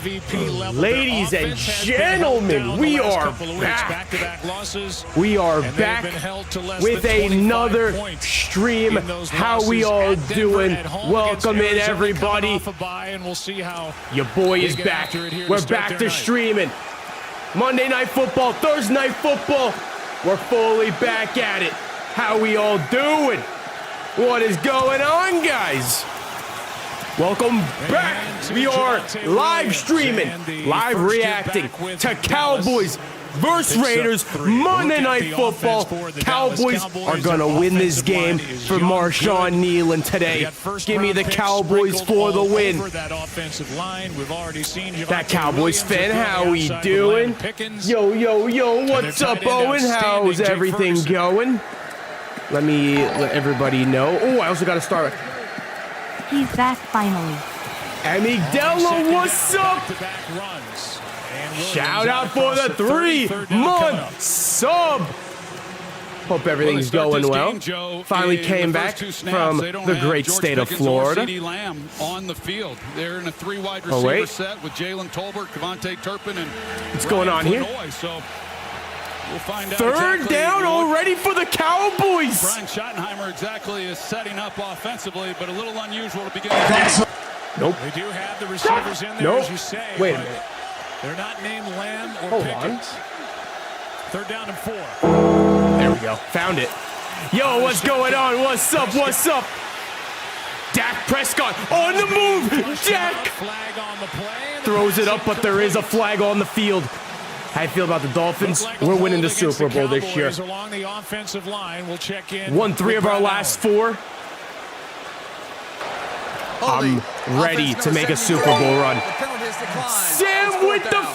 Ladies and gentlemen, we are back. We are back with another stream. How we all doing? Welcome in, everybody. Your boy is back. We're back to streaming. Monday Night Football, Thursday Night Football. We're fully back at it. How we all doing? What is going on, guys? Welcome back. We are live streaming, live reacting to Cowboys versus Raiders, Monday Night Football. Cowboys are going to win this game for Marshawn Nealon today. Give me the Cowboys for the win. That Cowboys fan, how we doing? Yo, yo, yo, what's up, Owen? How's everything going? Let me let everybody know. Oh, I also got to start. He's back finally. Amigdala, what's up? Shout out for the 3-month sub. Hope everything's going well. Finally came back from the great state of Florida. On the field, they're in a 3-wide receiver set with Jalen Tolbert, Devontae Turpin, and what's going on here? So we'll find out. Third down already for the Cowboys. Brian Schottenheimer exactly is setting up offensively, but a little unusual to begin. Nope. They do have the receivers in there, as you say. Wait a minute. They're not named Lamb or Hold Pickens. on. Third down and 4. There we go. Found it. Yo, what's going on? What's up? What's up? Dak Prescott on the move. Dak throws it up, but there is a flag on the field. How you feel about the Dolphins? We're winning the Super Bowl this year. Along the offensive line, we'll check in. Won 3 of our last 4. I'm ready to make a Super Bowl run. Sam with the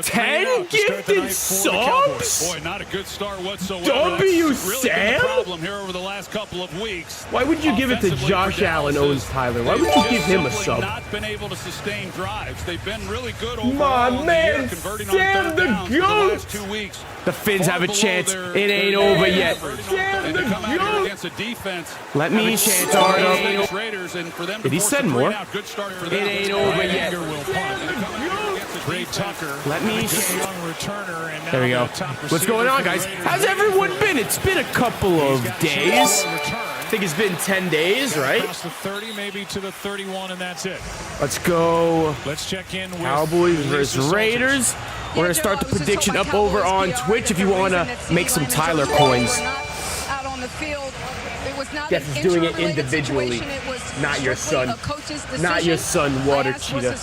10 gifted subs? Boy, not a good start whatsoever. W. That's really Sam? been the problem here over the last couple of weeks. Why would you give it to Josh Allen, owns Tyler? Why would you give him a sub? Not been able to sustain drives. They've been really good My overall. man, Sam the GOAT. The Fins have a chance. It ain't over yet. Sam the GOAT. Let me start up. Did he send more? It ain't over yet. Let me. There we go. What's going on, guys? How's everyone been? It's been a couple of days. I think it's been 10 days, right? Across the 30, maybe to the 31, and that's it. Let's go. Let's check in with Cowboys versus Raiders. We're going to start the prediction up over on Twitch if you want to make some Tyler coins. Yes, it's doing it individually, not your son. Not your son, Water Cheetah.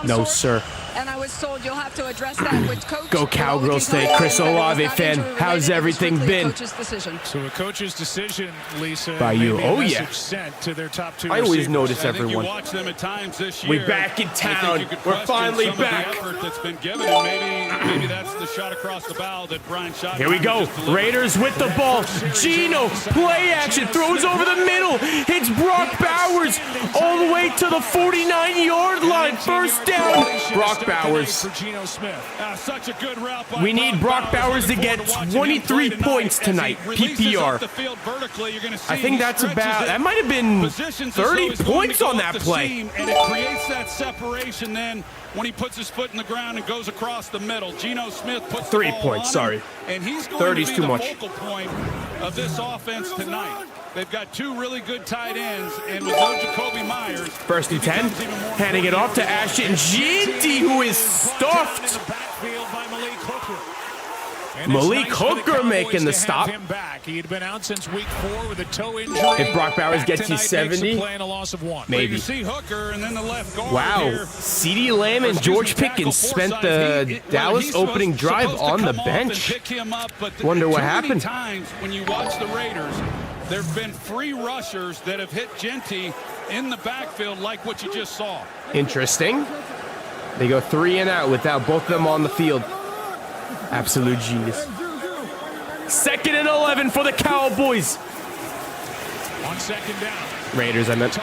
No, sir. And I was told you'll have to address that with coach. Go Cowgirls State. Chris Olave fan. How's everything been? So a coach's decision, Lisa. By you. Oh, yeah. Sent to their top 2 I always receivers. notice everyone. We're back in town. We're finally back. That's been given, and maybe that's the shot across the bow that Brian Schottenheimer. Here we go. Raiders with the ball. Gino, play action. Throws over the middle. Hits Brock Bowers all the way to the 49-yard line. First down. Brock Bowers. We need Brock Bowers to get 23 points tonight. PPR. I think that's about, that might have been 30 points on that play. And it creates that separation then when he puts his foot in the ground and goes across the middle. Geno Smith puts 3 points, sorry. And he's going 30's to be too the much. focal point of this offense tonight. They've got 2 really good tight ends, and with no Jacoby Myers. First and 10, handing it off to Ashton Ginty, who is stuffed. Malik Hooker making the stop. He had been out since week 4 with a toe injury. If Brock Bowers gets you 70, maybe. Wow, CeeDee Lamb and George Pickens spent the Dallas opening drive on the bench. Wonder what happened. When you watch the Raiders, there have been 3 rushers that have hit Ginty in the backfield like what you just saw. Interesting. They go 3 and out without both of them on the field. Absolute genius. 2nd and 11 for the Cowboys. On second down. Raiders, I meant.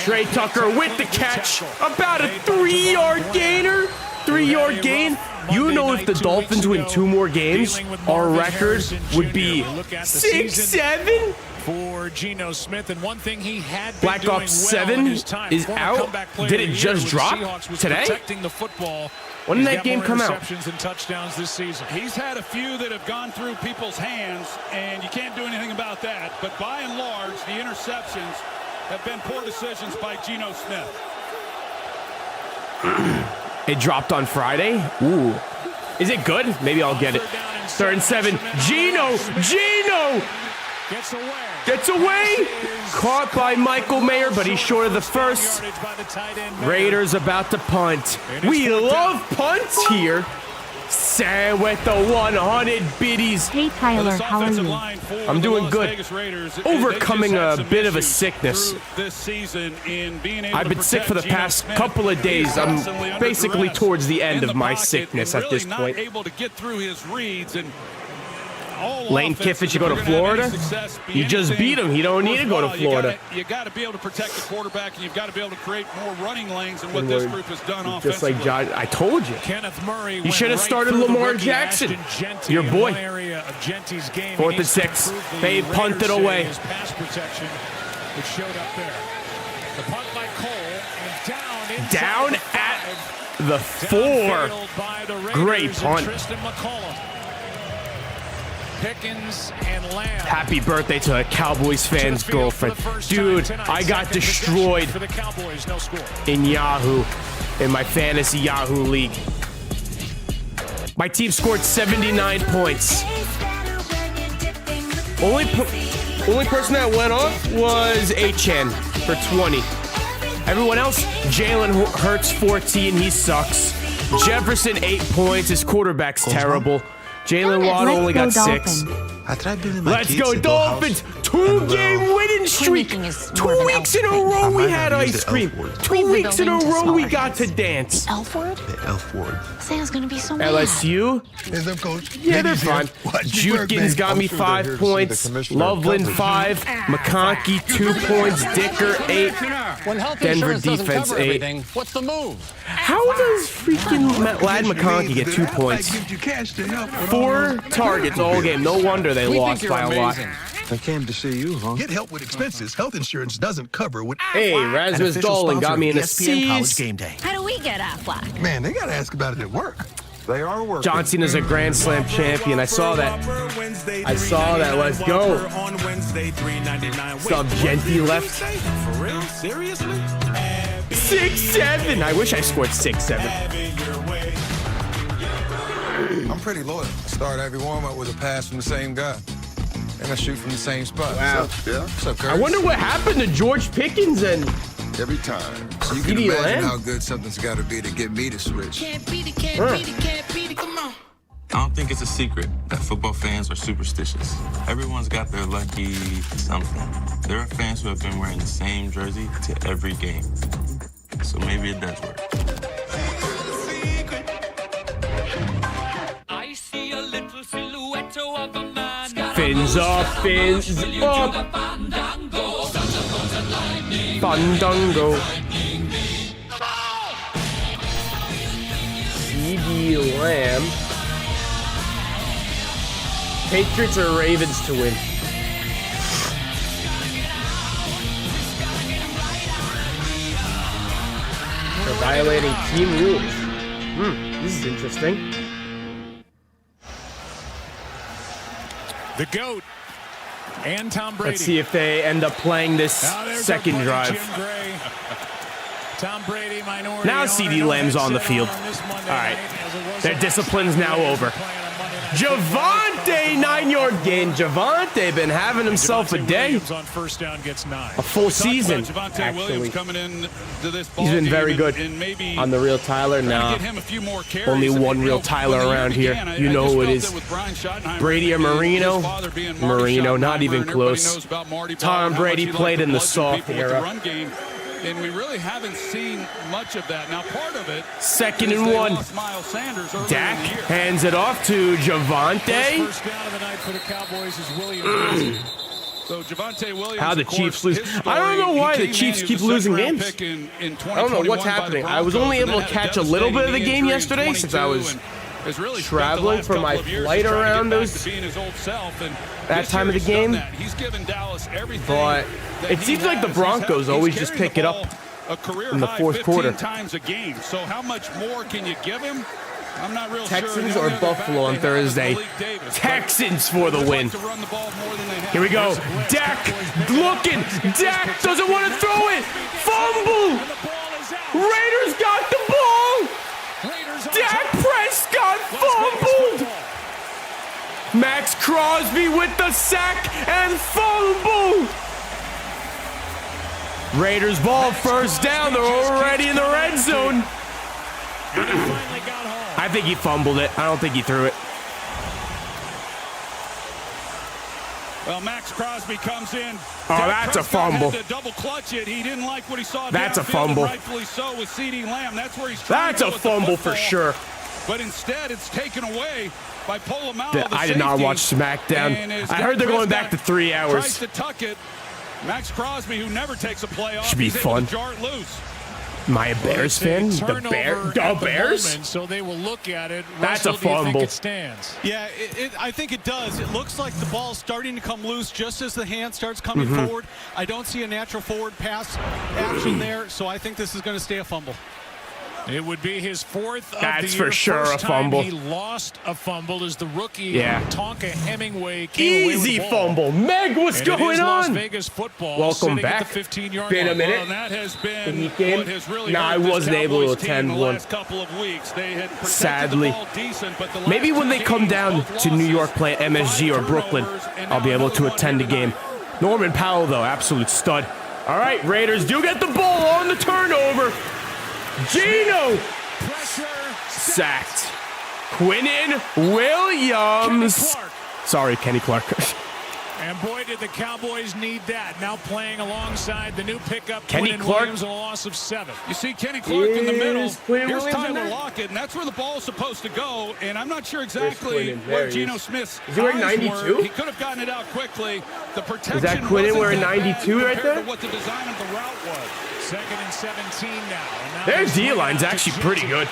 Trey Tucker with the catch. About a 3-yard gainer. 3-yard gain. You know, if the Dolphins win 2 more games, our record would be 6-7. for Geno Smith, and one thing he had been Black doing Ops well 7 in his time, is former out. comeback player Did of it the just year drop with the Seahawks was today? protecting the football. When did He's that got game more come out? interceptions and touchdowns this season. He's had a few that have gone through people's hands, and you can't do anything about that. But by and large, the interceptions have been poor decisions by Geno Smith. It dropped on Friday. Ooh. Is it good? Maybe I'll get it. 3rd and 7. Geno! Gets away! Caught by Michael Mayer, but he's short of the first. Raiders about to punt. We love punts here. Sam with the 100 biddies. Hey Tyler, how are you? I'm doing good. Overcoming a bit of a sickness. I've been sick for the past couple of days. I'm basically towards the end of my sickness at this point. Lane Kiffin should go to Florida. You just beat him. He don't need to go to Florida. You got to be able to protect the quarterback, and you've got to be able to create more running lanes than what this group has done offensively. Just like Josh, I told you. Kenneth Murray You should have started Lamar Jackson, your boy. 4th and 6. They punted away. His pass protection, which showed up there. The punt by Cole, and Down at the 4. Great punt. Pickens and Lamb. Happy birthday to a Cowboys fan's girlfriend. Dude, I got destroyed for the Cowboys, no score. in Yahoo, in my fantasy Yahoo league. My team scored 79 points. Only person that went off was Achan for 20. Everyone else, Jalen Hurts 14, he sucks. Jefferson 8 points, his quarterback's terrible. Jalen Waddle only got 6. Let's go Dolphins! 2-game winning streak! 2 weeks in a row we had ice cream. 2 weeks in a row we got to dance. Elf word? The Elf word. Sam's gonna be so mad. LSU? Is up, coach? Yeah, they're fine. Jukins got me 5 points. Loveland 5. McConkey 2 points. Dicker 8. Denver defense 8. What's the move? How does freaking Lad McConkey get 2 points? 4 targets all game. No wonder they lost by a lot. I came to see you, huh? Get help with expenses. Health insurance doesn't cover what. Hey, Rasmus Dolan got me in a C's. Game day. How do we get Aflac? Man, they gotta ask about it at work. They are working. John Cena's a Grand Slam champion. I saw that. Let's go. Sub Genty left. For real? Seriously? 6-7. I wish I scored 6-7. I'm pretty loyal. I start every warm-up with a pass from the same guy. And I shoot from the same spot. Wow. What's up, Curtis? I wonder what happened to George Pickens and Every time. So you can CeeDee imagine Lamb? how good something's got to be to get me to switch. Can't beat it, can't beat it, can't beat it, come on. I don't think it's a secret that football fans are superstitious. Everyone's got their lucky something. There are fans who have been wearing the same jersey to every game. So maybe it does work. I see a little silhouette of a man. fins up, fins up. Fandango. CeeDee Lamb. Patriots or Ravens to win? For violating team rules. This is interesting. The GOAT and Tom Brady. Let's see if they end up playing this second drive. Tom Brady, minority. Now CeeDee Lamb's on the field. All right. Their discipline's now over. Javonte, 9-yard gain. Javonte been having himself a day. On first down gets 9. A full season, actually. He's been very good on the Real Tyler. Nah, only one Real Tyler around here. You know who it is. Brady or Marino? Marino, not even close. Tom Brady played in the soft era. And we really haven't seen much of that. Now, part of it. 2nd and 1. Dak hands it off to Javonte. First down of the night for the Cowboys is Williams. So Javonte Williams. How the Chiefs lose. I don't know why the Chiefs keep losing games. I don't know what's happening. I was only able to catch a little bit of the game yesterday since I was has really traveling for my flight around that time of the game. He's given Dallas everything. But it seems like the Broncos always just pick it up in the fourth quarter. Times a game. So how much more can you give him? I'm not real Texans sure. or Buffalo on Thursday. Texans for the win. Here we go. Dak looking. Dak doesn't want to throw it. Fumble. Raiders got the ball. Dak Prescott fumbled. Max Crosby with the sack and fumble. Raiders ball, first down. They're already in the red zone. I think he fumbled it. I don't think he threw it. Well, Max Crosby comes in. Oh, that's a fumble. Had to double clutch it. He didn't like what he saw. That's a fumble. Rightfully so with CeeDee Lamb. That's where he's trying That's to a go with the fumble for football. sure. But instead, it's taken away by Polamalu. I did not watch SmackDown. I heard they're going back to 3 hours. Tries to tuck it. Max Crosby, who never takes a play off, should be fun. jar it loose. Am I a Bears fan? The Bears? So they will look at it. That's Russell, a fumble. Do you think it stands? Yeah, I think it does. It looks like the ball's starting to come loose just as the hand starts coming forward. I don't see a natural forward pass action there, so I think this is going to stay a fumble. It would be his fourth of That's the year. for sure First a fumble. Time he lost a fumble as the rookie Tonka Hemingway came away Easy with the ball. fumble. Meg, what's going Las on? Vegas football. Welcome back. At the 15-yard Been a line. minute. Well, that has been what has really No, I wasn't able to attend the one. last couple of weeks. They had protected Sadly. the ball decent, but the last Maybe when two they come games, down both to New losses, York, play MSG or 5 Brooklyn, turnovers, and I'll be now able to another attend the one game. tonight. Norman Powell, though, absolute stud. All right, Raiders do get the ball on the turnover. Geno sacked. Quinnen Williams. Sorry, Kenny Clark. And boy, did the Cowboys need that. Now playing alongside the new pickup, Kenny Quinnen Clark. Williams, a loss of 7. You see Kenny Clark in the middle. Quinnen Here's Williams in Tyler there? Lockett, and that's where the ball's supposed to go. And I'm not sure exactly Quinnen? where There he Geno is. Smith's Is he wearing eyes 92? were. He could have gotten it out quickly. The protection Is that Quinnen wasn't wearing that bad 92 right compared there? to what the design of the route was. 2nd and 17 now. And now Their they D-line's swing out actually to pretty Geno. good.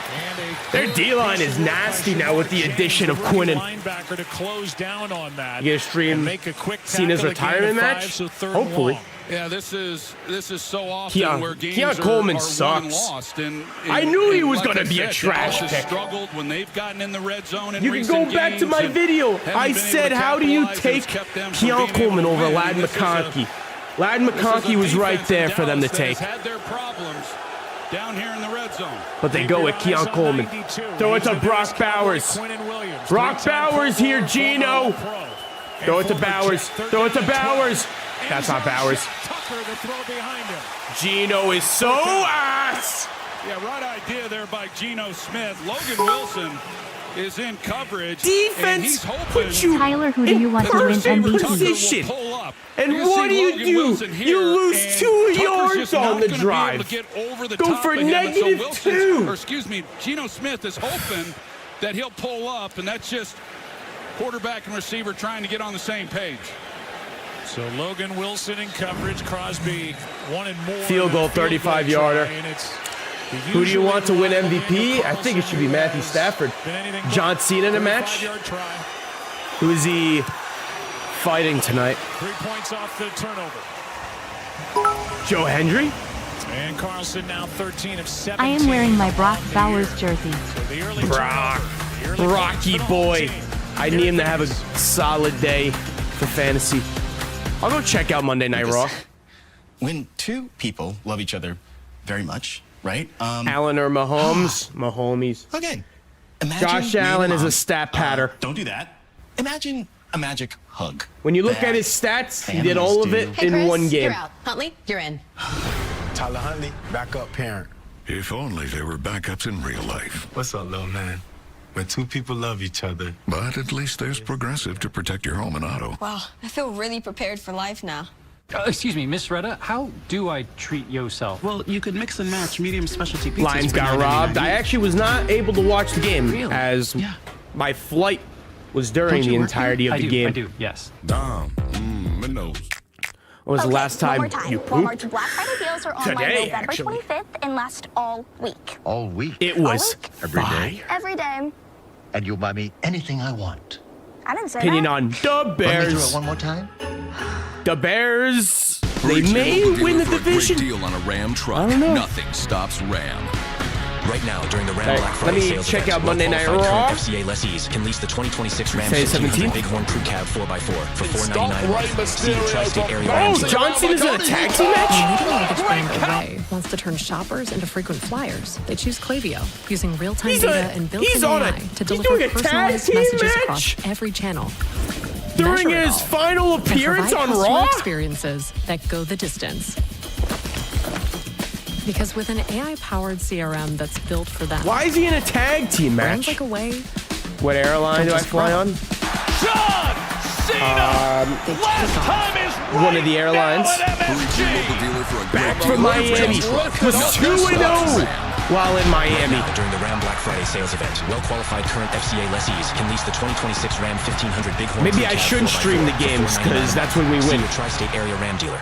And a Their good D-line piece is of work nasty by now with the James, addition of the rookie Quinnen. linebacker to close down on that. You gonna stream and make a quick Cena's tackle, a gain of retirement 5, match? so 3rd and Hopefully. long. Yeah, this is so often where games Keon are Coleman won and sucks. lost. And I knew he and was like gonna I be a said, trash Dallas has pick. struggled when they've gotten in the red zone in You can recent go back to games my and video. haven't I been able said, to how do you capitalize, and take it's kept them from Keon being able Coleman to over win. Ladd And this is McConkey? Ladd This is a McConkey was right defense there in for them to Dallas that take. has had their problems down here in the red zone. But they go with Keon Coleman. Throw it to Brock Bowers. Brock Bowers here, Geno. Throw it to Bowers. Throw it to Bowers. That's not Bowers. Geno is so ass. Yeah, right idea there by Geno Smith. Logan Wilson is in coverage. Defense he's hoping put you Tyler, who do you want to win perfect MVP? position. pull up. And You what see do Logan you Wilson do? here, You lose and 2 Tucker's yards just on not the gonna be able drive. to get over the Go top for of him. And so negative Wilson's- 2. Or excuse me, Geno Smith is hoping that he'll pull up, and that's just quarterback and receiver trying to get on the same page. So Logan Wilson in coverage. Crosby one and more. Field goal, 35-yarder. Who do you want to win MVP? I think it should be Matthew Stafford. John Cena in a match? Who is he fighting tonight? 3 points off the turnover. Joe Hendry? And Carlson now 13 of 17. I am wearing my Brock Bowers jersey. So the early Brock. turnover, the early Rocky points for the boy. home team. I need him to have a solid day for fantasy. I'll go check out Monday Night Raw. When two people love each other very much, right? Allen or Mahomes? Mahomes. Okay. Imagine Josh me and Allen is Mom. a stat patter. Don't do that. Imagine a magic hug. When you look that at his stats, he did families all of do. it in one game. You're out. Huntley, you're in. Tyler Huntley, backup parent. If only there were backups in real life. What's up, little man? When two people love each other. But at least there's Progressive to protect your home and auto. Wow, I feel really prepared for life now. Excuse me, Miss Retta, how do I treat yourself? Well, you could mix and match medium specialty pizzas. Lions got robbed. I actually was not able to watch the game as my flight was during the entirety of the game. I do, yes. Dom, my nose. was the last time you Walmart's pooped? Black Friday deals are on Today, November actually. 25th and last all week. All week? It was Every day? fire. Every day. And you'll buy me anything I want. I didn't say Opinion that. on the Run me through Bears. it one more time? The Bears. They Hurry to may your local win the dealer for a great division. deal on a Ram truck. I don't know. Nothing stops Ram. Right now, during the Ram Right, Black let Friday me sales check event, out Monday Night well-qualified Raw. current FCA lessees can lease the 2026 Ram Say 1500 17th? Bighorn Crew Cab 4x4 for $499 a month. See your tri-state area Oh, Ram dealer. John Cena's in a tag team match? Leading mortgage bank Array wants to turn shoppers into frequent flyers. They choose Klaviyo, using real-time He's data a- and built-in he's on a- AI to he's deliver doing a tag personalized team messages match? across every channel. During Measure it his all, final and appearance provide on customer Raw? experiences that go the distance. Because with an AI-powered CRM that's built for them, Why is he in a tag team brands match? like Away What airline do I fly on? John Cena! Last time is right One of the airlines. now at MSG. Back from Miami. Was 2-0 while in Miami. During the Ram Black Friday sales event, well-qualified current FCA lessees can lease the 2026 Ram 1500 Bighorn Maybe Crew I Cab shouldn't 4x4 stream the for games, 'cause $499 that's when we See win. your tri-state area Ram dealer.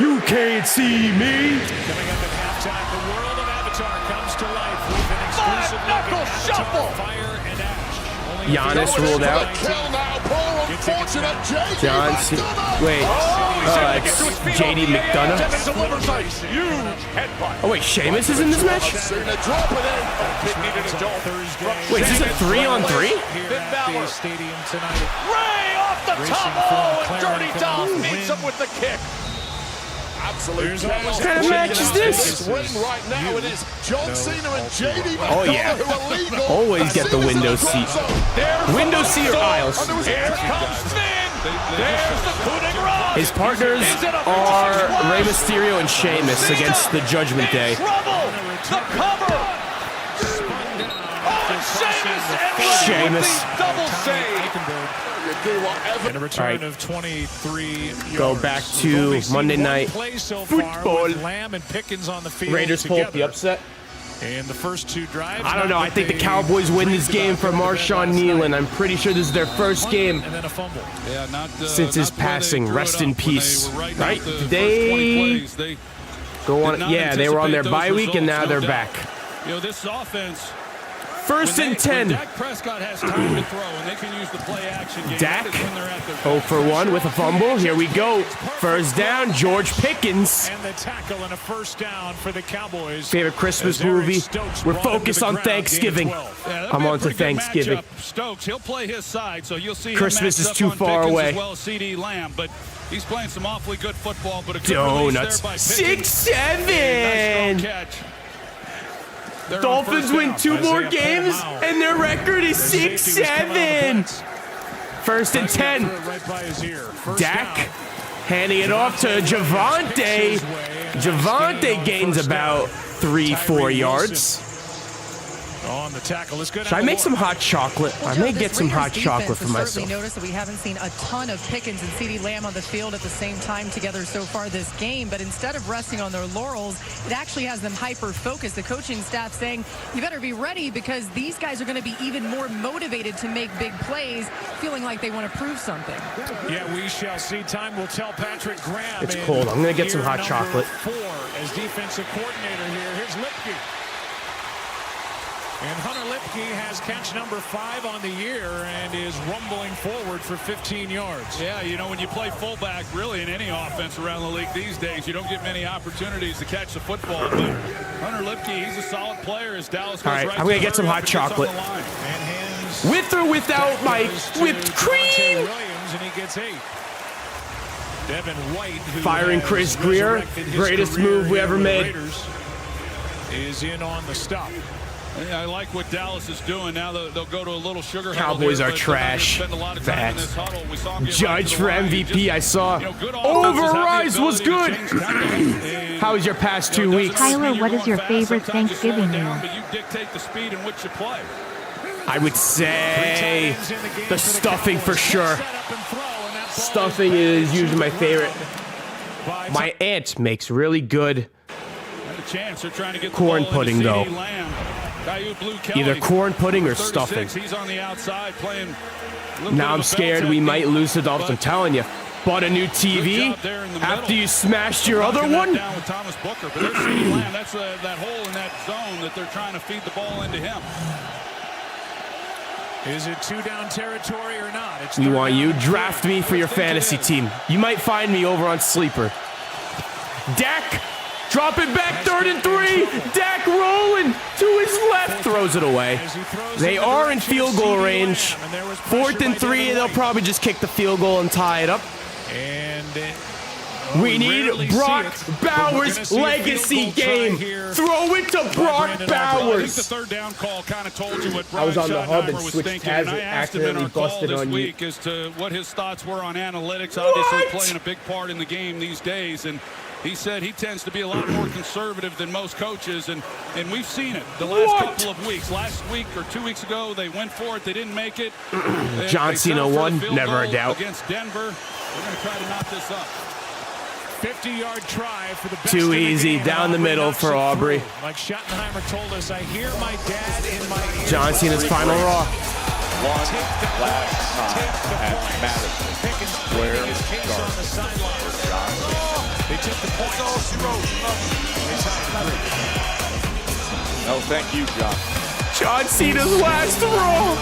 You can't see me. Coming up at halftime, the world of Avatar comes to life with an exclusive look at Avatar Fire and Ash. Only Giannis ruled out. John Cena. Wait. It's JD McDonough. Oh, wait. Sheamus is in this match? Wait, is this a 3-on-3? Here at the stadium tonight. Ray off the Racing top. from Oh, and McLaren Dirty coming Dom to meets win. him with the kick. Absolute What kind of match is this? Right now it is John Cena and JD Oh, yeah. Always get the window seat. Window seat or aisles. Here comes Finn. There's the coup de grace. His partners are Rey Mysterio and Sheamus against the Judgment Day. Trouble. The cover. Oh, and Sheamus. Sheamus. Double save. And a return of 23 Go yards. back We've to only seen Monday one night play so far football. with Lamb and Pickens on the field Raiders pull up the together. upset. And the first two drives. I don't know. not I what think the they Cowboys win this dreamed game about for going to bed Marshawn last Nealon. night. I'm pretty sure this is their first game And then a fumble. Yeah, not since his not the way they passing. drew Rest it in up when peace. they were writing Right? out the Did first 20 they plays. They go did on? not Yeah, they were on their anticipate bye those week, and now results, they're no back. doubt. You know, this offense. First when and they- when 10. Dak Prescott has time to throw, and they can use the play action game. Dak, that is when they're at their 0 for 1 with a fumble. Here we go. First down, George Pickens. And the tackle and a first down for the Cowboys. Favorite Christmas As Eric movie? Stokes We're brought him to focused the on ground, gain of Thanksgiving. 12. Yeah, that'll I'm be a on to pretty good Thanksgiving. matchup. Stokes, he'll play his side, so you'll see him Christmas matched is up too on far Pickens away. as well as CD Lamb, but he's playing some awfully good football. But a good Donuts. release there by Pickens. 6-7. And nice strong catch. They're on Dolphins first win down. 2 more Isaiah games, Paul-Mao. and their record is The safety was coming out of the 6-7. blitz. First and 10. Threw it right by his ear. First Dak down. handing it off to Javonte. Javonte gains about 3-4 yards. On the tackle. It's good. Should I make some hot chocolate? I may get some hot chocolate for myself. Certainly noticed that we haven't seen a ton of Pickens and CeeDee Lamb on the field at the same time together so far this game, but instead of resting on their laurels, it actually has them hyper-focused. The coaching staff saying, you better be ready because these guys are going to be even more motivated to make big plays, feeling like they want to prove something. Yeah, we shall see. Time will tell. Patrick Graham. It's in cold. I'm gonna get some year hot number chocolate. 4 as defensive coordinator here. Here's Lipke. And Hunter Lipke has catch number 5 on the year and is rumbling forward for 15 yards. Yeah, you know, when you play fullback, really in any offense around the league these days, you don't get many opportunities to catch the football. But Hunter Lipke, he's a solid player as Dallas goes All right, right I'm to gonna get some hurry hot up and gets on chocolate. the line. And hands With or without my whipped cream. Williams, and he gets 8. Devin White, who Firing has Chris Greer, resurrected his greatest career move we here ever with the made. Raiders, is in on the stop. Yeah, I like what Dallas is doing. Now they'll go to a little sugar huddle Cowboys here, are but trash. they're not gonna spend a lot of time in this huddle. We saw him get right Judge to for the line. MVP, Just, I saw. you know, good offenses have the Overrise was ability to good. change tempo. And, How was your past 2 you know, it weeks? doesn't Tyler, mean what you're is your going fast. favorite Sometimes you slow Thanksgiving down, meal? but you dictate the speed in which you play. I would say the stuffing for sure. Stuffing is usually my favorite. My aunt makes really good Had a chance. They're trying to get the corn ball into pudding, though. CeeDee Lamb. Caillou Blue Kelly, Either corn pudding or 36, stuffing. He's on the outside playing a little bit Now of I'm a scared bell we technique, might lose the Dolphins. I'm but telling you. Bought a new TV after you smashed your other one? Down with Thomas Booker, but there's CeeDee Lamb. That's that hole in that zone that they're trying to feed the ball into him. Is it 2-down territory or not? It's You want you? Draft me for your fantasy team. You might find me over on Sleeper. Dak, drop it back, 3rd and 3. Dak rolling to his left, throws it away. They are in field goal range. 4th and 3, they'll probably just kick the field goal and tie it up. And we need Brock Bowers' legacy game. Throw it to Brock Bowers. I think the 3rd down call kind of told you what I was Brian on the hub and Schottenheimer was switched thinking. tabs And I and asked him in accidentally our call busted this on you. week as to what his thoughts were on analytics. Obviously playing a big part in the game these days. And he said he tends to be a lot more conservative than most coaches, and we've seen it the last couple of weeks. Last week or 2 weeks ago, they went for it. They didn't make it. John Cena won, never a doubt. Against Denver. They're going to try to knock this up. 50-yard try for the best Too in the easy, game. down the middle for Aubrey. Like Schottenheimer told us, I hear my dad in my ear. John Cena's final Raw. One last time at Madison Square Garden. They took the point. No, thank you, John. John Cena's last Raw.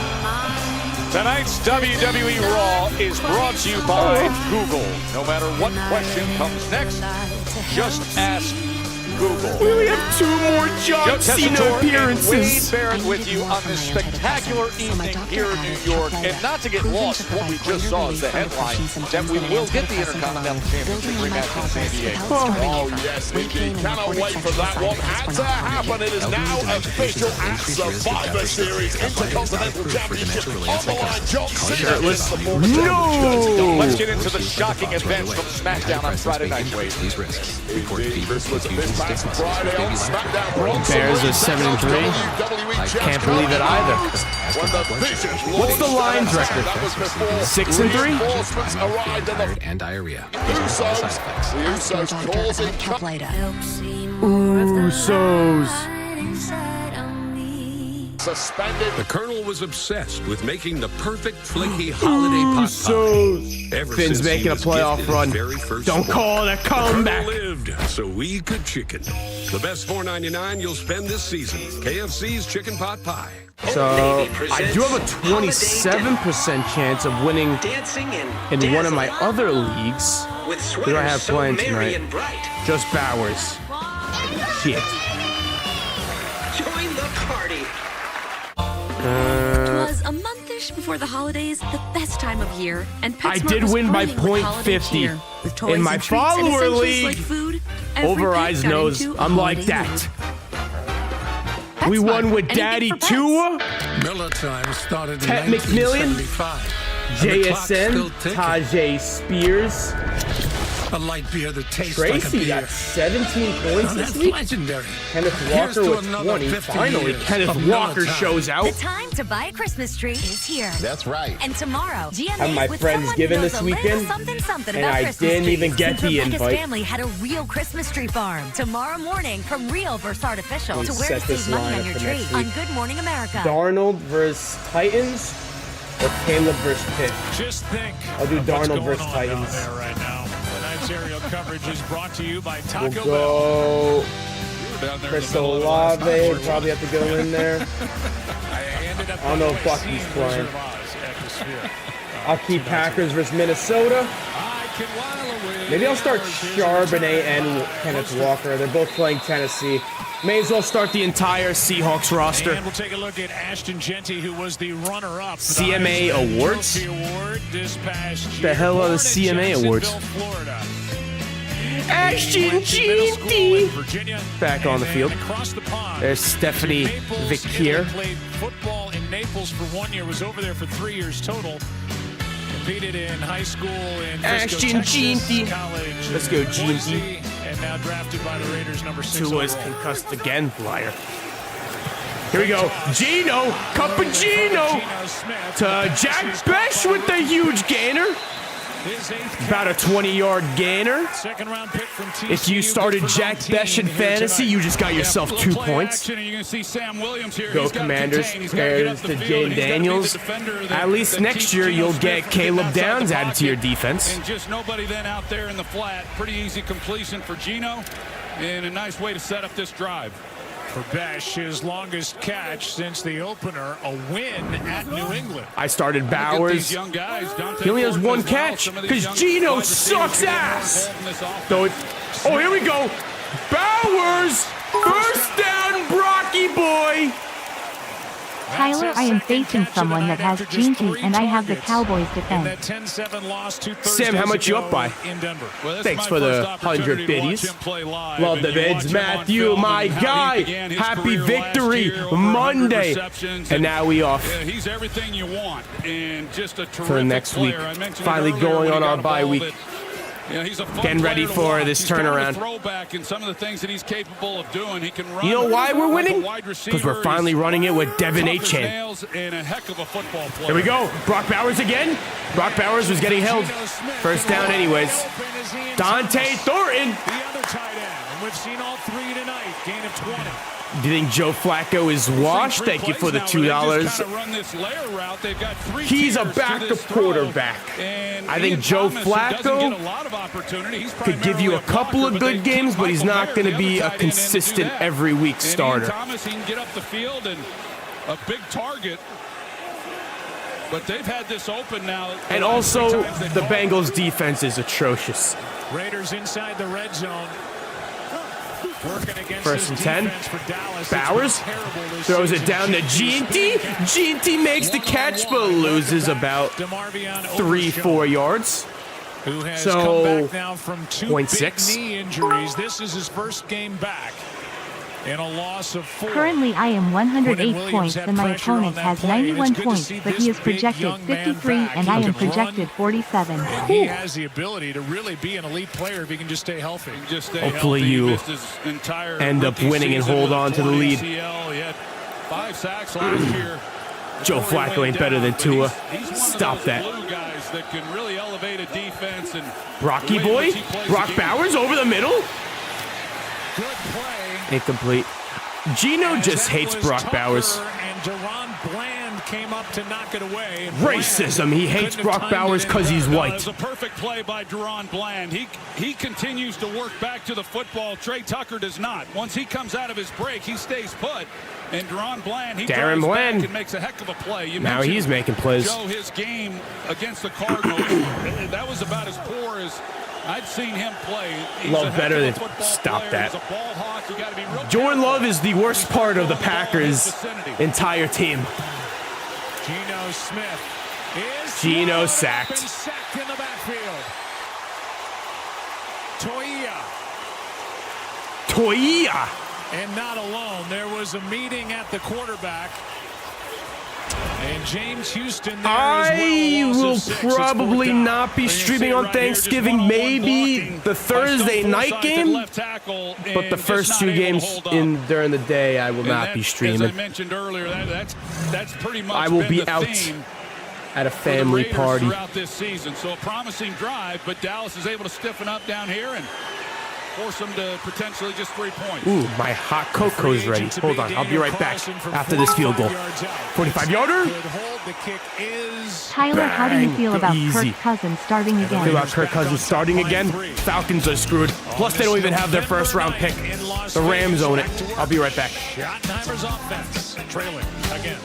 Tonight's WWE Raw is brought to you by Google. No matter what question comes next, just ask Google. We only have 2 more John Cena appearances. Wade Barrett with you on this spectacular evening here in New York. And not to get lost, what we just saw is the headline that we will get the Intercontinental Championship rematch in San Diego. Oh, yes, indeed. Cannot wait for that one. Had to happen. It is now official at Survivor Series Intercontinental Championship on the line. John Cena is the former champion. Let's get into the shocking events from SmackDown on Friday night, Wade. These risks. This was a big past Friday on SmackDown. Bears are 7-3. I can't believe it either. What's the Lions record? 6-3? And diarrhea. Usos causing Usos. Suspended. The Colonel was obsessed with making the perfect flaky holiday pot pie. Ever Finn's since making he a was playoff gifted run. his very first Don't one. call it a comeback. The Colonel lived so we could chicken. The best $4.99 you'll spend this season. KFC's Chicken Pot Pie. So I do have a 27% chance of winning in one of my other leagues. Who do I have playing tonight? Just Bowers. Shit. Join the party. It was a month-ish before the holidays, the best time of year, and I PetSmart did was win by brimming with holiday cheer. .50 With toys in my and treats and follower essentials league. like food, every Over pet Eyes got Nose. into a I'm like holiday that. mood. We won with Anything Daddy for pets. Tua, Miller time started in Tet McMillian, 1975. JSN, Tajay Spears. A light beer that tastes Tracy like a beer. got 17 points That's this week. legendary. Kenneth Here's Walker to with another 20. 50 Finally, years Kenneth of Miller Walker time. shows out. The time to buy a Christmas tree is here. That's right. And tomorrow, GMA Have my with friends someone given who knows this a little weekend, something and about I Christmas didn't trees. even get Since the Rebecca's invite. family had a real Christmas tree farm. Tomorrow morning, from real versus artificial Let me to where to set this save money lineup on your for tree next on week. Good Morning America. Darnold versus Titans or Caleb versus Pitt? Just think. I'll do of what's Darnold going versus on Titans. down there right now. Tonight's aerial coverage is brought to you by We'll Taco Bell. go Down there in Chris the middle of the Olave. last We'll probably have to go in there. I don't know if Bucky's playing. I'll keep Packers versus Minnesota. Maybe I'll start Charbonnet and Kenneth Walker. They're both playing Tennessee. May as well start the entire Seahawks roster. And we'll take a look at Ashton Genty, who was the runner-up. for the CMA Heisman Awards? Trophy Award this past The year. hell are the Born in CMA Awards? Jacksonville, Florida. Ashton Went to middle school in Virginia, Back on the and field. then across the pond There's Stephanie to Naples, Vickier. Italy, played football in Naples for 1 year, was over there for 3 years total. Competed in high school in Frisco, Ashton Texas, Genty. college Let's in go, Boise, Genty. and now drafted by the Raiders, number 6 Tua's overall. concussed again, liar. Here we go. Gino, Cup of Gino to Jack Besh with the huge gainer. About a 20-yard gainer. Second-round pick from TCU. If you started Jack Besh in fantasy, you just got yourself 2 points. You're going to see Sam Williams here. Go Commanders. There's the Jane Daniels. At least next year, you'll get Caleb Downs added to your defense. And just nobody then out there in the flat. Pretty easy completion for Geno. And a nice way to set up this drive. For Besh, his longest catch since the opener, a win at New England. I started Bowers. He only has 1 catch because Geno sucks ass. Oh, here we go. Bowers, first down, Brocky boy. Tyler, I am facing someone that has Gene T, and I have the Cowboys defense. Sam, how much you up by? Thanks for the 100 biddies. Love the bids, Matthew, my guy. Happy victory Monday. And now we off He's everything you want, and just a for next week. Finally going on our bye week. He's a getting ready for this turnaround. Throwback and some of the things that he's capable of doing. He can run. You know why we're winning? Because we're finally running it with Devin Achane. Here we go. Brock Bowers again. Brock Bowers was getting held. First down anyways. Dante Thornton. The other tight end. And we've seen all 3 tonight. Gain of 20. Do you think Joe Flacco is washed? Thank you for the $2. He's a backup quarterback. I think Joe Flacco could give you a couple of good games, but he's not going to be a consistent every week starter. Thomas, he can get up the field and a big target. But they've had this open now. And also, the Bengals defense is atrocious. Raiders inside the red zone. First and 10. Bowers throws it down to G&T. G&T makes the catch, but loses about 3-4 yards. Who has so come back now from 2 big 0.6. knee injuries. This is his first game back. In a loss of 4. Currently, I am 108 points, and my opponent has 91 points, but he is projected 53, and I am projected 47. And he has the ability to really be an elite player if he can just stay healthy. Hopefully you end up winning and hold on to the lead. He had 5 sacks last year. Joe Flacco ain't better than Tua. Stop that. That can really elevate a defense. And Brocky boy. Brock Bowers over the middle. Good play. Incomplete. Geno just hates Brock Bowers. And Deron Bland came up to knock it away. Racism. He hates Brock Bowers because he's white. It was a perfect play by Deron Bland. He continues to work back to the football. Trey Tucker does not. Once he comes out of his break, he stays put. And Deron Bland, he drives back and makes a heck of a play. Now he's making plays. Joe, his game against the Cardinals, that was about as poor as I've seen him play. Love better than stop that. Jordan Love is the worst part of the Packers' entire team. Geno Smith is Geno sacked. Sacked in the backfield. Toia. And not alone. There was a meeting at the quarterback. And James Houston there I will probably not be streaming on Thanksgiving. Maybe the Thursday night game. But the first 2 games during the day, I will not be streaming. As I mentioned earlier, that's pretty much I will be the out theme at a family party. Throughout this season. So a promising drive, but Dallas is able to stiffen up down here and force them to potentially just 3 points. Ooh, my hot cocoa's ready. Hold on, I'll be right back after this field goal. 45-yarder. Tyler, how do you feel about Kirk Cousins starting again? Feel about Kirk Cousins starting again? Falcons are screwed. Plus, they don't even have their first-round pick. The Rams own it. I'll be right back. Schottenheimer's offense trailing again.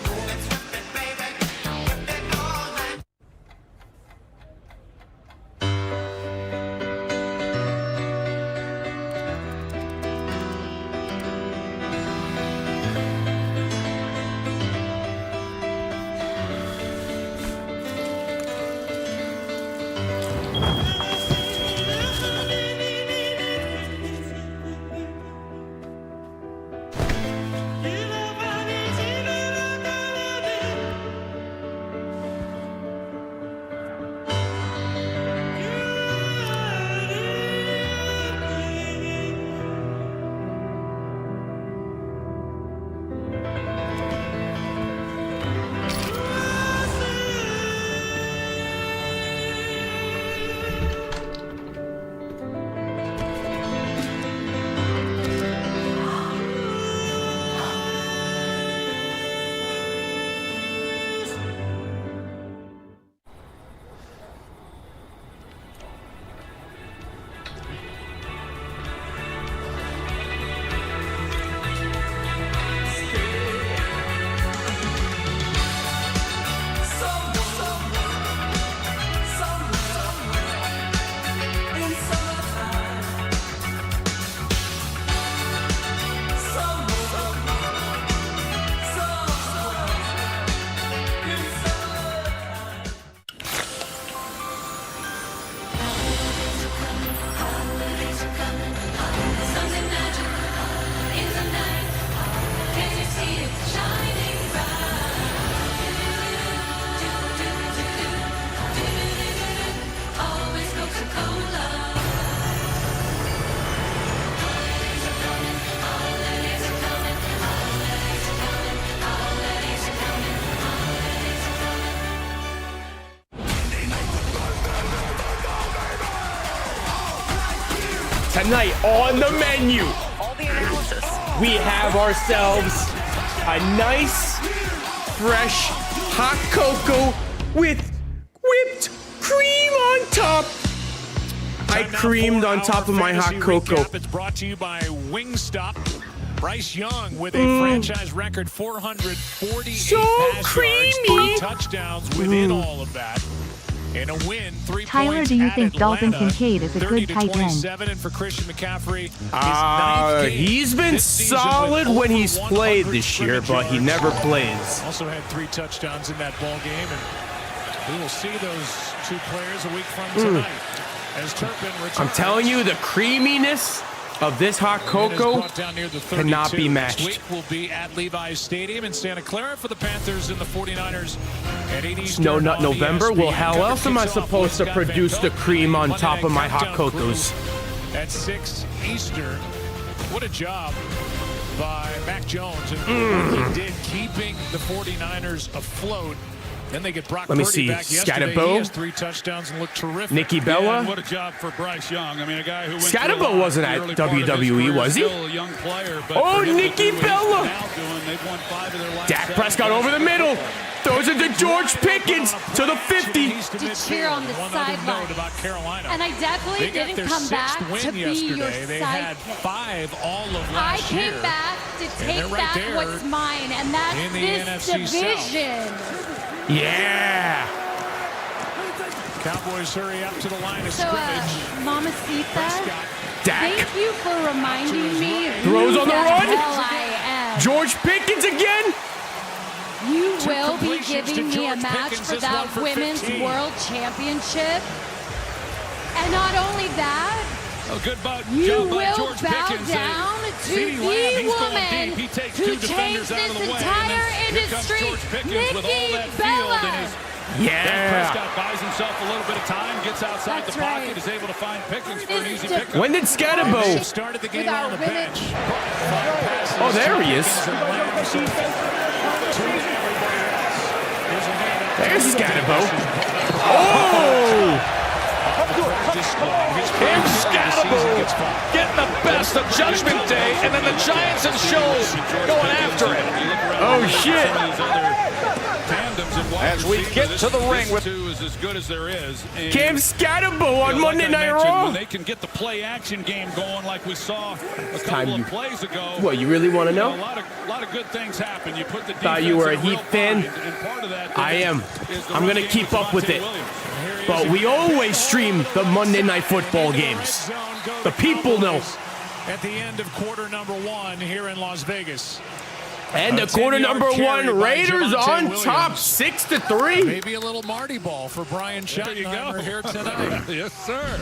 tonight on the menu, we have ourselves a nice, fresh, hot cocoa with whipped cream on top. I creamed on top of my hot cocoa. It's brought to you by Wingstop. Bryce Young with a franchise record 448 pass yards, 3 touchdowns within all of that. And a win, 3 Tyler, points do you at think Dalton Atlanta, Kincaid is a good tight end? And for Christian McCaffrey, He's been solid when he's played this year, but he never plays. Also had 3 touchdowns in that ball game, and we will see those 2 players a week from tonight. As Turpin returns. I'm telling you, the creaminess of this hot cocoa cannot be matched. Next week will be at Levi's Stadium in Santa Clara for the Panthers and the 49ers at 8 Eastern. No Nut November? Well, how else am I supposed to produce the cream on top of my hot cocos? At 6 Eastern. What a job by Mac Jones and what he did keeping the 49ers afloat. Then they get Brock Purdy back yesterday. He has 3 touchdowns and looked terrific. Nicky Bella. And what a job for Bryce Young. I mean, a guy who went Scatterbo wasn't at WWE, was he? Still a young player, but oh, Nicky Bella. They've won 5 of their last Dak Prescott over the middle. Throws it to George Pickens to the 50. To cheer on the sideline. And I definitely didn't come back to be your They had 5 all of last year. I year. came back to take back what's mine, and that's this division. Yeah. Cowboys hurry up to the line of scrimmage. Mamacita, Dak. thank you for reminding me Throws on the run. I am. George Pickens again. You will be giving me a match for that Women's World Championship. And not only that, you will bow down to the woman who changed this entire industry, Nicky Bella. Yeah. Prescott buys himself a little bit of time, gets outside the pocket, is able to find Pickens for an easy pickup. When did Scatterbo started the game on the bench? Oh, there he is. There's Scatterbo. Oh! Here's Scatterbo getting the best of Judgment Day, and then the Giants and Shows going after him. Oh, shit. As we get to the ring with is as good as there is. Cam Scatterbo on Monday Night Raw. When they can get the play action game going like we saw a couple of plays ago. What, you really want to know? A lot of good things happen. You put the thought you were a Heat fan. I am. I'm going to keep up with it. But we always stream the Monday Night Football games. The people know. At the end of quarter number 1 here in Las Vegas. And the quarter number 1, Raiders on top, 6-3. Maybe a little Marty ball for Brian Schottenheimer here tonight. Yes, sir.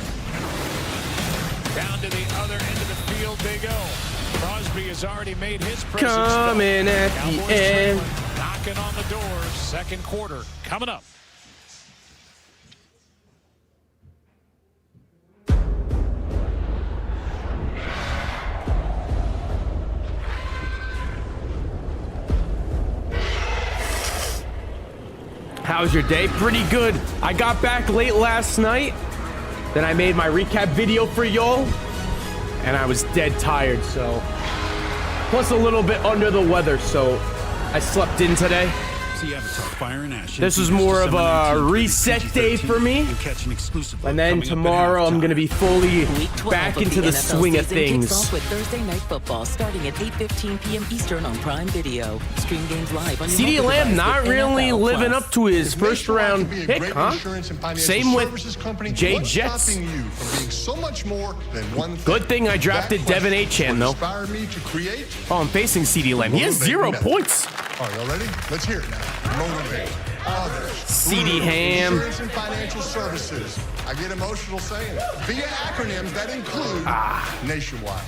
Down to the other end of the field they go. Crosby has already made his presence coming at the end. Knocking on the door. Second quarter coming up. How's your day? Pretty good. I got back late last night. Then I made my recap video for y'all. And I was dead tired, so. Plus a little bit under the weather, so I slept in today. This is more of a reset day for me. And then tomorrow I'm going to be fully back into the swing of things. With Thursday Night Football starting at 8:15 p.m. Eastern on Prime Video. Stream games live on your CeeDee Lamb not really NFL living Plus. up to his first round pick, huh? Same with Jay Jets. Good thing I drafted Devin Achane, though. Oh, I'm facing CeeDee Lamb. He has 0 points. All right, y'all ready? Let's hear it now. Motivate. CD Ham. Insurance and financial services. I get emotional saying it. Via acronyms that include Nationwide.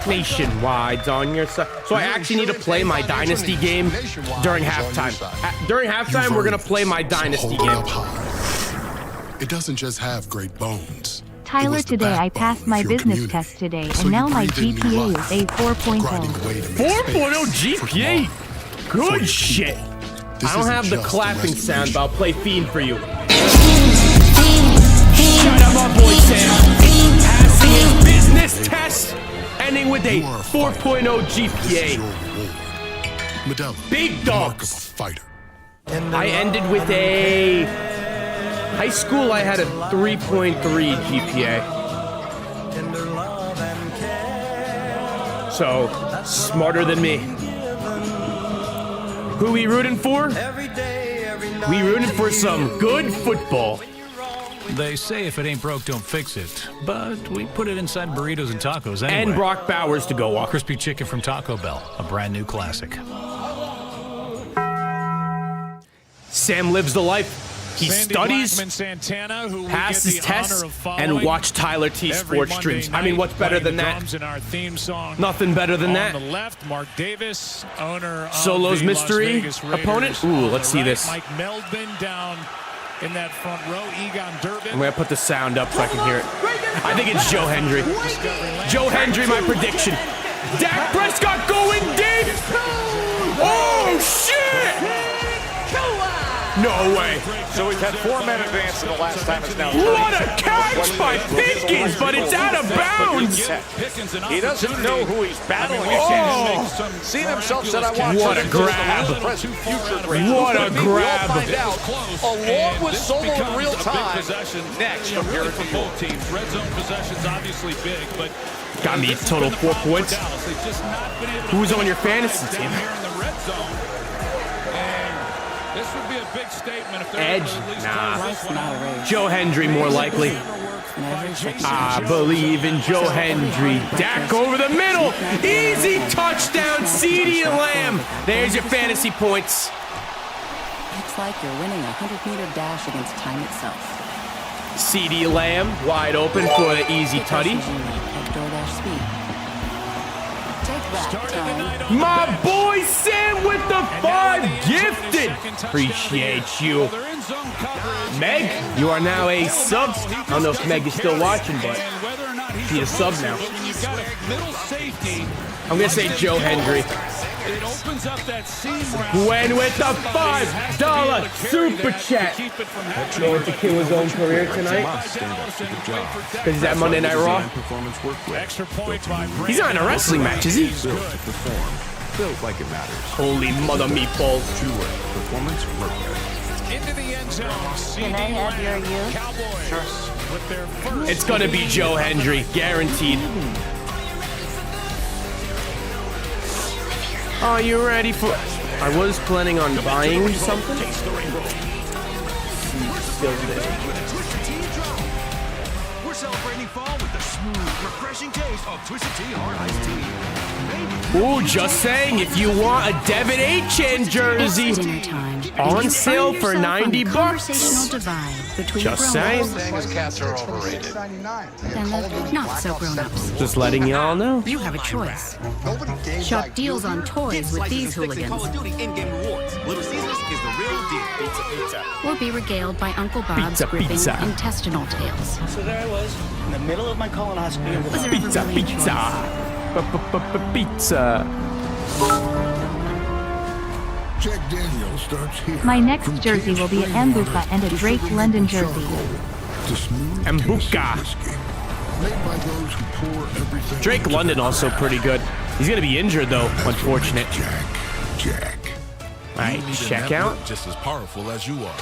Nationwide's on your side. So I actually need to play my Dynasty game during halftime. During halftime, we're going to play my Dynasty game. It doesn't just have great bones. Tyler, today I passed my business test today, and now my GPA is a 4.0. 4.0 GPA? Good shit. I don't have the clapping sound, but I'll play Fiend for you. Shut up, my boy Sam. this test, ending with a 4.0 GPA. Big dogs. I ended with a high school. I had a 3.3 GPA. So smarter than me. Who we rooting for? We rooting for some good football. They say if it ain't broke, don't fix it. But we put it inside burritos and tacos anyway. And Brock Bowers to go off. Crispy chicken from Taco Bell, a brand new classic. Sam lives the life. He Sandy studies, Blackman Santana, who passes the tests, honor of and watch Tyler T sports streams. I mean, what's better than that? In our theme song. Nothing better than that. On the left, Mark Davis, owner of Solo's the mystery Las Vegas Raiders. opponent. Ooh, let's see Right, this. Mike Meldman down in that front row. Egon Durbin. I'm gonna put the sound up so I can hear it. I think it's Joe Hendry. Joe Hendry, my prediction. Dak Prescott going deep. Oh shit! No way. So we've had 4-man advance, and the last time is now. What a catch by Pickens, but it's out of bounds. He doesn't know who he's battling. Oh. Seen himself said, I want What a grab. What a grab. We'll find out, along with Solo in real time, next from here for both teams. Red zone possession's obviously big, but got me total 4 points. Who's on your fantasy team? here in the red zone. This would be a big statement if they're Edge? able to at least Nah. close this one out. Joe Hendry more likely. I believe in Joe Hendry. Dak over the middle. Easy touchdown, CeeDee Lamb. There's your fantasy points. Looks like you're winning a 100-meter dash against time itself. CeeDee Lamb wide open for the easy tutty. My boy Sam with the 5 gifted. Appreciate you. Meg, you are now a sub. I don't know if Meg is still watching, but she's a sub now. I'm going to say Joe Hendry. It opens up that seam route. Gwen with the $5 super chat. Know what the kid was on career tonight? Because he's at Monday Night Raw. Extra point by He's not in a wrestling match, is he? Built like it matters. Holy mother meatballs. Performance work. Into the end zone. Can I have your youth? Cowboys with their first. It's going to be Joe Hendry, guaranteed. Are you ready for... I was planning on buying something. We're celebrating fall with the smooth, refreshing taste of Twisted Tea Hard Iced Tea. Ooh, just saying, if you want a Devin HN jersey, on sale for $90. Just saying. Cats are overrated. Then not so grown-ups. Just letting y'all know. You have a choice. Shop deals on toys with these hooligans. Little Caesars is the real deal. Pizza, pizza. Or be regaled by Uncle Bob's gripping intestinal tales. So there I was, in the middle of my colonoscopy. Was there Pizza, ever really pizza. Pizza. Jack Daniels starts here. My next jersey will be an Mbuka and a Drake London jersey. Mbuka. Drake London also pretty good. He's gonna be injured though, unfortunate. Jack. Alright, check out. Just as powerful as you are.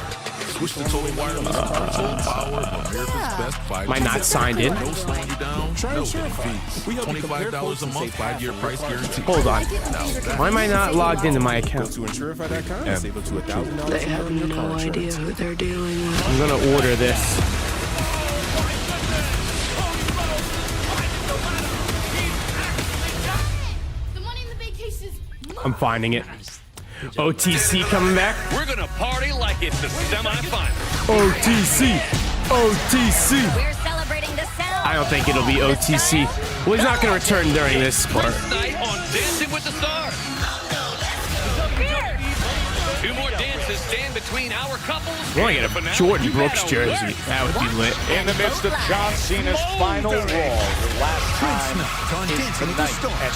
Switch to Total Wireless console power of America's best 5G. Am I not signed in? No slowing you down, no hidden fees. $25 a month, 5-year price guarantee. Hold on. Why am I not logged into my account? They have no idea who they're dealing with. I'm gonna order this. I'm finding it. OTC coming back. We're gonna party like it's the semifinals. OTC. OTC. We're celebrating the sound. I don't think it'll be OTC. Well, he's not gonna return during this part. Night on Dancing with the Stars. Two more dances stand between our couples. I want to get a Jordan Brooks jersey. That would be lit. In the midst of John Cena's final Raw, the last time is tonight.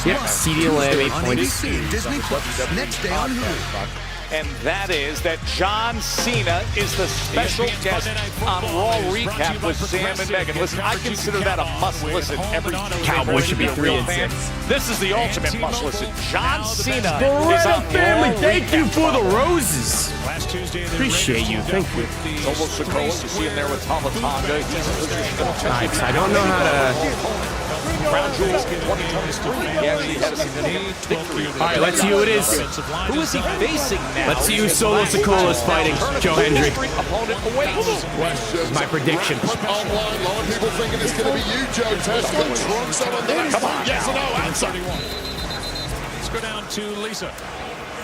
Yep, CeeDee Lamb 8 points. Disney Plus next day on Hulu. and that is that John Cena is the special guest on Raw Recap with Sam and Megan. Listen, I consider that a must-listen every Tuesday. Cowboys should be 3-6. This is the ultimate must-listen. John Cena is Beretta on family, Raw thank you Recap. for the roses. Last Tuesday, Appreciate you, thank you. Solo Sikoa, you see him there with Tamatanga. He's in position of Nice. I don't know how to. Crown Jewel 2023. He actually had a significant victory. All right, let's see who it is. Who is he facing now? Let's see who Solo Sikoa is fighting. Joe Hendry. Opponent awaits. My prediction. Online, a lot of people thinking it's going to be you, Joe Tesco. Trunks on the left. Come on, yes or no, answer. Let's go down to Lisa.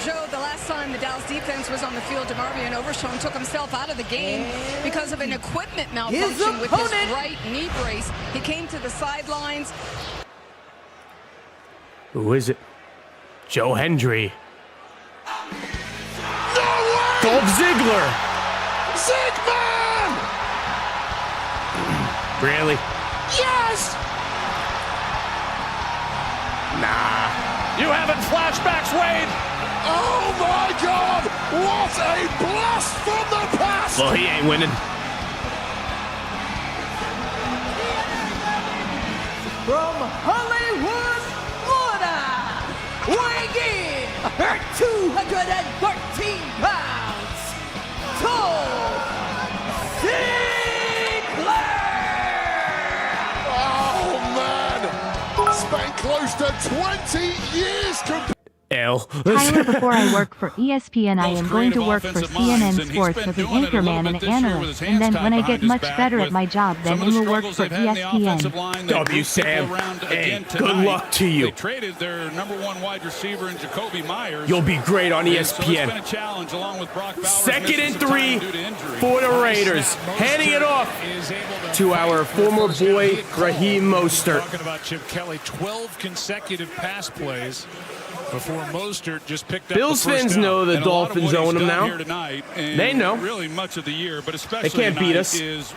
Joe, the last time the Dallas defense was on the field, DeMarvion Overshown took himself out of the game because of an equipment malfunction with his right knee brace. He came to the sidelines. Who is it? Joe Hendry. No way! Dolph Ziggler. Zigman! Really? Yes! Nah. You having flashbacks, Wade? Oh my God! What a blast from the past! Well, he ain't winning. From Hollywood, Florida, weighing in at 213 pounds, Tall Oh man! Spent close to 20 years L. Tyler, before I work for ESPN, I am going to work for CNN Sports as an anchorman and an analyst, and then when I get much better at my job, then I will work for ESPN. W. Sam, hey, good luck to you. They traded their #1 wide receiver in Jacoby Myers. You'll be great on ESPN. So it's been a challenge along with Brock Bowers. 2nd and 3 for the Raiders. Handing it off to our former boy, Raheem Mostert. Talking about Chip Kelly, 12 consecutive pass plays before Mostert just picked up Bills the first fans down. know the And a lot of Dolphins what he's own them done now. here tonight, They know. Really much of the year, but especially They can't beat tonight us. Is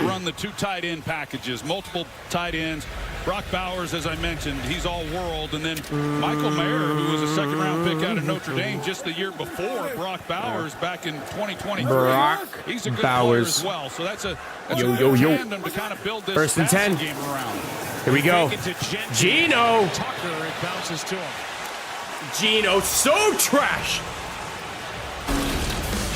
run the 2 tight end packages, multiple tight ends. Brock Bowers, as I mentioned, he's all world. And then Michael Mayer, who was a 2nd-round pick out of Notre Dame just the year before Brock Bowers back in 2023. Brock he's a good Bowers. player as well. So that's a Yo. tandem to kind of build this 1st and 10. game around. Here we go. Gino. Tucker, it bounces to him. Gino, so trash.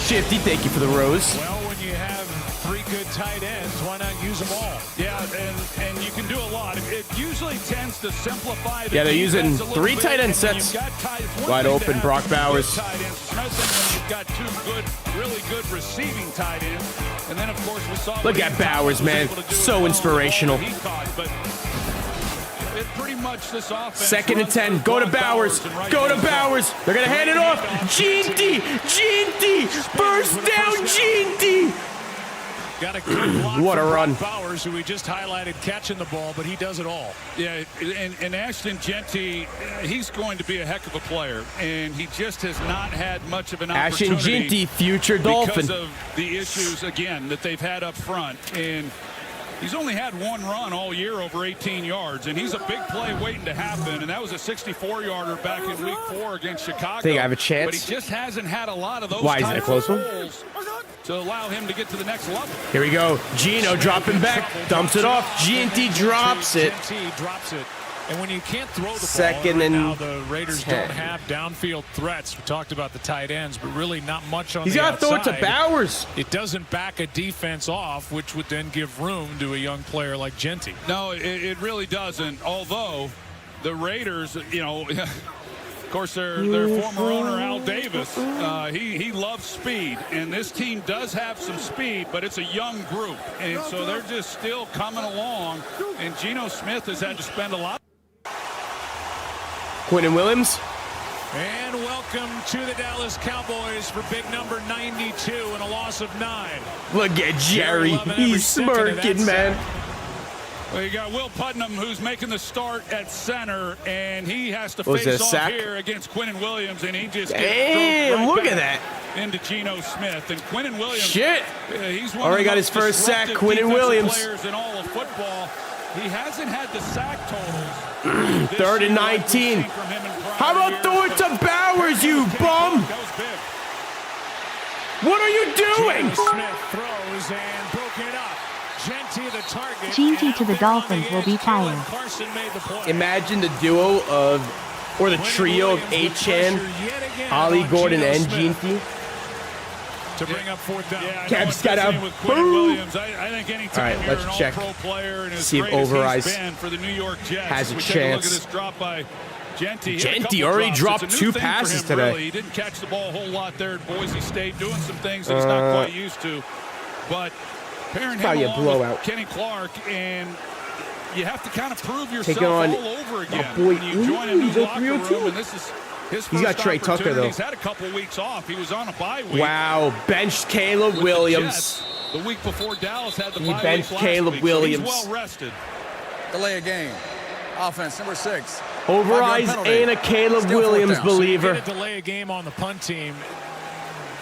Shifty, thank you for the rose. Well, when you have 3 good tight ends, why not use them all? Yeah, and you can do a lot. It usually tends to simplify the Yeah, they're using defense a little 3 bit, tight end and when sets. you've got it's one Wide thing to open, have Brock good Bowers. tight ends. It's another thing when you've got 2 good, really good receiving tight ends. And then, of course, we saw... Look at Bowers, man. So inspirational. He caught, but it pretty much this offense... 2nd and 10. Go to Bowers. Go to Bowers. They're going to hand it off. Gene D. First down, Gene D. Got a good block What a from run. Brock Bowers, who we just highlighted catching the ball, but he does it all. Yeah, and Ashton Genty, he's going to be a heck of a player, and he just has not had much of an Ashton opportunity. Genty, future Dolphin. Because of the issues, again, that they've had up front. And he's only had 1 run all year over 18 yards, and he's a big play waiting to happen, and that was a 64-yarder back in Week 4 against Chicago. Think I have a chance? But he just hasn't had a lot of those Why, is it a close one? holes to allow him to get to the next level. Here we go. Gino dropping back. Dumps it off. Genty drops it. Genty drops it. And when you can't throw the 2nd ball, and now the Raiders 10. don't have downfield threats. We talked about the tight ends, but really not much on He's the got to throw outside. it to Bowers. It doesn't back a defense off, which would then give room to a young player like Genty. No, it really doesn't. Although the Raiders, you know, of course, their former owner, Al Davis, he loves speed. And this team does have some speed, but it's a young group. And so they're just still coming along. And Geno Smith has had to spend a lot. Quinnen Williams. And welcome to the Dallas Cowboys for big number 92 and a loss of 9. Look at Jerry. He's smirking, man. Well, you got Will Putnam, who's making the start at center, and he has to Was face it a off sack? here against Quinnen Williams, and he just Damn, right look back at that. into Geno Smith. And Quinnen Williams, Shit. He's one Already of the got his most first sack, disruptive Quinnen defensive Williams. players in all of football. He hasn't had the sack totals. 3rd and 19. How about throw it to Bowers, you bum? That was big. What are you doing? Smith throws and broken up. Genty the target. Genty to the Dolphins will be fired. Imagine the duo of, or the trio of Achane, Ollie Gordon, and Genty. To bring up fourth down. Cab's got a boom. I think any All right, let's check. See if Overeyes has a chance. Look at this drop by Genty. Genty already dropped 2 passes today. Really. He didn't catch the ball a whole lot there at Boise State, doing some things that he's not quite used to. But pairing him along with Kenny Clark, and you have to kind of prove yourself all over again. When you join a new locker room, and this is his first got Trey Tucker, though. He's had a couple weeks off. He was on a bye week. Wow, benched Caleb Williams. The week before Dallas had the He bye benched week Caleb week, Williams. So he's well rested. Delay a game. Offense, number 6. Overeyes ain't a Caleb Williams believer. So delay a game on the punt team.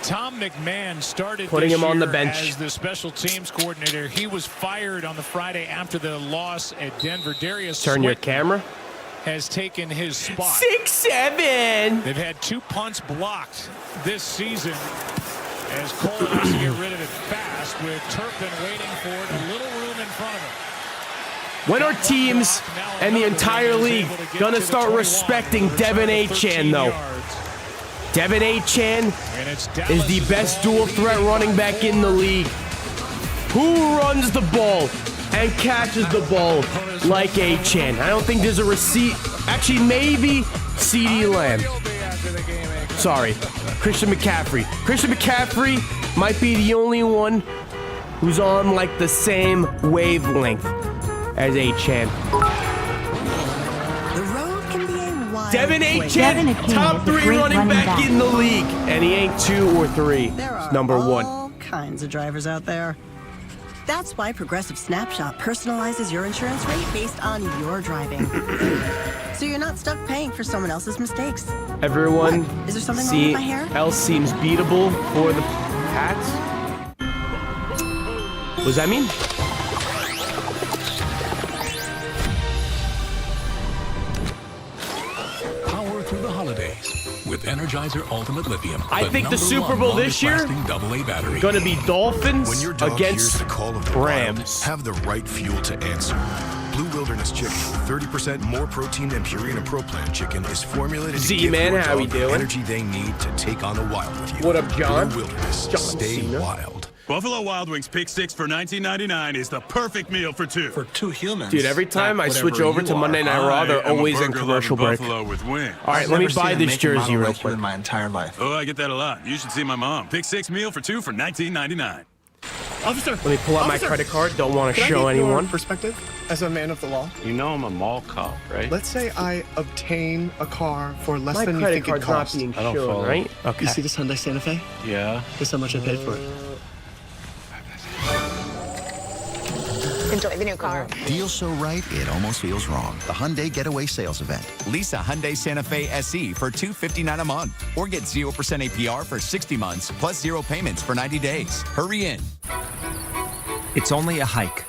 Tom McMahon started putting him on the bench as the special teams coordinator. He was fired on the Friday after the loss at Denver. Darius Turn your camera. Has taken his spot. 6-7. They've had 2 punts blocked this season as Cole has to get rid of it fast with Turpin waiting for it. A little room in front of him. When are teams and the entire league gonna start respecting Devin Achane, though? Devin Achane is the best dual threat running back in the league. Who runs the ball and catches the ball like Achane? I don't think there's a receipt. Actually, maybe CeeDee Lamb. Sorry, Christian McCaffrey. Christian McCaffrey might be the only one who's on like the same wavelength as Achane. The road can be a wild Devin Achane, top 3 running back in the league, and he ain't 2 or 3. There He's number 1. all kinds of drivers out there. That's why Progressive Snapshot personalizes your insurance rate based on your driving. So you're not stuck paying for someone else's mistakes. Everyone Is there something wrong with my hair? else seems beatable for the Pats. What does that mean? Power through the holidays with Energizer Ultimate Lithium. I think the Super Bowl this year battery. Gonna be Dolphins When your dog against hears the call of the wild, Rams. have the right fuel to answer. Blue Wilderness Chicken, 30% more protein than Purina Pro Plan chicken, is formulated to give Z-Man, your how we dog the doing? energy they need to take on the wild with you. What up, John? Blue Wilderness, John stay Cena. wild. Buffalo Wild Wings Pick 6 for $19.99 is the perfect meal for 2. For 2 humans. Dude, every time I switch over to Monday Night Raw, they're always in commercial break. Buffalo with wings. All right, let me buy this jersey real quick. In my entire life. Oh, I get that a lot. You should see my mom. Pick 6 meal for 2 for $19.99. Officer, Let me pull out my credit card. Don't want to can I show get your anyone. perspective as a man of the law? You know I'm a mall cop, right? Let's say I obtain a car for less My than you credit think it card's not costs. being I don't shown, follow. right? Okay. You see this Hyundai Santa Fe? Yeah. Guess how much I paid for it? Enjoy the new car. Deal so right, it almost feels wrong. The Hyundai Getaway Sales Event. Lease a Hyundai Santa Fe SE for $259 a month. Or get 0% APR for 60 months plus 0 payments for 90 days. Hurry in. It's only a hike.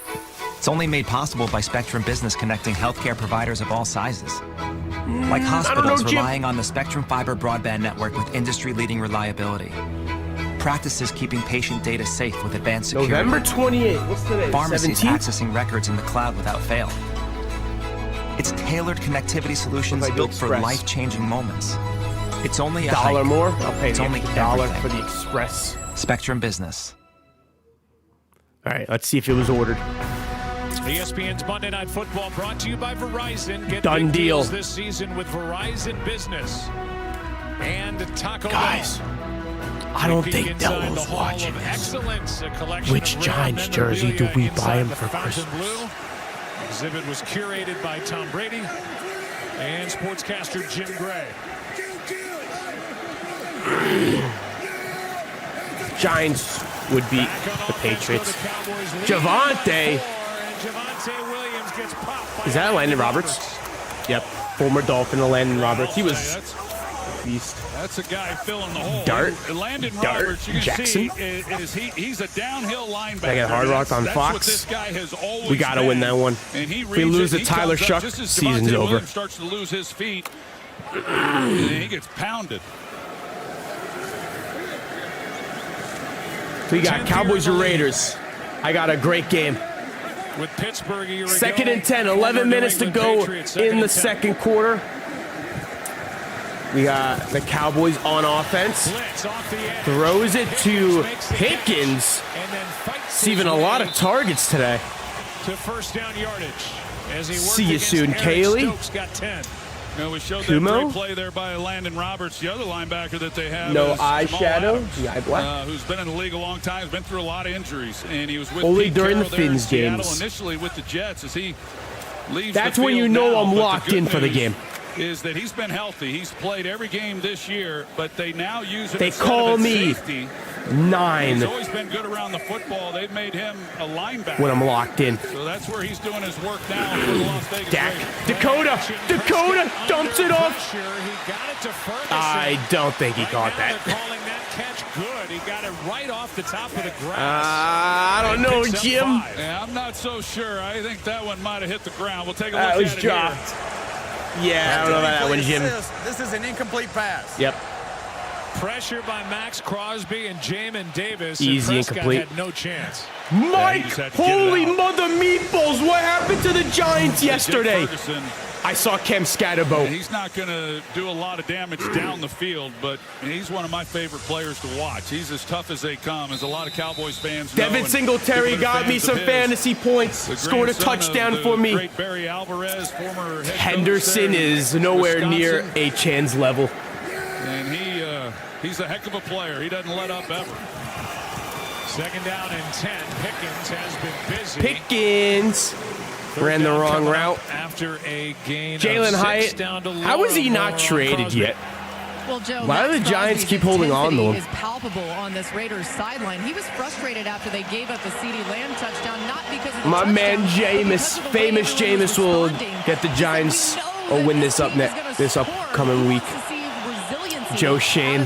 It's only made possible by Spectrum Business connecting healthcare providers of all sizes. Like hospitals relying on the Spectrum Fiber broadband network with industry-leading reliability. Practices keeping patient data safe with advanced security. November 28th. What's today? Pharmacies 17th? accessing records in the cloud without fail. It's tailored connectivity solutions built for life-changing moments. It's only a $1 hike. more? I'll pay It's the only $1 everything. for the express. Spectrum Business. All right, let's see if it was ordered. ESPN's Monday Night Football brought to you by Verizon. Get Done big deal. deals this season with Verizon Business and Taco Guys, Bell. I don't Peek think inside the Della's Hall watching of this. Excellence, a collection Which of Giants rare jersey do we memorabilia buy him inside for the Fountain Christmas? Blue. Exhibit was curated by Tom Brady and sportscaster Jim Gray. Giants would beat the Patriots. Javonte. Is that Landon Roberts? Yep. Former Dolphin, Landon Roberts. He was a beast. That's a guy filling the hole. Dart. Landon Dart. Roberts, you can Jackson. see, he's a downhill linebacker. I got Hard Rock on That's Fox. what this guy has always We got to win that one. And he If we reads lose it, to he Tyler comes up Shuck, just as season's Devontae over. Williams starts to lose his feet. And he gets pounded. We got Cowboys or Raiders. I got a great game. With Pittsburgh, 2nd and 10, 11 minutes to go in the second quarter. We got the Cowboys on offense. Throws it to Pickens. Receiving a lot of targets today. To first down yardage. See you soon, Kaylee. Got 10. No, we showed that great play there by Landon Roberts, the other linebacker that they have. No eyeshadow. Who's been in the league a long time, has been through a lot of injuries, and he was with only Pete during Carroll the Finns games. Initially with the Jets, as he leaves. That's the when you field know now, I'm but locked the in good for the news game. Is that he's been healthy. He's played every game this year, but they now use him. They call me safety. 9. He's always been good around the football. They've made him a linebacker. When I'm locked in. So that's where he's doing his work now for the Las Vegas Raiders. Dakota dumps it off. I don't think he caught that. Calling that catch good. He got it right off the top of the grass. I don't know, Jim. Yeah, I'm not so sure. I think that one might have hit the ground. We'll take a look That at was it dropped. here. Yeah, I don't know about that one, Jim. This is an incomplete pass. Yep. Pressure by Max Crosby and Jamin Davis. Easy, and Prescott incomplete. had no chance. Mike, holy mother meatballs. What happened to the Giants yesterday? I saw Cam Scatterbo. He's not going to do a lot of damage down the field, but he's one of my favorite players to watch. He's as tough as they come, as a lot of Cowboys fans know. Devin Singletary got me some fantasy points. Scored a touchdown for me. Great Barry Alvarez, former head Henderson is nowhere near Achan's level. And he's a heck of a player. He doesn't let up ever. 2nd down and 10. Pickens has been busy. Pickens ran the wrong route. After a gain Jalen of 6 Hyatt, down to how is he not traded yet? Well, Joe, why do the Giants keep holding on to him? Is palpable on this Raiders sideline. He was frustrated after they gave up the CeeDee Lamb touchdown, not because of the My man touchdown, Jameis, famous Jameis, will get the Giants or win this upcoming week. Joe Shane.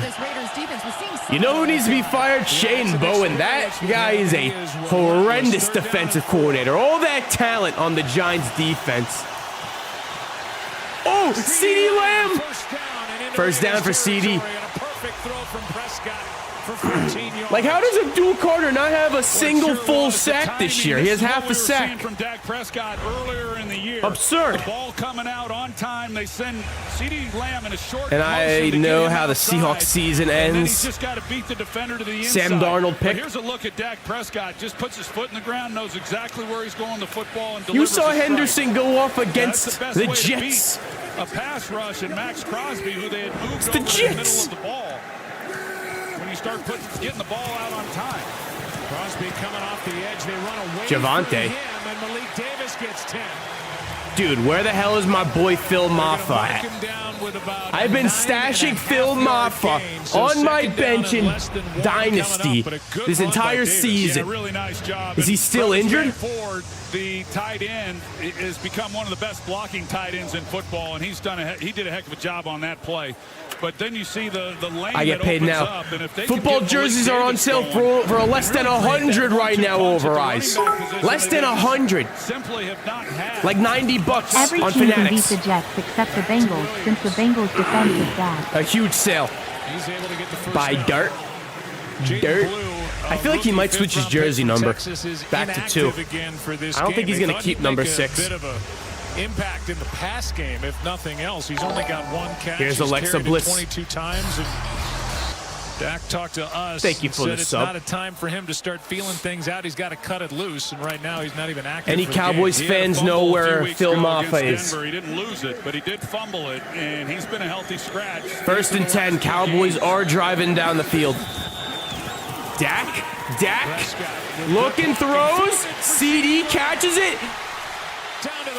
You know who needs to be fired? Shane Bowen. That guy is a horrendous defensive coordinator. All that talent on the Giants defense. Oh, CeeDee Lamb. First down for CeeDee. Like, how does Abdul Carter not have a single full sack this year? He has half a sack. From Dak Prescott earlier in the year. Absurd. The ball coming out on time. They send CeeDee Lamb in a short and I know how the Seahawks season ends. He's just got to beat the defender to the inside. Sam Darnold pick. Here's a look at Dak Prescott. Just puts his foot in the ground, knows exactly where he's going the football, and delivers. You saw Henderson go off against the Jets. A pass rush and Max Crosby, who they had moved over the middle of the ball. When you start getting the ball out on time. Crosby coming off the edge. They run away Javonte. from him, and Malik Davis gets 10. Dude, where the hell is my boy Phil Maffa at? I've been stashing Phil Maffa on my bench in Dynasty this entire season. Really nice job. Is he still injured? Ford, the tight end, has become one of the best blocking tight ends in football, and he did a heck of a job on that play. But then you see the lane I get paid now. up, and if they Football jerseys are on sale for less than 100 right now over Ice. Less than 100. Simply have not had. Like $90 Every on team can beat Fanatics. the Jets except the Bengals, since the Bengals defense is bad. A huge sale. He's able to get the first By down. Dirt. I feel like he might switch his jersey number back to 2. I don't think he's going to keep number 6. Impact in the pass game, if nothing else. He's only got 1 catch. Here's He's Alexa carried it Bliss. 22 times. And Dak talked to us. Thank you for said the it's sub. not a time for him to start feeling things out. He's got to cut it loose, and right now he's not even active. Any for Cowboys the game. fans know where Phil Maffa is. He didn't lose it, but he did fumble it, and he's been a healthy scratch. 1st and 10. Cowboys are driving down the field. Dak. Looking, throws. CD catches it.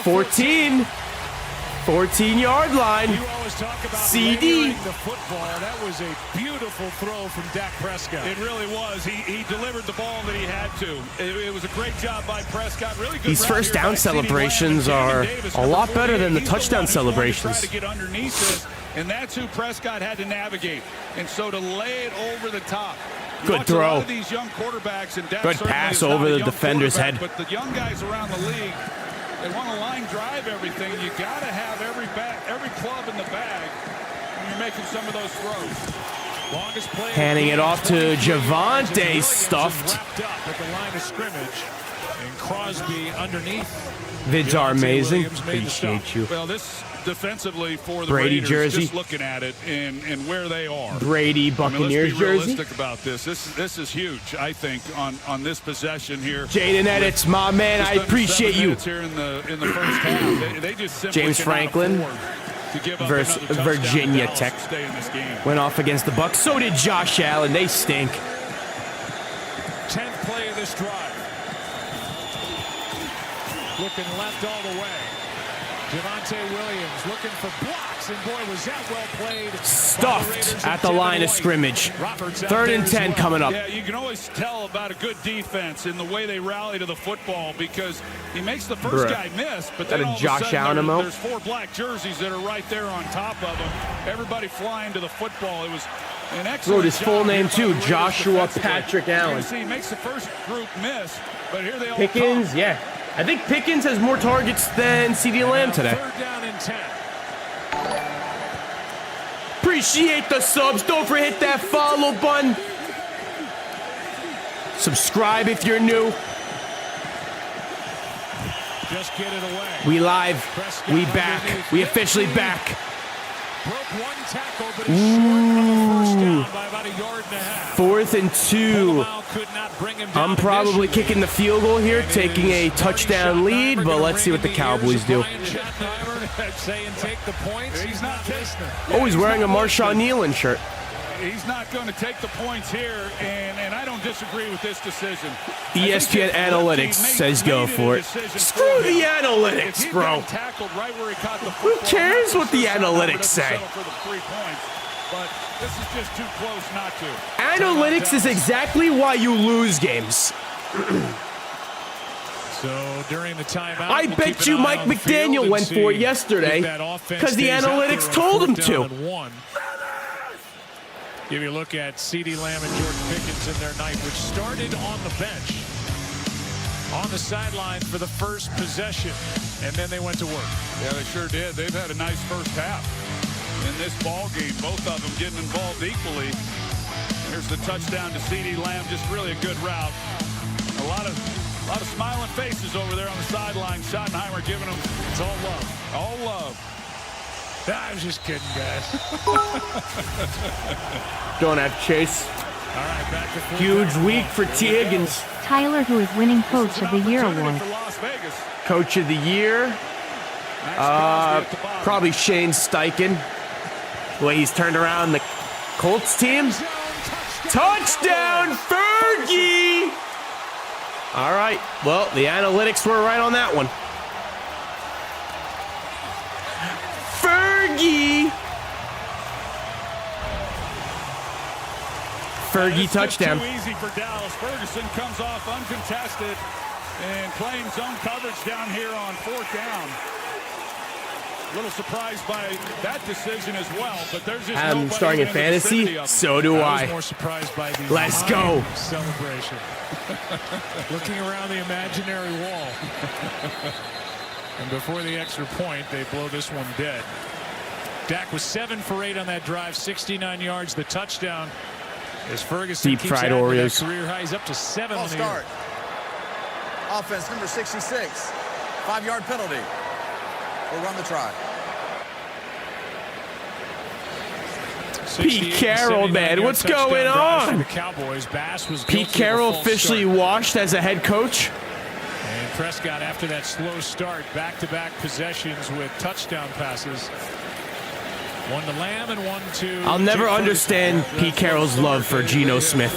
14. 14-yard line. CD. The football. That was a beautiful throw from Dak Prescott. It really was. He delivered the ball that he had to. It was a great job by Prescott. Really good. These first down celebrations are a lot better than the touchdown celebrations. To get underneath it, and that's who Prescott had to navigate. And so to lay it over the top. Good throw. A lot of these young quarterbacks, and Dak Good pass over the defender's head. But the young guys around the league, they want to line drive everything. You got to have every club in the bag when you're making some of those throws. Handing it off to Javonte, stuffed. Up at the line of scrimmage, and Crosby underneath. Vids are amazing. Appreciate you. Well, this defensively for the Brady Raiders, jersey. just looking at it and where they are. Brady Buccaneers jersey. jersey. Let's be realistic about this. This is huge, I think, on this possession here. Jaden Edits, my man, I appreciate you. Here in the first half, they just simply James Franklin versus Virginia Tech went off against the Bucs. So did Josh Allen. They stink. 10th play of this drive. Looking left all the way. Javonte Williams looking for blocks, and boy, was that well played. Stuffed at the line of scrimmage. 3rd and 10 coming up. Yeah, you can always tell about a good defense in the way they rally to the football because he makes the first guy miss, but then all of a sudden there's 4 black jerseys that are right there on top of him. Everybody flying to the football. It was an excellent Wrote his full name too, Joshua Patrick Allen. He makes the first group miss, but here they all Pickens, come. yeah. I think Pickens has more targets than CeeDee Lamb today. 3rd down and 10. Appreciate the subs. Don't forget hit that follow button. Subscribe if you're new. Just get it away. We live. We back. We officially back. Broke one tackle, but he's short on the first down by about a yard and a half. 4th and 2. I'm probably kicking the field goal here, taking a touchdown lead, but let's see what the Cowboys do. Saying take the points. He's not listening. Oh, he's wearing a Marshawn Nealon shirt. He's not going to take the points here, and I don't disagree with this decision. ESPN Analytics says go for it. Screw the analytics, bro. Who cares what the analytics say? But this is just too close not to. Analytics is exactly why you lose games. So during the timeout, I bet you Mike McDaniel went for it yesterday because the analytics told him to. Give you a look at CeeDee Lamb and Jordan Pickens in their night, which started on the bench, on the sideline for the first possession, and then they went to work. Yeah, they sure did. They've had a nice first half in this ball game. Both of them getting involved equally. Here's the touchdown to CeeDee Lamb. Just really a good route. A lot of smiling faces over there on the sideline. Schottenheimer giving them it's all love. All love. I was just kidding, guys. Don't have Chase. All right, back to huge week for T. Higgins. Tyler, who is winning Coach of the Year award. Coach of the Year. Probably Shane Steichen. The way he's turned around the Colts team. Touchdown, Fergie! All right. Well, the analytics were right on that one. Fergie touchdown. Too easy for Dallas. Ferguson comes off uncontested and playing zone coverage down here on 4th down. A little surprised by that decision as well, but there's just I'm starting in fantasy. So do I. More surprised by the Let's go. Celebration. Looking around the imaginary wall. And before the extra point, they blow this one dead. Dak was 7 for 8 on that drive, 69 yards, the touchdown. As Ferguson deep fried Oreos. Career high, he's up to 7 on the start. Offense number 66. 5-yard penalty. We'll run the try. Pete Carroll, man, what's going on? The Cowboys. Bass was Pete Carroll officially washed as a head coach. And Prescott, after that slow start, back-to-back possessions with touchdown passes. One to Lamb and one to... I'll never understand Pete Carroll's love for Geno Smith.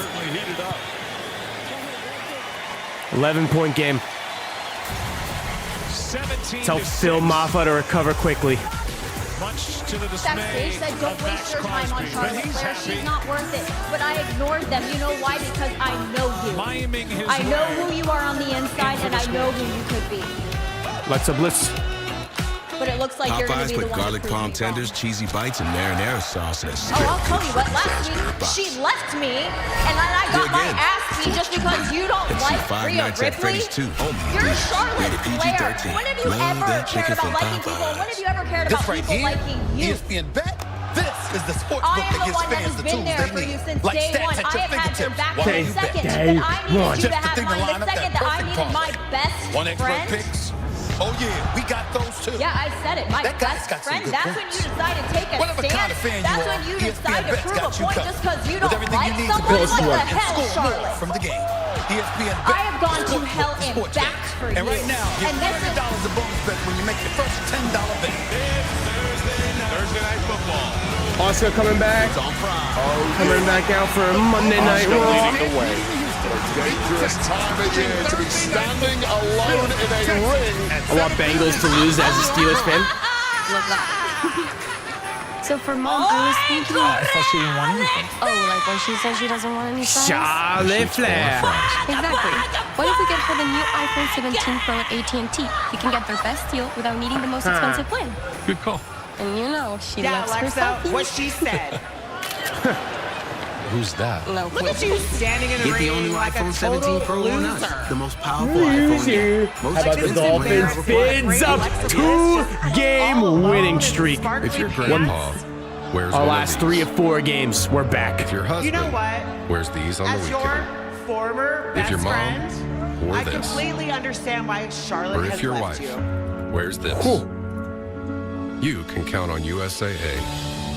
11-point game. Tell Phil Maffa to recover quickly. Much to the dismay Backstage said, don't waste your time on Charlotte Flair. She's not worth it. But I ignored them. You know why? Because I know you. I know who you are on the inside, and I know who you could be. Let's Bliss. But it looks like you're going to be the one. Popeyes put garlic palm tenders, cheesy bites, and marinara sauce in a strip. Oh, I'll tell you what. Last week, she left me, and then I got my ass beat just because you don't like Rhea Ripley. You're Charlotte Flair. When have you ever cared about liking people? When have you ever cared about people liking you? ESPN Bet. This is the sports book that gives fans the tools they need. Like stats at your fingertips. While you bet. Day one. Just the thing to line up that perfect parlay. One expert picks. Oh yeah, we got those too. Yeah, I said it. My best friend. That's when you decide to take a stand. That's when you decide to prove a point just because you don't like someone. What the hell, Charlotte? From the game. ESPN I have gone to hell and back for you. And right now, get $100 a bonus bet when you make your first $10 bet. Thursday night football. Oscar coming back. Coming back out for Monday Night Raw. Dangerous time of year to be standing alone in a ring. I want Bengals to lose as a Steelers fan. So for Mom, I was thinking... I thought she didn't want anything. Oh, like when she says she doesn't want any fries? Charlie Flair. Exactly. What if we get her the new iPhone 17 Pro at AT&T? You can get their best deal without needing the most expensive plan. Good call. And you know, she Yeah, loves Alexa, her what she said. Who's that? No, Look at you standing in the Get the all-new ring like a iPhone 17 total Pro on us. loser. The most powerful iPhone yet. How about the Dolphins? Bids up 2-game winning streak. If your grandpa wears Our one last of 3 these, of 4 games, we're back. if your husband You know what? wears these on the As your weekend, former if best your mom friend, wore I this, completely understand why Charlotte or has if your left wife you. wears this, you can count on USAA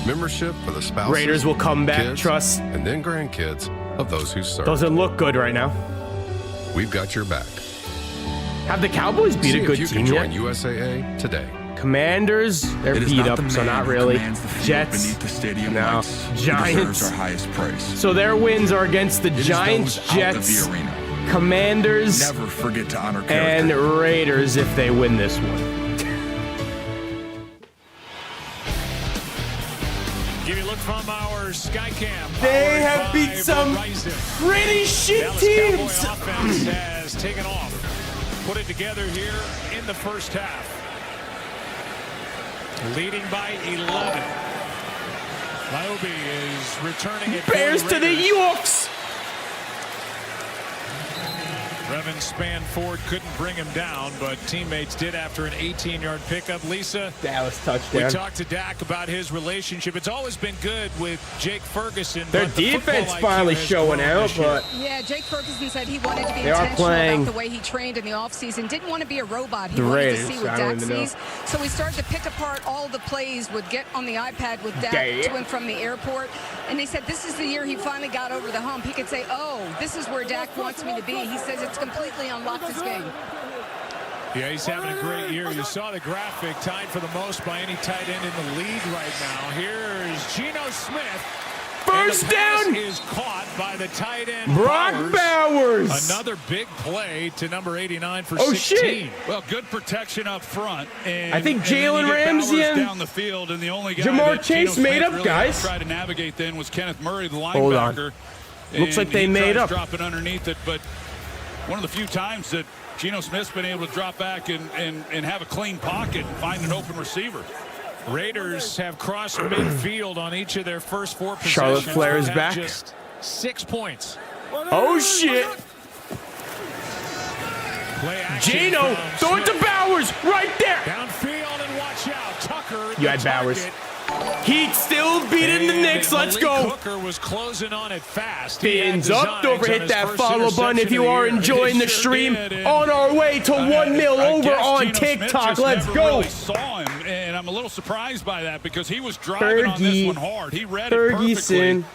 membership for the spouses, Raiders will come back, kids, trust. and then grandkids of those who serve. Doesn't look good right now. We've got your back. Have the Cowboys beat See a good if you team can join yet? USAA today. Commanders, they're It is beat not up, the so man not who really. commands the field Jets, beneath the stadium no. lights who Giants. deserves our highest praise. So their wins are against the It is Giants, those out of Jets, the arena. Commanders, Never forget to honor and character. Raiders if they win this one. Give you a look from our Skycam. They have beat some pretty shit Dallas teams. Cowboy offense has taken off. Put it together here in the first half. Leading by 11. Niobe is returning it. Bears to the Yorks. Brevin Spanford couldn't bring him down, but teammates did after an 18-yard pickup. Lisa, Dallas touchdown. we talked to Dak about his relationship. It's always been good with Jake Ferguson. Their but the defense football finally IQ has showing grown out, this year. but Yeah, Jake Ferguson said he wanted to be They are intentional playing about the way he trained in the offseason. Didn't want to be a robot. He the wanted Raiders. to see what I don't Dak even know. sees. So we started to pick apart all the plays, would get on the iPad with Dak Damn. to and from the airport. And they said this is the year he finally got over the hump. He could say, oh, this is where Dak wants me to be. He says it's completely unlocked his game. Yeah, he's having a great year. You saw the graphic, tied for the most by any tight end in the league right now. Here's Geno Smith. First down is caught by the tight end Brock Bowers. Another big play to number 89 for Oh, 16. shit. Well, good protection up front. And, I think and then Jalen you get Ramsey Bowers and down the field, and the only guy Jamar that Chase Geno made Smith up, really guys. tried to navigate then was Kenneth Murray, the Hold on. linebacker. Looks like And they he made tries up. dropping underneath it, but one of the few times that Geno Smith's been able to drop back and have a clean pocket and find an open receiver. Raiders have crossed midfield on each of their first 4 possessions. Charlotte Flair is They've back. had Just 6 points. Oh shit! Play action Geno, from throw it to Smith. Bowers right there. Downfield and watch out. Tucker. You had Bowers. Heat still beating the Knicks. Let's go. Hooker was closing on it fast. He had Fins up. Don't designs on forget his that first follow button if interception you of the are year. enjoying He the sure stream. did, and On our way to 1 mil I over guess on Geno Smith TikTok. just Let's never go. really saw him, and I'm a little surprised by that because he was driving on this one hard. He read it perfectly. Ferguson.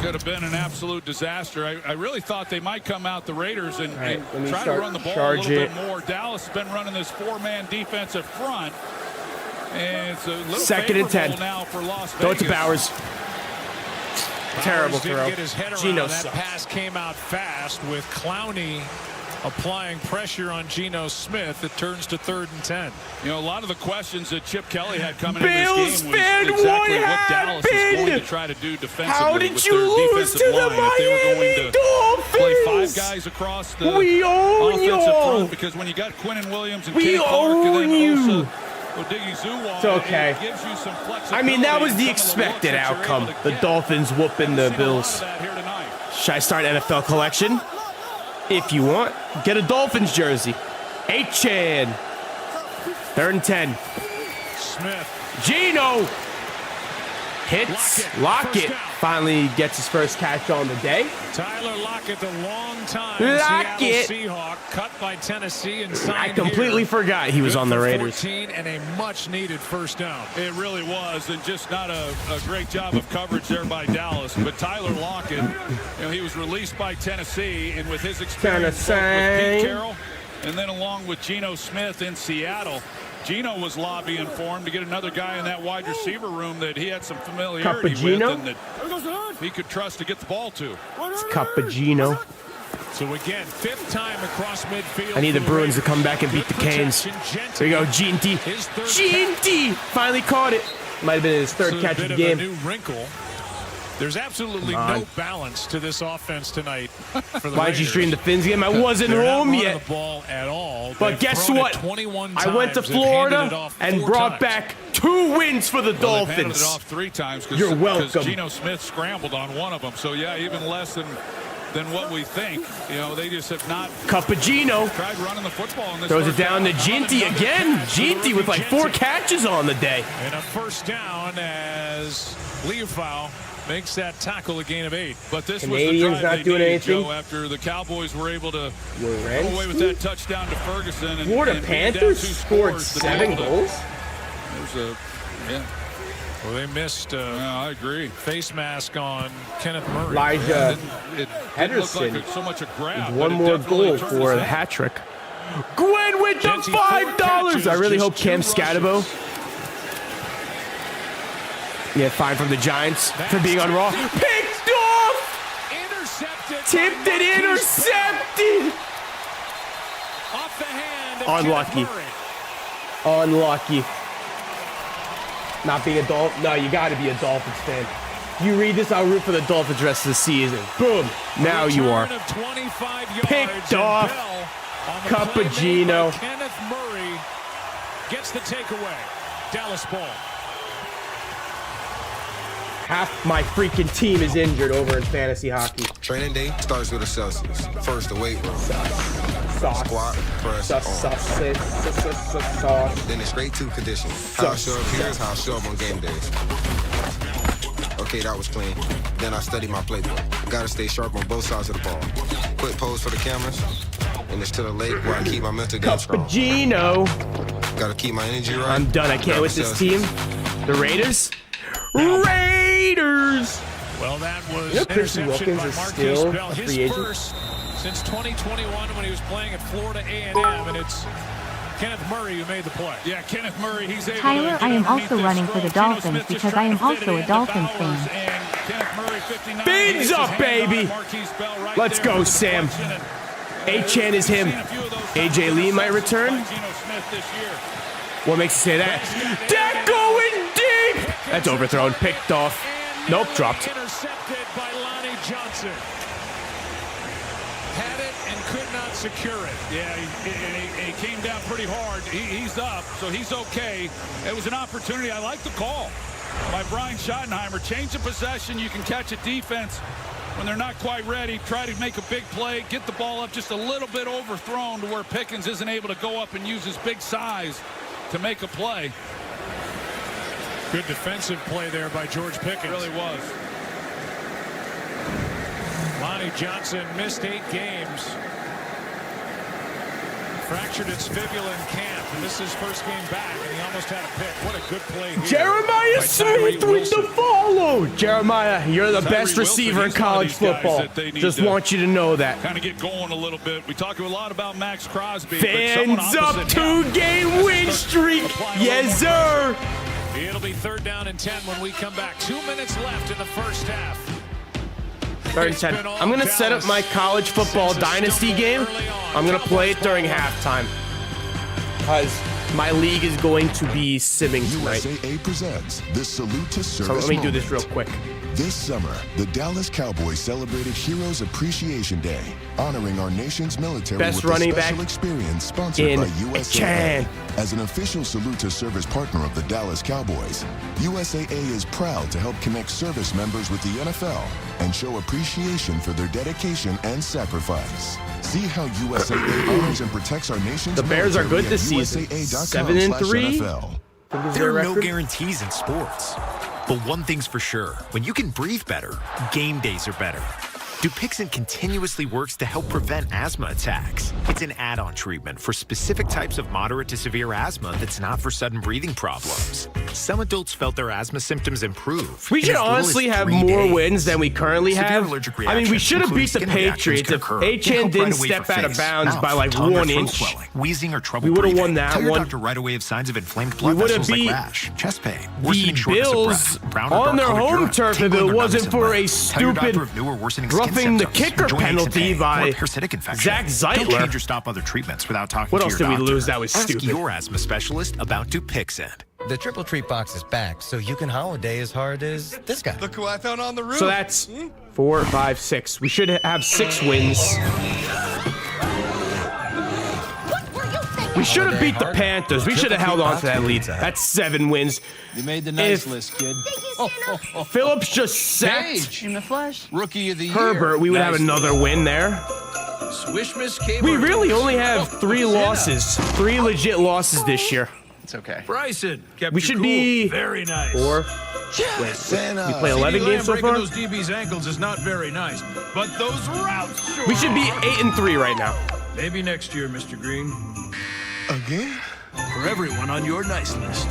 Could have been an absolute disaster. I really thought they might come out, the Raiders, and, right, let me try to start run the ball a charge little it. bit more. Dallas has been running this 4-man defensive front, and it's a little Second and 10. now for Las Vegas. Throw it to Bowers. Terrible didn't throw. Get his head around. Geno That sucks. pass came out fast with Clowney applying pressure on Geno Smith. It turns to 3rd and 10. You know, a lot of the questions that Chip Kelly had coming Bills in this game was fan, exactly what what Dallas is happened? going to try to do defensively. How did with you their lose defensive to the line. If they were Miami going to play 5 Dolphins? guys across the We own offensive y'all. front, because when you got Quinnen Williams and We Kenny Clark and own then you. Osa Odighizuwa, It's okay. it gives you some flexibility. I mean, that was in the some of expected looks that you're outcome. able to The get. Dolphins whooping the Seen a lot Bills. of that here tonight. Should I start NFL collection? If you want, get a Dolphins jersey. 8-Chan. 3rd and 10. Smith Gino hits. Lockett finally gets his first catch on the day. Tyler Lockett, the long-time Seattle Seahawk, cut by Tennessee and signed I completely forgot he was on the Raiders. 14 and a much-needed first down. It really was, and just not a great job of coverage there by Dallas. But Tyler Lockett, he was released by Tennessee, and with his experience with Pete Carroll, and then along with Geno Smith in Seattle, Geno was lobbying for him to get another guy in that wide receiver room that he had some familiarity with and that he could trust to get the ball to. It's Cappuccino. So again, 5th time across midfield. I need the Bruins to come back and beat the Canes. There you go, Ginty. Ginty finally caught it. Might have been his third catch of the game. A new wrinkle. There's absolutely no balance to this offense tonight. For the Why did you stream the Fins game? I wasn't home yet. The ball at all. But guess what? I went to Florida and brought back 2 wins for the Dolphins. Handed it off 3 times. You're welcome. Because Geno Smith scrambled on one of them. So yeah, even less than what we think. They just have not tried running the football in this. Throws it down to Ginty again. Ginty with like 4 catches on the day. And a first down as Leofau makes that tackle a gain of 8. But this Canadians was the drive not doing anything. Joe, after the Cowboys were able to go away with that touchdown to Ferguson. And Florida Panthers scored 7 goals. Well, they missed I agree. Face mask on Kenneth Murray. Elijah Henderson like so much a grab, one more goal for a hat trick. Gwen with the $5. I really hope Cam Scatabo fined from the Giants for being on Raw. Picked off! Intercepted. Tipped it, intercepted! Off the hand of Unlucky. Unlucky. Not being a Dolphin. No, you got to be a Dolphins fan. You read this, I'll root for the Dolphins the rest of the season. Boom. Now you are. Picked off. Cappuccino. Kenneth Murray gets the takeaway. Dallas ball. Half my freaking team is injured over in fantasy hockey. Training day starts with a Celsius. First, the weight room. Squat, press, then it's straight to conditioning. How I show up here is how I show up on game days. Okay, that was clean. Then I study my playbook. Gotta stay sharp on both sides of the ball. Quick pose for the cameras. And it's to the lake where I keep my mental game strong. Gotta keep my energy right. I'm done. I can't with this team. The Raiders. Raiders! Well, that was Christian interception Wilkins by is Marquise still Bell. a His free agent. first since 2021 when he was playing at Florida A&M, and it's Kenneth Murray who made the play. Yeah, Kenneth Murray, he's able Tyler, to I am also running for the Dolphins because I am also a Dolphins fan. Beans up, baby! Let's go, Sam. A-Chan is him. AJ Lee might return. What makes you say that? That going deep! That's overthrown, picked off. Nope, dropped. Intercepted by Lonnie Johnson. Had it and could not secure it. Yeah, he came down pretty hard. He's up, so he's okay. It was an opportunity. I like the call by Brian Schottenheimer. Change of possession. You can catch a defense when they're not quite ready. Try to make a big play. Get the ball up just a little bit overthrown to where Pickens isn't able to go up and use his big size to make a play. Good defensive play there by George Pickens. It really was. Lonnie Johnson missed 8 games. Fractured its fibula in camp, and this is his first game back, and he almost had a pick. What a good play here. Jeremiah Smith with the follow. Jeremiah, you're the best receiver in college football. Just want you to know that. Kind of get going a little bit. We talk a lot about Max Crosby. Fans up, 2-game win streak. Yes, sir. It'll be 3rd down and 10 when we come back. 2 minutes left in the first half. 3rd and 10. I'm going to set up my college football dynasty game. I'm going to play it during halftime because my league is going to be simming tonight. USAA presents the Salute to Service So let me do this real quick. This summer, the Dallas Cowboys celebrated Heroes Appreciation Day, honoring our nation's military Best with running a special back experience sponsored by USAA. Chan. As an official Salute to Service partner of the Dallas Cowboys, USAA is proud to help connect service members with the NFL and show appreciation for their dedication and sacrifice. See how USAA honors and protects our nation's The Bears are good this season. 7-3. NFL. There are no guarantees in sports. But one thing's for sure. When you can breathe better, game days are better. Dupixent continuously works to help prevent asthma attacks. It's an add-on treatment for specific types of moderate to severe asthma that's not for sudden breathing problems. Some adults felt their asthma symptoms improve. We should honestly have more wins than we currently have. I mean, we should have beat the Patriots if Achane didn't step out of bounds by like 1 inch. Wheezing or trouble we would have breathing. won that Tell your one. doctor right away of signs of inflamed We blood would have vessels like beat rash, chest pain, the worsening shortness of Bills breath, brown or on their dark-colored home urine, turf if tingling it or wasn't numbness in for leg. a Tell your doctor stupid of new or worsening skin roughing the symptoms, kicker joint aches and penalty pain, by or parasitic infection. Zach Don't Zeitler. change or stop other treatments without talking What to else your did we doctor. lose that was Ask stupid? your asthma specialist about Dupixent. The Triple Treat Box is back, so you can holiday as hard as this guy. Look who I found on the roof. So that's 4, 5, 6. We should have 6 wins. We should have beat the Panthers. We should have held on to that lead. That's 7 wins. You made the nice list, kid. Phillips just sacked In the flesh. Rookie of the year. Herbert. We would have another win there. Swish Miss K. We really only have 3 losses. 3 legit losses this year. It's okay. Bryson kept We you should cool. be Very nice. 4. We play 11 games so far. Breaking those DB's ankles is not very nice, but those routes. Sure We should be 8-3 right now. Maybe next year, Mr. Green. Again? For everyone on your nice list.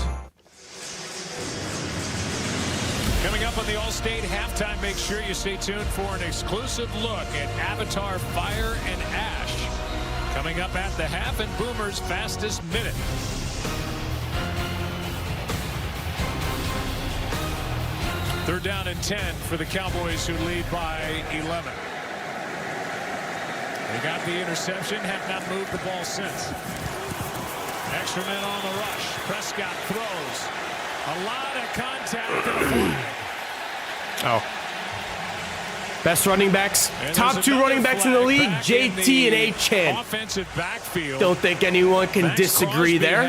Coming up on the All-State halftime, make sure you stay tuned for an exclusive look at Avatar Fire and Ash. Coming up at the half and Boomer's fastest minute. Third down and 10 for the Cowboys, who lead by 11. They got the interception, have not moved the ball since. Extra men on the rush. Prescott throws. A lot of contact and a flag. Oh. Best running backs. Top 2 running backs in the league, JT and Achane. Offensive backfield. Don't think anyone can disagree there. All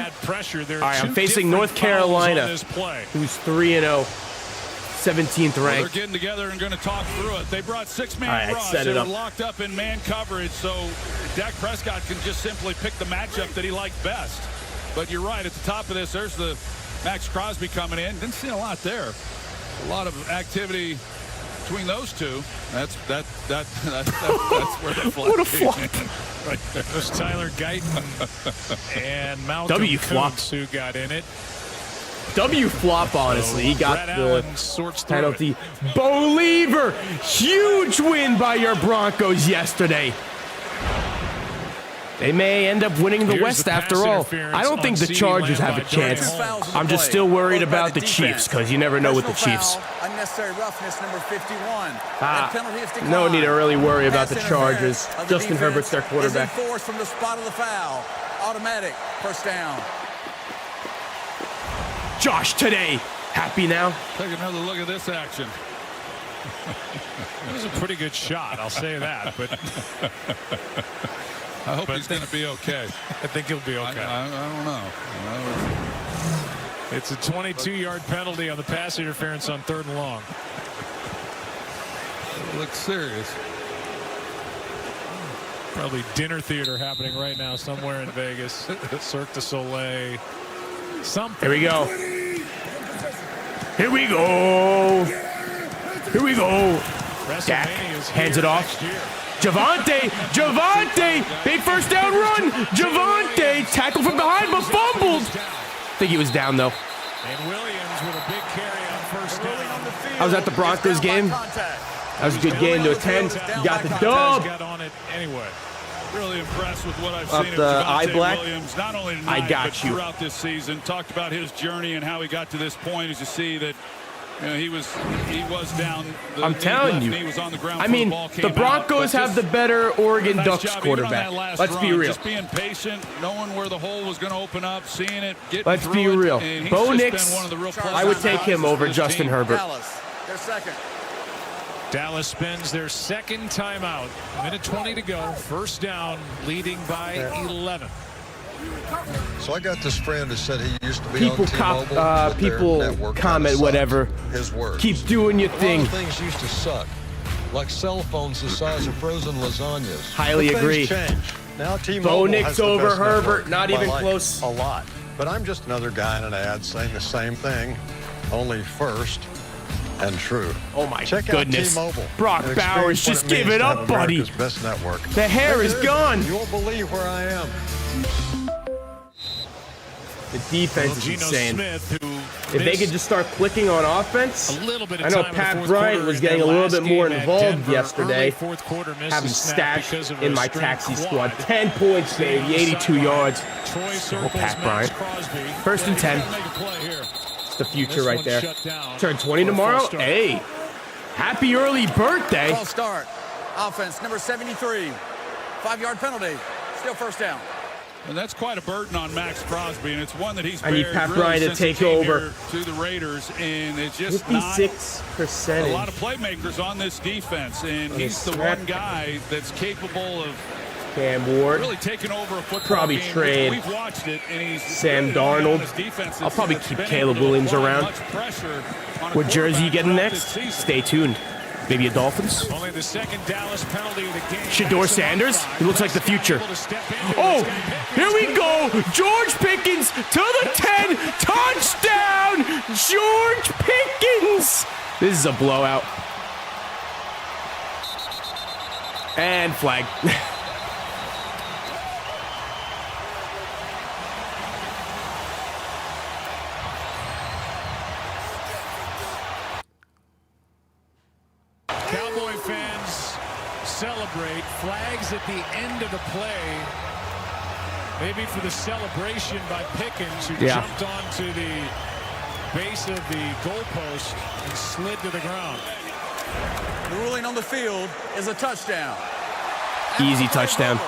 right, I'm facing North Carolina, who's 3-0. 17th Well, ranked. they're getting together and going to talk through it. They brought 6-man All right, rush. set it They up. were locked up in man coverage, so Dak Prescott can just simply pick the matchup that he liked best. But you're right, at the top of this, there's the Max Crosby coming in. Didn't see a lot there. A lot of activity between those two. That's where the flag What a flop. Right there. There's Tyler Guyton and Malcolm W flop. Kuntz who got in it. W flop, honestly. He got Brett the Allen sorts through penalty. Believer, huge win by your Broncos yesterday. They may end up winning the Here's West the pass after all. interference I don't think on the CeeDee Chargers Lamb have a by chance. Dorian I'm just still worried about the Chiefs because you never know with the Personal Chiefs. foul, unnecessary roughness, number 51. Ah, And penalty is declined. no need to really worry about the Pass Chargers. interference of the Justin defense Herbert's their quarterback. is enforced from the spot of the foul. Automatic first down. Josh today. Happy now? Take another look at this action. It was a pretty good shot, I'll say that. But I hope he's going to be okay. I think he'll be okay. I don't know. It's a 22-yard penalty on the pass interference on 3rd and long. It looks serious. Probably dinner theater happening right now somewhere in Vegas. Cirque du Soleil. Something. Here we go. Here we go. Here we go. Dak hands it off. Javonte. Big first down run. Javonte tackled from behind but fumbled. I think he was down though. And Williams with a big carry on first down. I was at the Broncos game. That was a good game to attend. You got the dub. Got on it anyway. Really impressed with what I've Up seen of the eye Javonte black. Williams, not only I tonight, got but you. throughout this season. Talked about his journey and how he got to this point. As you see that, you know, he was down. I'm telling you. Knee was on the ground. I mean, the ball the came Broncos out, have the better Oregon nice Ducks job even on quarterback. that last Let's be run, real. Just being patient, knowing where the hole was going to open up, seeing it, getting Let's through be it, real. and he's Bo just Nix, been one of the real I would take him over this Justin team. Herbert. Dallas, their second. Dallas spends their second timeout. 1:20 to go. First down, leading by 11. So I got this friend that said he used to be People on T-Mobile. with their people network comment kinda whatever. sucked. His words. Keep doing your A lot thing. of things used to suck, like cell phones the size of frozen lasagnas. Highly But things agree. changed. Now Bo T-Mobile Nix has the over best Herbert, network not by even like close. A lot. But I'm just another guy in an ad saying the same thing, only first and true. Oh my Check goodness. out T-Mobile. Brock and Bowers, experience just what it give means it to up, have buddy. America's best network. The hair is gone. You won't believe where I am. The defense is Geno insane. Smith, who if they could just start clicking on offense, a little bit of I know time Pat in the fourth Bryant quarter was in getting a their little bit last more game at involved Denver. yesterday. Early fourth quarter missed Having a snap stashed because of in a my string taxi quad. squad. 10 points, baby. 82 yards. Troy Oh, circles Pat Max Bryant. Crosby. First and He's 10. gotta make a play here. It's the future This right one's there. shut down Turn 20 for a tomorrow. false start. Hey, happy early birthday. False start. Offense, number 73. 5-yard penalty. Still first down. And that's quite a burden on Max Crosby, and it's one that he's I need bared Pat really Bryant to since he take came over. here to the Raiders, and it's just 56%. not a lot of playmakers on this defense, and he's the snap. one guy that's capable of Cam Ward. really taking over a football Probably game. trade We've watched it, and he's Sam really on Darnold. his defense. I'll probably keep been Caleb able to Williams apply around. much pressure on a What jersey you getting quarterback next? throughout this season. Stay tuned. Maybe a Dolphins? Only the second Dallas penalty of the game. Shador Sanders? He looks like the future. Oh, here we go. George Pickens to the 10. Touchdown, George Pickens. This is a blowout. And flag. Cowboy fans celebrate. Flags at the end of the play. Maybe for the celebration by Pickens, who jumped onto the base of the goalpost and slid to the ground. The ruling on the field is a touchdown. Easy touchdown.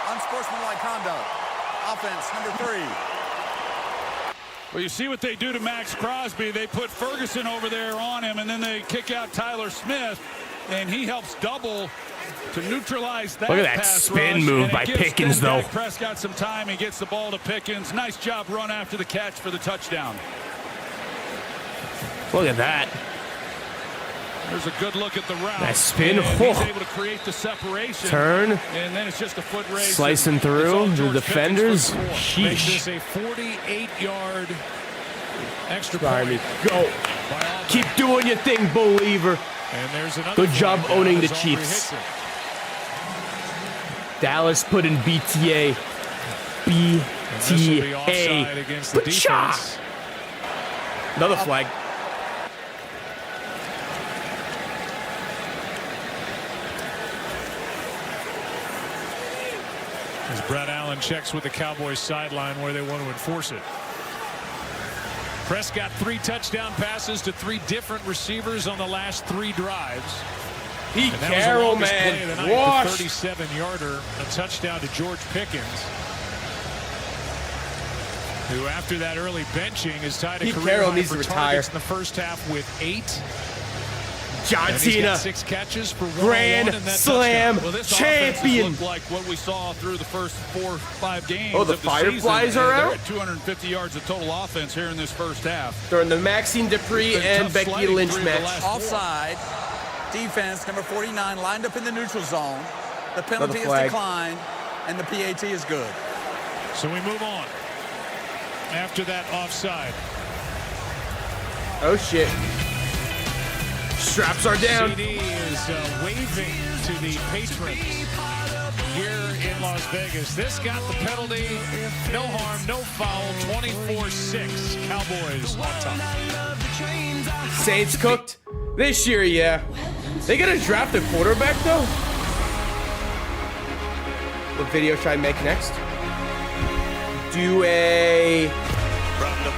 Unsportsmanlike conduct. Offense, number 3. Well, you see what they do to Max Crosby. They put Ferguson over there on him, and then they kick out Tyler Smith, and he helps double to neutralize that. Look at that pass spin rush, move and it by gives Pickens, then though. Dak Prescott some time. He gets the ball to Pickens. Nice job run after the catch for the touchdown. Look at that. There's a good look at the route. That spin. And Oh. he's able to create the separation. Turn. And then it's just a foot race. Slicing It's all through the George defenders. Pickens for 4. Makes Sheesh. this a 48-yard extra Try point. me. Go. Keep doing your thing, believer. And there's another Good job flag. owning the Dallas Aubrey Chiefs. hits it. Dallas put in BTA. And this will be offside BTA. against the Ba-cha! defense. Another flag. As Brett Allen checks with the Cowboys sideline where they want to enforce it. Prescott 3 touchdown passes to 3 different receivers on the last 3 drives. Pete And that Carroll, was the longest play of the man. night, Wash. the 37-yarder, a touchdown to George Pickens, who after that early benching is tied a Pete career Carroll high needs for to targets retire. in the first half with 8. John And he's Cena. got 6 catches for 101 Grand in that Slam touchdown. Well, this champion. offense has looked like what we saw through the first 4 or 5 games. Oh, the of Fireflies season, are and out? They're at 250 yards of total offense here in this first half. During the Maxine Dupree Been and tough Becky sledding Lynch through the match. last 4. Offside. Defense, number 49, lined up in the neutral zone. The penalty is flag. declined, and the PAT is good. So we move on. After that offside. Oh, shit. Straps are down. CD is waving to the patrons here in Las Vegas. This got the penalty. No harm, no foul. 24-6. Cowboys on top. Saints cooked. This year, yeah. They gonna draft a quarterback, though? What video should I make next? Do a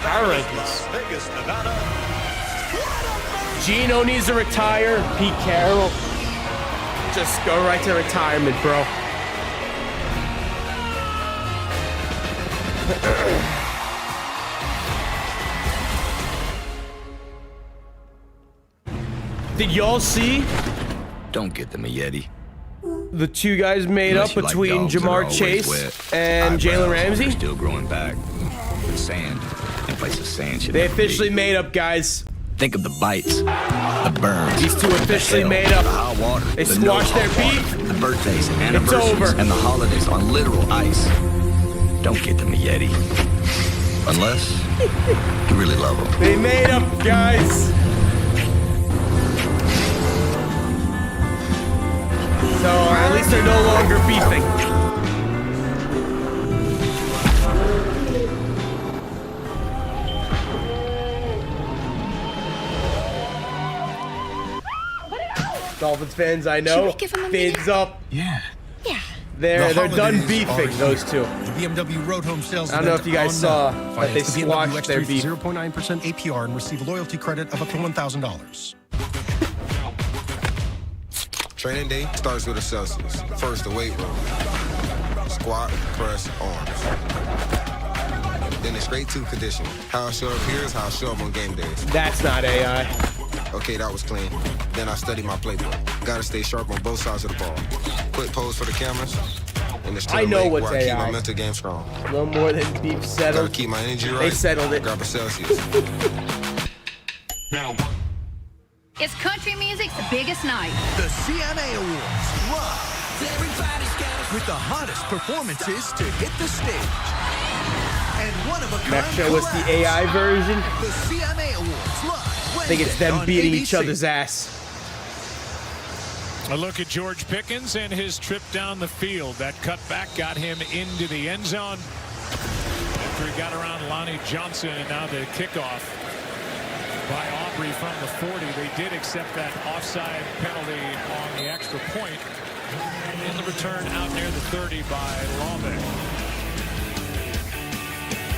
power rankings. Geno needs to retire. Pete Carroll. Just go right to retirement, bro. Did y'all see Don't get them a Yeti. the 2 guys made Unless up you like between dogs that are Jamar always Chase wet. and Eyebrows Jalen are Ramsey? still growing back. The sand. In place of sand should They never be. officially made up, guys. Think of the bites, the burns. These 2 officially the made hell, up. The hot water. They the squashed their no-hot beef. water, the birthdays, anniversaries, over. and the holidays on literal ice. Don't get them a Yeti. Unless you really love them. They made up, guys. So at least they're no longer beefing. Dolphins fans, I know. Fins up. Yeah. They're done beefing, those two. The BMW Road Home Sales I don't know if you guys saw that they squashed their beef. 0.9% APR and receive a loyalty credit of up to $1,000. Training day starts with a Celsius. First, the weight room. Squat, press, arms. Then it's straight to conditioning. How I show up here is how I show up on game days. That's not AI. Okay, that was clean. Then I study my playbook. Gotta stay sharp on both sides of the ball. Quick pose for the cameras. And it's I know what's where I keep AI. my mental game strong. No more than beef settled. Gotta keep my energy right. They settled it. Grab a Celsius. Now. It's country music's biggest night. The CMA Awards live. With the hottest performances to hit the stage. And one of a kind Next show was the AI version. The CMA Awards live. I think it's them beating each other's ass. A look at George Pickens and his trip down the field. That cutback got him into the end zone. After he got around Lonnie Johnson, and now the kickoff by Aubrey from the 40. They did accept that offside penalty on the extra point. In the return out near the 30 by Lawbeck.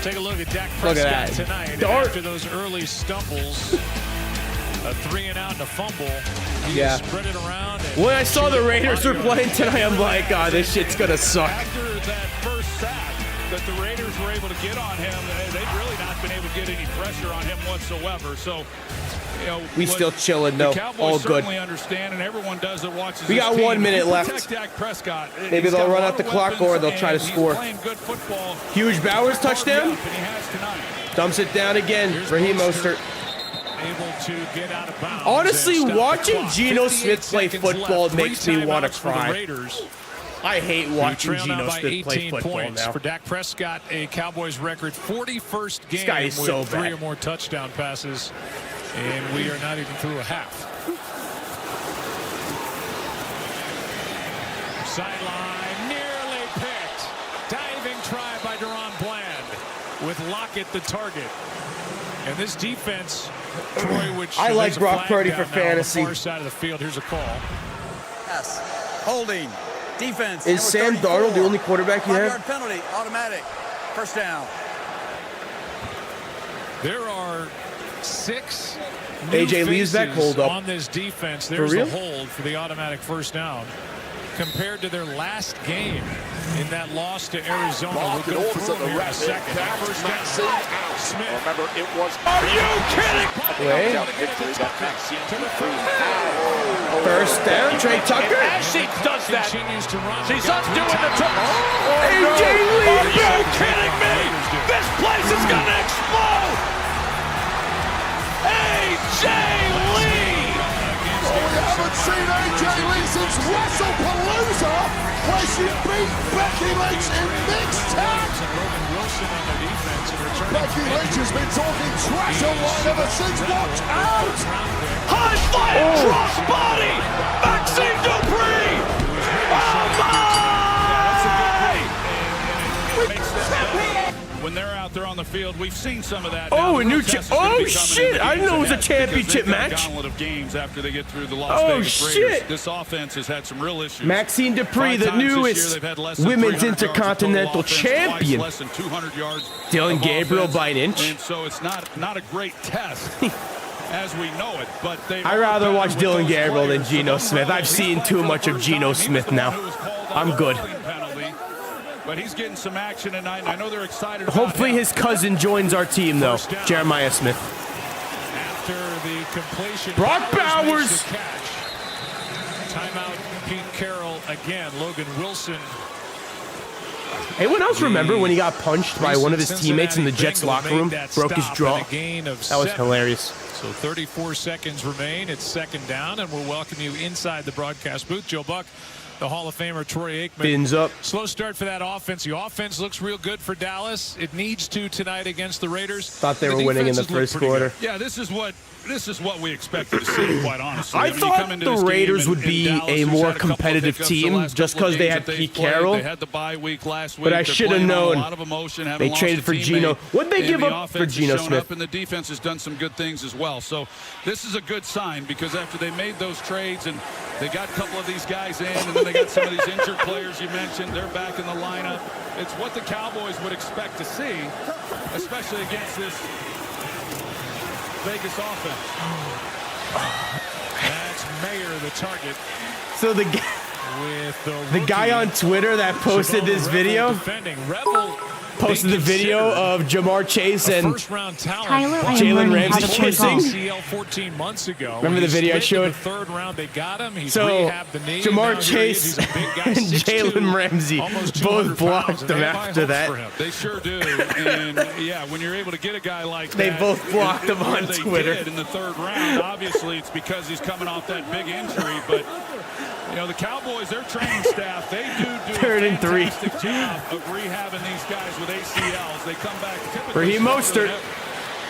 Take a look at Dak Prescott tonight. After those early stumbles, a 3-and-out and a fumble. He spread it around. When I saw the Raiders were playing tonight, I'm like, oh, this shit's gonna suck. After that first sack that the Raiders were able to get on him, they've really not been able to get any pressure on him whatsoever. So, you know, we still chilling though. The Cowboys all good. certainly understand, and everyone does that watches. We got 1 minute left. Dak Prescott. Maybe they'll run out the clock or they'll try to score. Huge Bowers touchdown. Dumps it down again. Raheem Mostert. Able to get out of bounds. Honestly, watching Geno Smith play football makes me want to cry. I hate watching Geno Smith play football now. For Dak Prescott, a Cowboys record 41st game this guy is so with 3 or more touchdown passes, and we are not even through a half. Sideline nearly picked. Diving try by Deron Bland with Lockett the target. And this defense, Troy, which I like Brock Purdy for fantasy. On the far side of the field. Here's a call. Yes. Holding. Defense. Is Sam Darnold the only quarterback you have? 5-yard penalty. Automatic. First down. There are 6 AJ leaves back. Hold up. On this defense. There's a hold for the automatic first down. Compared to their last game in that loss to Arizona. Lockett orders at the rest. Second. First down. Smith. Remember, it was. Are you kidding? Wait. First down. Trey Tucker. As she does that, she's undoing the trick. AJ Lee. Are you kidding me? This place is gonna explode. AJ Lee. We haven't seen AJ Lee since WrestlePalooza, where she beat Becky Lynch in mixed tag. Becky Lynch has been talking trash online ever since. Watch out! High flying cross body! Maxime Dupree! Oh my! When they're out there on the field, we've seen some of that. Oh, a new oh shit! I didn't know it was a championship match. Of games after they get through the Las Vegas Raiders. Shit! This offense has had some real issues. Maxine Dupree, the newest women's intercontinental champion. Less than 200 yards. Dylan Gabriel by an inch. And so it's not a great test. As we know it, but I'd rather watch Dylan Gabriel than Geno Smith. I've seen too much of Geno Smith now. I'm good. But he's getting some action tonight, and I know they're excited. Hopefully his cousin joins our team, though. Jeremiah Smith. After the completion, Brock Bowers. Timeout, Pete Carroll again. Logan Wilson. Anyone else remember when he got punched by one of his teammates in the Jets locker room? Broke his jaw. That was hilarious. So 34 seconds remain. It's second down, and we'll welcome you inside the broadcast booth. Joe Buck, the Hall of Famer Troy Aikman. Fins up. Slow start for that offense. The offense looks real good for Dallas. It needs to tonight against the Raiders. Thought they were winning in the first quarter. Yeah, this is what we expected to see, quite honestly. I thought the Raiders would be a more competitive team just because they had Pete Carroll. They had the bye week last week. But I should have known. A lot of emotion, They traded for Geno. What'd they give up for Geno Smith? And the defense has done some good things as well. So this is a good sign because after they made those trades and they got a couple of these guys in, and then they got some of these injured players you mentioned, they're back in the lineup. It's what the Cowboys would expect to see, especially against this Vegas offense. That's Mayer, the target. So the guy on Twitter that posted this video posted the video of Jamar Chase and Jalen Ramsey kissing. CL 14 months ago. Remember the video I showed? The third round, they got him. He's so rehabbed the knee. Jamar Chase and Jalen Ramsey both blocked him after that. They sure do. And yeah, when you're able to get a guy like that, they both blocked him on Twitter. In the third round, obviously it's because he's coming off that big injury, but you know, the Cowboys, their training staff, they do a fantastic job of rehabbing these guys with ACLs. They come back typically. Raheem Mostert.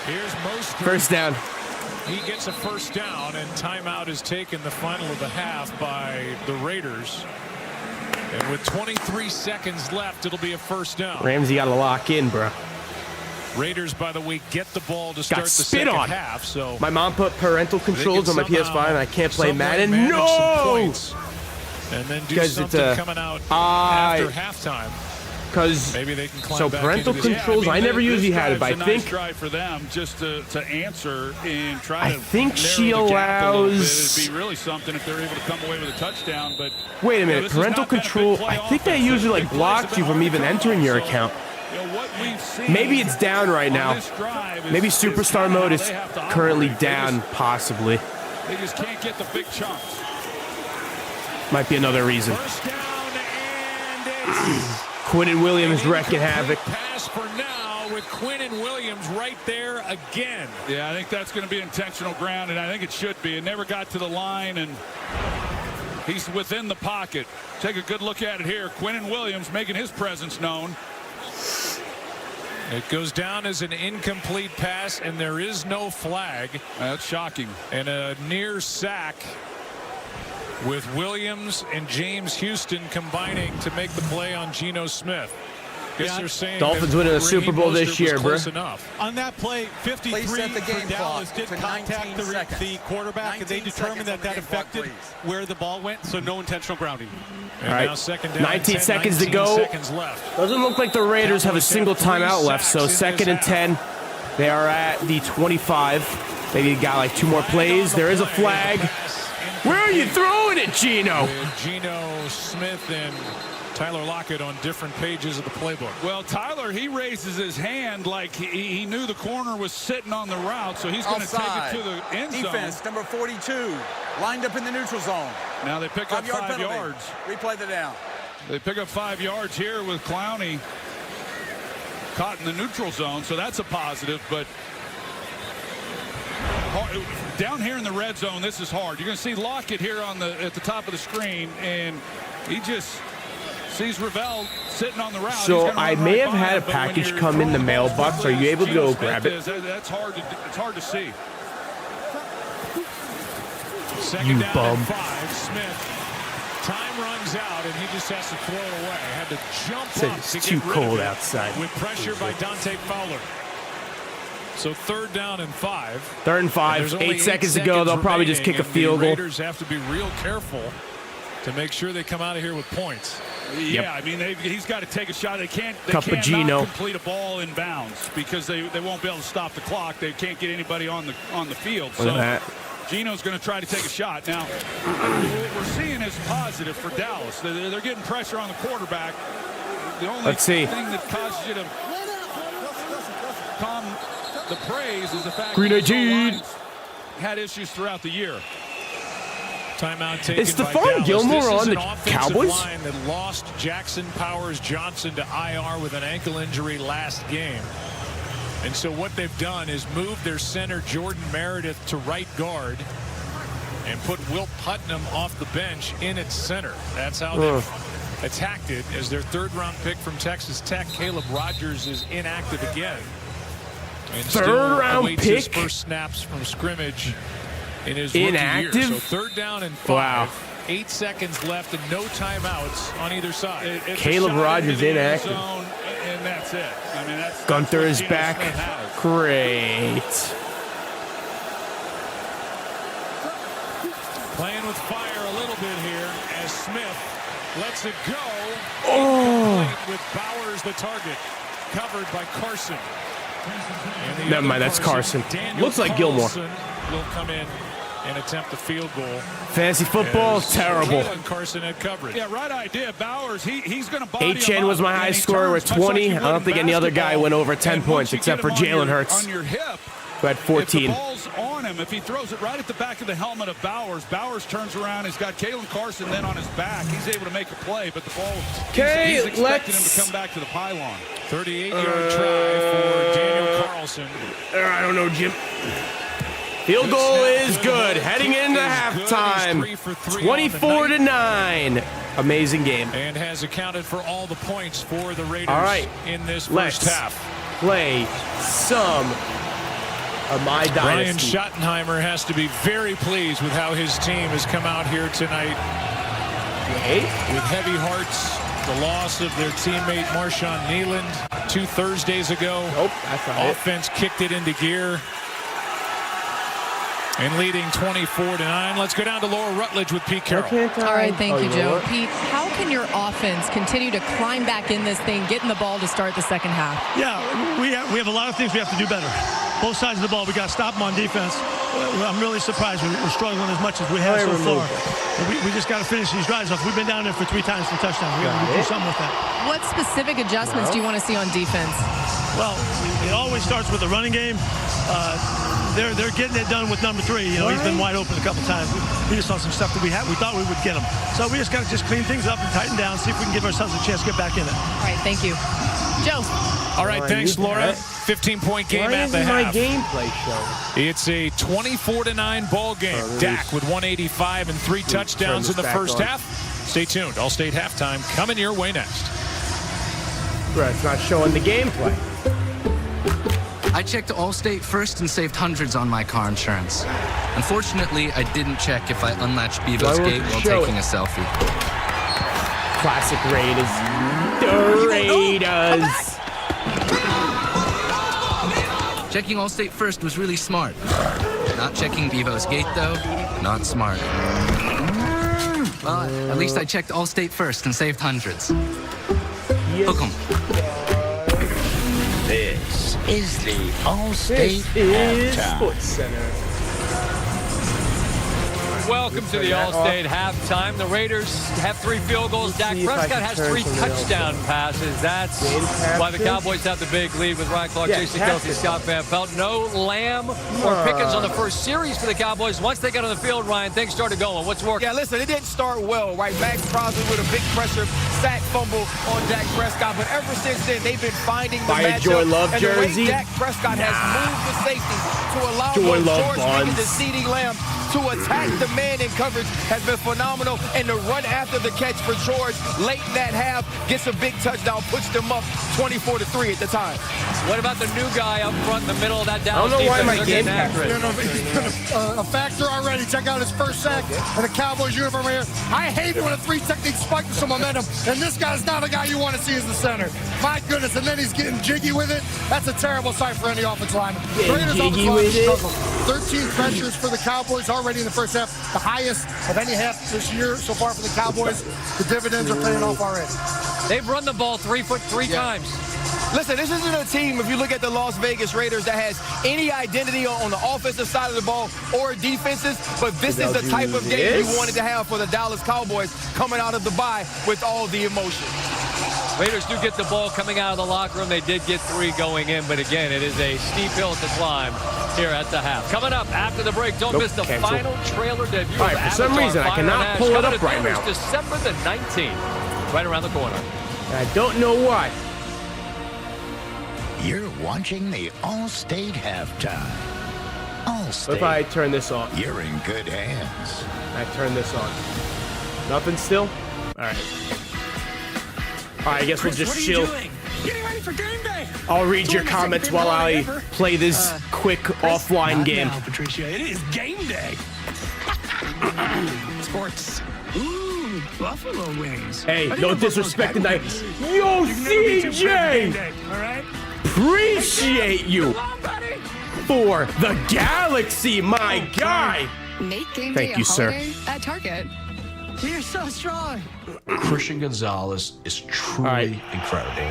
Here's Mostert. First down. He gets a first down, and timeout is taken the final of the half by the Raiders. And with 23 seconds left, it'll be a first down. Ramsey got to lock in, bro. Raiders, by the way, get the ball to start the second half. So my mom put parental controls on my PS5, and I can't play Madden. No! And then do something coming out after halftime. Because maybe they can climb so back parental controls, I never usually had it, but I think nice drive for them just to answer and try to. I think she allows. It'd be really something if they're able to come away with a touchdown. But wait a minute, parental control. I think that usually like blocks you from even entering your account. Maybe it's down right now. Maybe superstar mode is currently down, possibly. They just can't get the big chunks. Might be another reason. First down, and Quinnen Williams wrecking havoc. Pass for now with Quinnen Williams right there again. Yeah, I think that's going to be intentional ground, and I think it should be. It never got to the line, and he's within the pocket. Take a good look at it here. Quinnen Williams making his presence known. It goes down as an incomplete pass, and there is no flag. That's shocking. And a near sack with Williams and James Houston combining to make the play on Geno Smith. Guess they're saying Dolphins winning the Super Bowl this year, bro. On that play, 53 for Dallas did contact the quarterback, and they determined that affected where the ball went, so no intentional grounding. All right, now second down, 19 seconds to go. Left. Doesn't look like the Raiders have a single timeout left, so second and 10. They are at the 25. Maybe got like 2 more plays. There is a flag. Where are you throwing it, Geno? Geno Smith and Tyler Lockett on different pages of the playbook. Well, Tyler, he raises his hand like he knew the corner was sitting on the route, so he's going to take it to the end zone. Defense, number 42, lined up in the neutral zone. Now they pick up 5 yards. Replay the down. They pick up 5 yards here with Clowney caught in the neutral zone, so that's a positive, but down here in the red zone, this is hard. You're going to see Lockett here at the top of the screen, and he just sees Ravel sitting on the route. So I may have had a package come in the mailbox. Are you able to go grab it? That's hard. It's hard to see. Second down and 5. Smith. Time runs out, and he just has to throw it away. Had to jump up it's to too get rid cold of it outside. with pressure by Dante Fowler. So third down and 5. 3rd and 5. 8 seconds to go. They'll probably just kick a field goal. The Raiders have to be real careful to make sure they come out of here with points. Yeah, I mean, he's got to take a shot. They can't complete a ball in bounds because they won't be able to stop the clock. They can't get anybody on the field. So Geno's going to try to take a shot. Now, what we're seeing is positive for Dallas. They're getting pressure on the quarterback. The only thing that causes you to calm the praise is the fact that the had issues throughout the year. Timeout taken Is by Stephon Dallas. Gilmore this on is the an offensive Cowboys? Line that lost Jackson Powers Johnson to IR with an ankle injury last game. And so what they've done is move their center Jordan Meredith to right guard and put Wilt Putnam off the bench in its center. That's how they've attacked it. As their third-round pick from Texas Tech, Caleb Rogers, is inactive again. And Third-round pick? His first snaps from scrimmage in his rookie Inactive? year. So third down and 5. Wow. 8 seconds left and no timeouts on either side. Caleb Rogers inactive. Zone, and that's it. I mean, that's Gunther what is Geno back. Smith has. Great. Playing with fire a little bit here as Smith lets it go. Oh. With Bowers the target. Covered by Carson. Never mind, that's Carson. Looks like Gilmore. Will come in and attempt the field goal. Fantasy football is terrible. Carson had coverage. Yeah, right idea. Bowers, he's going to body HN him was up, my and highest he scorer with turns much 20. like you I would don't in think any other guy basketball. went over 10 And points once you except get for him on Jalen Hurts, on your hip, who had 14. if the ball's on him, if he throws it right at the back of the helmet of Bowers, Bowers turns around. He's got Kalen Carson then on his back. He's able to make a play, but the ball, he's expecting him to come back to the pylon. 38-yard try for Daniel Carlson. I don't know, Jim. Field goal is good. Heading into halftime. 24-9. Amazing game. And has accounted for all the points for the Raiders All right. in this Let's first half. play some of my Brian dynasty. Schottenheimer has to be very pleased with how his team has come out here tonight. With heavy hearts, the loss of their teammate Marshawn Nealand 2 Thursdays ago. Nope, that's not Offense kicked it into gear. And leading 24-9. Let's go down to Laura Rutledge with Pete Carroll. All right, thank you, Joe. Pete, how can your offense continue to climb back in this thing, getting the ball to start the second half? Yeah, we have a lot of things we have to do better. Both sides of the ball, we got to stop them on defense. I'm really surprised we're struggling as much as we have so far. We just got to finish these drives off. We've been down there for 3 times for touchdowns. We got to do something with that. What specific adjustments do you want to see on defense? Well, it always starts with the running game. They're getting it done with number 3. You know, he's been wide open a couple times. We just saw some stuff that we thought we would get him. So we just got to clean things up and tighten down, see if we can give ourselves a chance to get back in it. All right, thank you. Joe. All right, thanks, Laura. 15-point game at the half. My gameplay show. It's a 24-9 ball game. Dak with 185 and 3 touchdowns in the first half. Stay tuned. All-State halftime coming your way next. Right, it's not showing the gameplay. I checked Allstate first and saved hundreds on my car insurance. Unfortunately, I didn't check if I unlatched Bevo's gate while taking a selfie. Classic Raiders. The Raiders. Checking Allstate first was really smart. Not checking Bevo's gate, though, not smart. Well, at least I checked Allstate first and saved hundreds. Hook 'em. This is the Allstate Halftime. Sports Center. Welcome to the Allstate halftime. The Raiders have 3 field goals. Dak Prescott has 3 touchdown passes. That's why the Cowboys have the big lead with Ryan Clark, Jason Kelsey, Scott Van Pelt. No Lamb or Pickens on the first series for the Cowboys. Once they got on the field, Ryan, things started going. What's working? Yeah, listen, it didn't start well, right? Max Crosby with a big pressure sack fumble on Dak Prescott. But ever since then, they've been finding the matchup. Joy Love and jersey. the way Dak Prescott has moved the safety to allow Joy Love George Pickens bonds. and CeeDee Lamb to attack the man in coverage has been phenomenal. And the run after the catch for George late in that half gets a big touchdown, puts them up 24-3 at the time. What about the new guy up front in the middle of that Dallas I don't know why defense? my They're game getting after it. He's been a factor already. Check out his first sack in the Cowboys uniform here. I hate it when a 3 technique spike with some momentum, and this guy's not a guy you want to see as the center. My goodness, and then he's getting jiggy with it. That's a terrible sight for any offensive lineman. The Raiders offensive line struggle. 13 pressures for the Cowboys already in the first half, the highest of any half this year so far for the Cowboys. The dividends are paying off already. They've run the ball 3 times. Listen, this isn't a team, if you look at the Las Vegas Raiders, that has any identity on the offensive side of the ball or defenses, but this is the type of game you wanted to have for the Dallas Cowboys coming out of the bye with all the emotion. Raiders do get the ball coming out of the locker room. They did get 3 going in, but again, it is a steep hill to climb here at the half. Coming up after the break, don't miss the final trailer debut. All right, for some reason, I cannot pull it up right now. December the 19th, right around the corner. I don't know why. You're watching the All-State halftime. All-State. What if I turn this off? You're in good hands. I turn this on. Nothing still? Alright. Alright, I guess we'll just chill. Getting ready for game day. I'll read your comments while I play this quick offline game. Now, Patricia, it is game day. Sports. Ooh, buffalo wings. Hey, no disrespect tonight. Yo, CJ! All right. Appreciate you for the galaxy, my guy. Make game Thank day you, a sir. holiday at Target. You're so strong. Christian Gonzalez is truly incredible.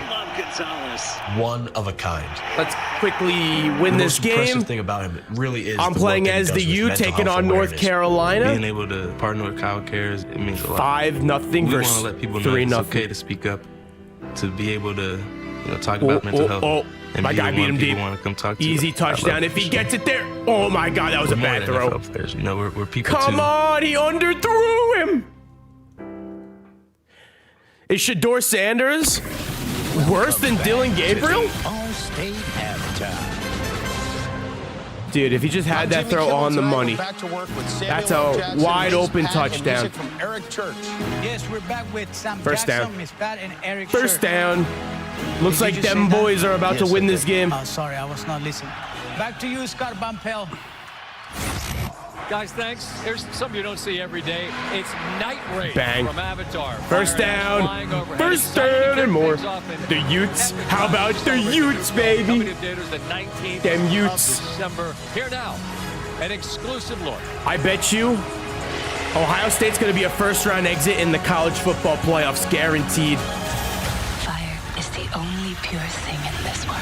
One of a kind. Let's quickly win The this most impressive game. thing about him really is I'm the playing work that he as does the with U, mental taking health on North awareness. Carolina. Being able to partner with Kyle Cares, it means a lot. 5-0 We versus want to let people know 3-0. it's okay to speak up, to be able to talk about mental health. And My be guy the beat one him people deep. want to come talk to. Easy touchdown if he gets it there. Oh my God, that was a We're more bad than throw. NFL players. You know, we're people Come too. on, he underthrew him. Is Shador Sanders worse than Dylan Gabriel? All-State halftime. Dude, if he just had that throw on the money, that's a wide open touchdown. Yes, we're back with Sam First Jackson, down. Miss Pat, and Eric First Scher. down. Looks like Did you them say that? boys are about to win this game. Oh, sorry, I was not listening. Back to you, Scott Bumpel. Guys, thanks. Here's something you don't see every day. It's Night Raid Bang. from Avatar. First down. First down and more. The Utes. How about the Utes, baby? Them Utes. December. Here now, an exclusive look. I bet you Ohio State's going to be a first-round exit in the college football playoffs, guaranteed. Fire is the only pure thing in this world.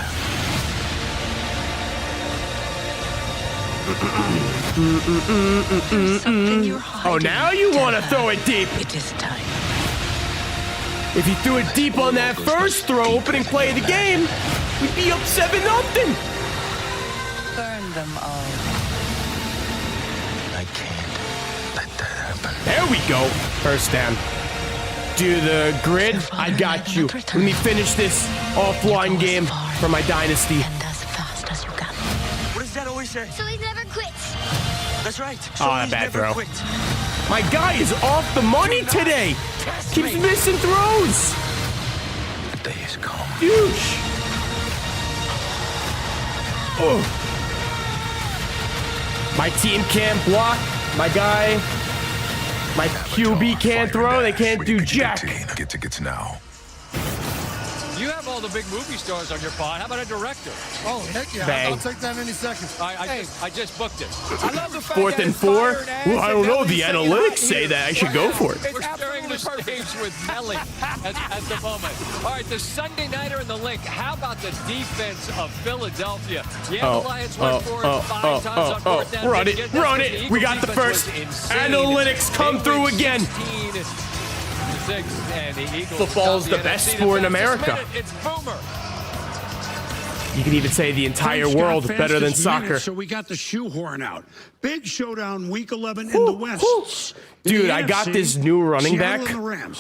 Oh, now you want to throw it deep. It is time. If he threw it deep on that first throw, opening play of the game, we'd be up 7-0. Burn them all. I can't let that happen. There we go. First down. Do the grid. I got you. Let me finish this offline game for my dynasty. As fast as you can. What does that always say? So he never quits. That's right. Oh, that bad throw. My guy is off the money today. Keeps missing throws. The day is come. Huge. Oh. My team can't block. My guy, my QB can't throw. They can't do jack. Get tickets now. You have all the big movie stars on your pod. How about a director? Oh, heck yeah. Bang. I'll take that any second. I just booked it. I love the fact 4th that and it's 4. fired ass Well, I and don't know. The Nelly's saying analytics hot say here. that I should go for it. We're sharing the stage with Nelly at the moment. All right, the Sunday Nighter in the link. How about the defense of Philadelphia? Yeah, the Lions went for it 5 times on fourth down. Run Didn't it, get this, run but it. the We Eagle got the defense first. was insane. Analytics come They through win again. 16-6, and the Eagles Football's top the best NFC. sport in The fastest America. minute, it's Boomer. You can even say the entire world better than soccer. So we got the shoehorn out. Big showdown week 11 in the West. Dude, I got this new running back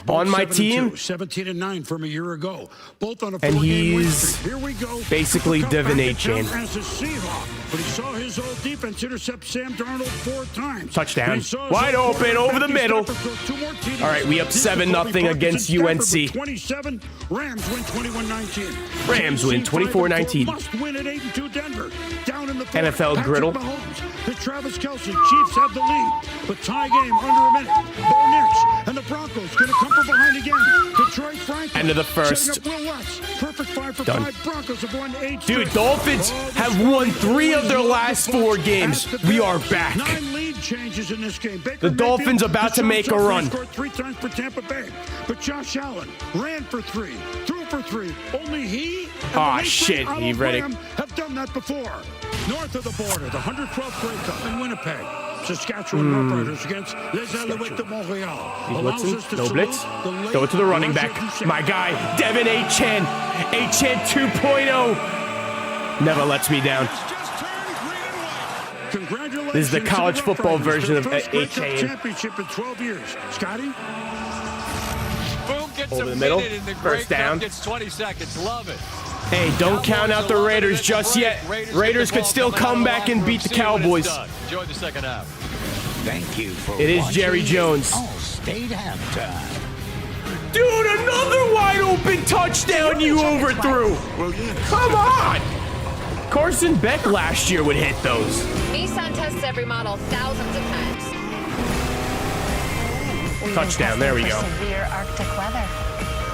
on my team. 17-9 from a year ago. Both on a And 4-game win he's streak. Here we go. basically The cutback Devin attempt A-Chain. as a Seahawk, but he saw his old defense intercept Sam Darnold 4 times. Touchdown. And he saw his Wide old open over the quarterback middle. Stafford throw 2 more TDs. All right, we up This is 7-0 Kobe against Parkinson Stafford UNC. with 27. Rams win 21-19. Rams win 24-19. Must win at 8-2 Denver. Down in the fourth, NFL Patrick griddle. Mahomes, the Travis Kelce Chiefs have the lead, but tie game under a minute. Bo Nix and the Broncos going to come from behind again. Detroit Franklin. End of the first. Setting up Will West. Perfect 5 for Done. 5. Broncos have won 8 Dude, straight. Dolphins have won 3 of their last 4 games. We are back. 9 lead changes in this game. Baker The Dolphins Mayfield, about to Deshaun make a Watson run. Scored 3 times for Tampa Bay, but Josh Allen ran for 3, threw for 3. Only he and Aw, the late shit, great he Arnold read it. Graham have done that before. North of the border, the 112th Grey Cup in Winnipeg. Saskatchewan Roughriders against Les Alouettes de Montreal. He's Allows us blitzing. to No salute blitz. the late Throw it to the running Roger back. Goodell. My guy, Devin A-Chan. A-Chan 2.0. Never lets me down. Congratulations This is the to college football Roughriders, version their of first Grey Cup A-Chan. championship in 12 years. Scotty? Boom gets Over a the middle. minute in the First Grey Cup, down. gets 20 seconds. Love it. Hey, don't count out the Raiders just yet. Raiders could still come back and beat the Cowboys. Enjoy the second half. Thank you for It is Jerry Jones. All-State Halftime. Dude, another wide open touchdown you overthrew. Come on. Carson Beck last year would hit those. Nissan tests every model thousands of times. Touchdown, there we go. Severe Arctic weather.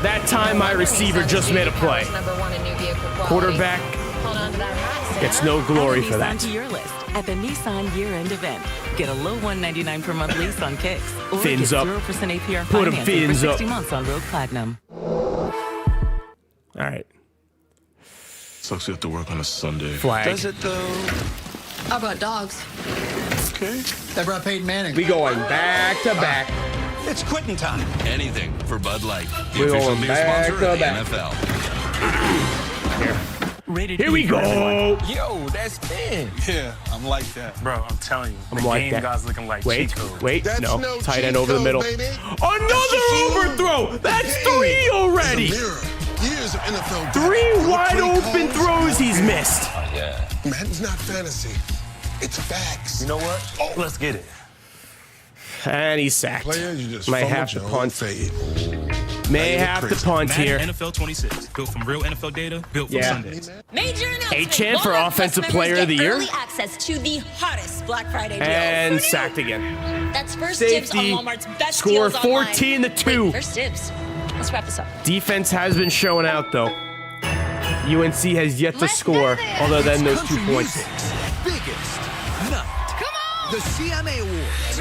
That time my receiver just made a play. #1 in new vehicle quality. Quarterback Hold on to that hat, gets no glory Add for that. Nissan to your list at the Nissan year-end event. Get a low $199 per month lease on Kicks. Or Fins get up. 0% APR Put 'em financing fins for up. 60 months on Road Platinum. All right. Sucks you have to work on a Sunday. Flag. Does it though? How about dogs? Okay. They brought Peyton Manning. We going back to back. It's quitting time. Anything for Bud Light, the We're official going beer back sponsor to of the back. NFL. Here we go. Yo, that's Ben. Yeah, I'm like that. Bro, I'm telling you. I'm like that. Guys looking like Wait, cheat code. wait, That's no. no Tight cheat end over the code, middle. baby. Another overthrow. That's 3 already. Years of NFL 3 wide open throws he's missed. Yeah. Madden's not fantasy. It's facts. You know what? Oh. Let's get it. And he's sacked. Players, you just May fumbled have to your own punt. fade. May have to punt here. NFL 26, built from real NFL data, built for Yeah. Sundays. Major announcement. A-Chan for Walmart Offensive Plus Player of the members Year. get early access to the hottest Black Friday deals. And sacked again. That's first dibs on Safety. Walmart's best Score deals online. 14-2. Wait, first dibs. Let's wrap this up. Defense has been showing out, though. UNC has yet to score, other than those 2 points. Biggest night. Come on! The CMA Awards.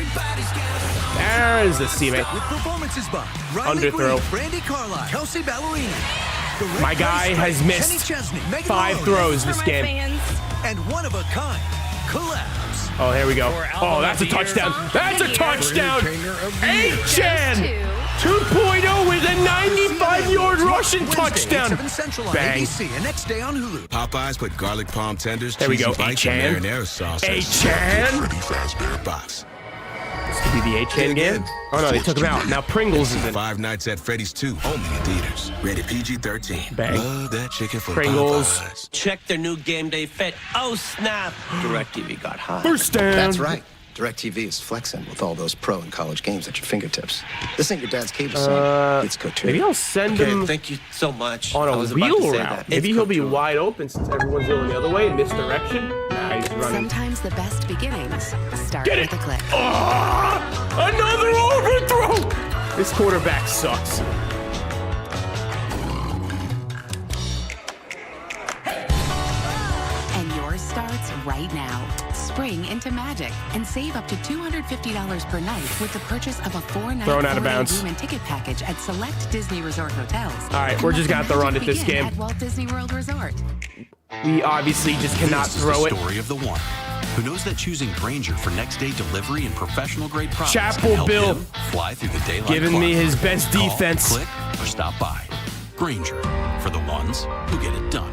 There is the CMA. With performances by Riley Underthrow. Green, Brandy Carlisle, Kelsey Ballerini. The Red My guy Rice has Strike, missed Kenny Chesney, Megan 5 Maloney. throws this game. And one of a kind collapse. Oh, here we go. Oh, that's a touchdown. That's a touchdown. A-Chan 2.0 with a 95-yard rushing touchdown. 7 Central on Bang. ABC and next day on Hulu. Popeyes put garlic palm tenders, There we cheesy go, bites, and A-Chan. marinara sauce. A-Chan. Box. This could be the A-Chan game. Oh, no, they took him out. Now Pringles is in. 5 Nights at Freddy's 2, only in theaters. Rated PG-13. Bang. Love that chicken from Pringles. Popeyes. Check their new game day fit. Oh, snap. DirecTV got hot. First down. That's right. DirecTV is flexing with all those pro and college games at your fingertips. This ain't your dad's cable, son. It's Couture. Maybe I'll send him Thank you so much. on I a was about to wheel say route. that. Maybe It's he'll be couture. wide open since everyone's going the other way in misdirection. Nah, he's running. Sometimes the best beginnings start Get with it. a click. Another overthrow. This quarterback sucks. And yours starts right now. Spring into magic and save up to $250 per night with the purchase of a 4-night Thrown out of 4-day bounds. room and ticket package at select Disney Resort hotels. All right, we're just gonna have to run it this Begin game. At Walt Disney World Resort. We obviously just cannot This is throw the it. story of the one who knows that choosing Grainger for next day delivery and professional grade products Chapel can help Bill. him fly through the day like Giving me his best Call, defense. Click or stop by. Grainger, for the ones who get it done.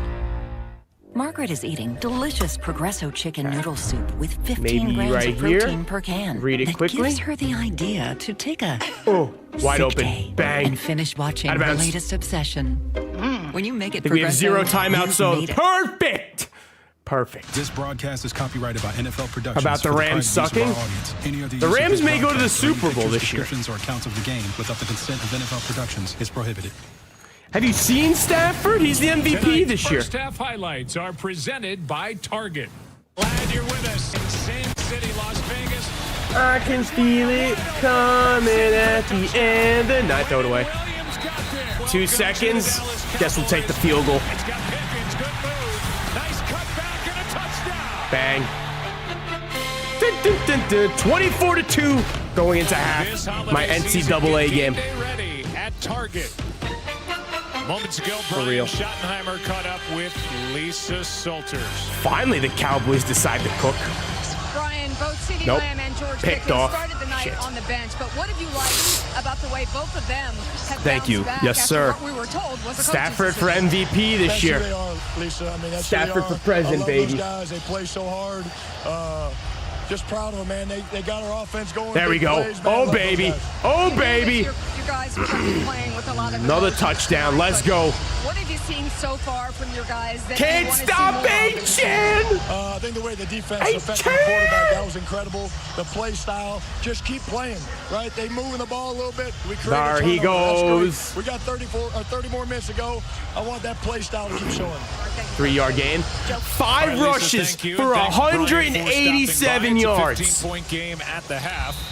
Margaret is eating delicious Progresso chicken noodle soup with 15 Maybe grams right of protein here. per can. Read it that quickly. gives her the idea to take a Wide sick open. day Bang. and finish watching Out of her bounds. latest obsession. When you make it I think we have Progresso, 0 timeouts, you've so made it. perfect. Perfect. This broadcast is copyrighted by NFL Productions. About the for Rams private use of sucking? our audience. Any other The use of Rams this may go to the broadcast or any Super Bowl pictures, this year. descriptions, or accounts of the game without the consent of NFL Productions is prohibited. Have you seen Stafford? He's the MVP Tonight's this year. First half highlights are presented by Target. Glad you're with us in Sin City, Las Vegas. I can feel it coming at the end. The night, throw it away. 2 seconds. Guess we'll take the field goal. It's got Pickens, good move. Nice cutback and a touchdown. Bang. 24-2 going into half. My NCAA game. Day ready at Target. Moments ago, For Brian real. Schottenheimer caught up with Lisa Salters. Finally, the Cowboys decide to cook. Brian, both CeeDee Nope. Lamb and George Picked Pickens off. started the night Shit. on the bench, but what have you liked about the way both of them have Thank you. bounced back Yes, after sir. what we were told was a Stafford coach's for MVP this That's who year. they are, Lisa. I mean, that's who Stafford they for are. president, I love baby. Those guys, they play so hard. Just proud of them, man. They got our offense going. There we big go. plays, man. I Oh, love those baby. guys. Oh, baby. Your you guys are playing with a lot of Another touchdown. Let's go. What have you seen so far from your guys? That Can't stop H-Chan! I think the way the defense affected the quarterback, that was incredible. The play style, just keep playing, right? They moving the ball a little bit. We There he goes. We got 30 more minutes to go. I want that play style to keep showing. 3-yard gain. 5 rushes for 187 yards. 15-point game at the half.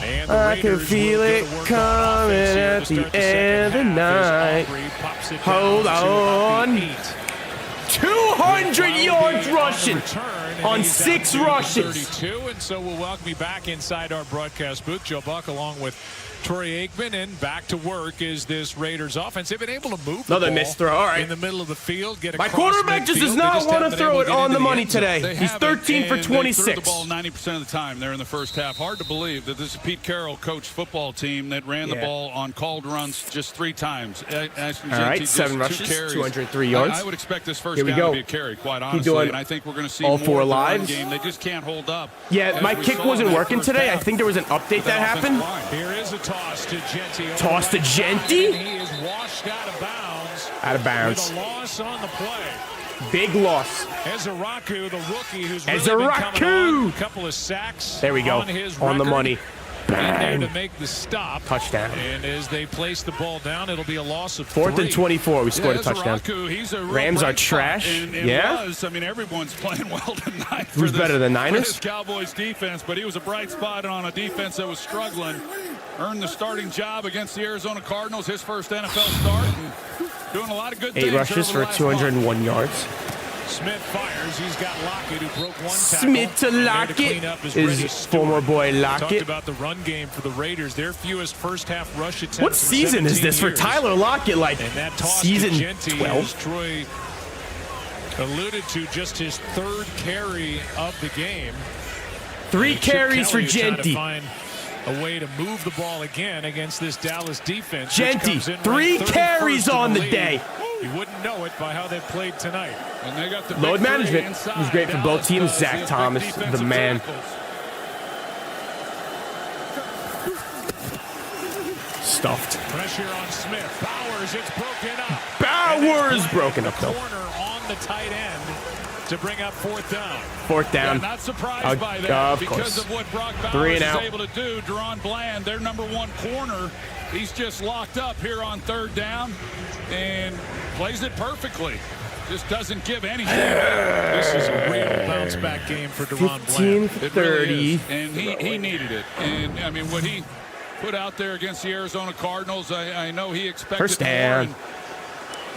And the I can feel it coming at the end of the night. Hold on. 200 yards rushing on 6 rushes. 32, and so we'll welcome you back inside our broadcast booth. Joe Buck along with Troy Aikman, and back to work is this Raiders offense. They've been able to move the Another ball missed throw. All right. in the middle of the field. My quarterback just does not want to throw it on the money today. He's 13 for 26. They threw the ball 90% of the time there in the first half. Hard to believe that this is Pete Carroll coached football team that ran the ball on called runs just 3 times. All right, 7 rushes, 203 yards. I would expect this first down to be a carry, quite honestly, and I think we're going to see all more 4 of the run lives. game. They just can't hold up. Yeah, my kick wasn't working today. I think there was an update that happened. Here is a toss to Genty. Toss to Genty. He is washed out of bounds. Out of bounds. With a loss on the play. Big loss. Ezeraku, the rookie, who's Ezeraku. really been coming on. A couple of sacks. There we go. On the money. Bang. There to make the stop. Touchdown. And as they place the ball down, it'll be a loss of 4th 3. and 24. We scored a touchdown. Rams are trash. I mean, everyone's playing well tonight. Who's better than Niners? For this Cowboys defense, but he was a bright spot on a defense that was struggling. Earned the starting job against the Arizona Cardinals, his first NFL start. And doing a lot of good things. 8 rushes for 201 yards. Smith fires. He's got Lockett, who broke 1 tackle. Smith to Lockett is former boy Lockett. Talked about the run game for the Raiders. Their fewest first-half rush attempts. What season is this for Tyler Lockett? Like and that toss season to Genty, 12? as Troy alluded to, just his 3rd carry of the game. 3 carries for Genty. Genty. A way to move the ball again against this Dallas defense. Genty, 3 carries on the day. You wouldn't know it by how they played tonight. And they got the load management was great for both teams. Zach Thomas, the man. Stuffed. Pressure on Smith. Bowers, it's broken up. Bowers broken up though. Corner on the tight end to bring up 4th down. 4th down. Yeah, not surprised by that course. because of what Brock Bowers is able to do. Deron Bland, their number 1 corner, he's just locked up here on 3rd down and plays it perfectly. Just doesn't give anything. This is a real bounce-back game for Deron Bland. 15-30. Really and he needed it. And, I mean, what he put out there against the Arizona Cardinals, I know he expected first down. more.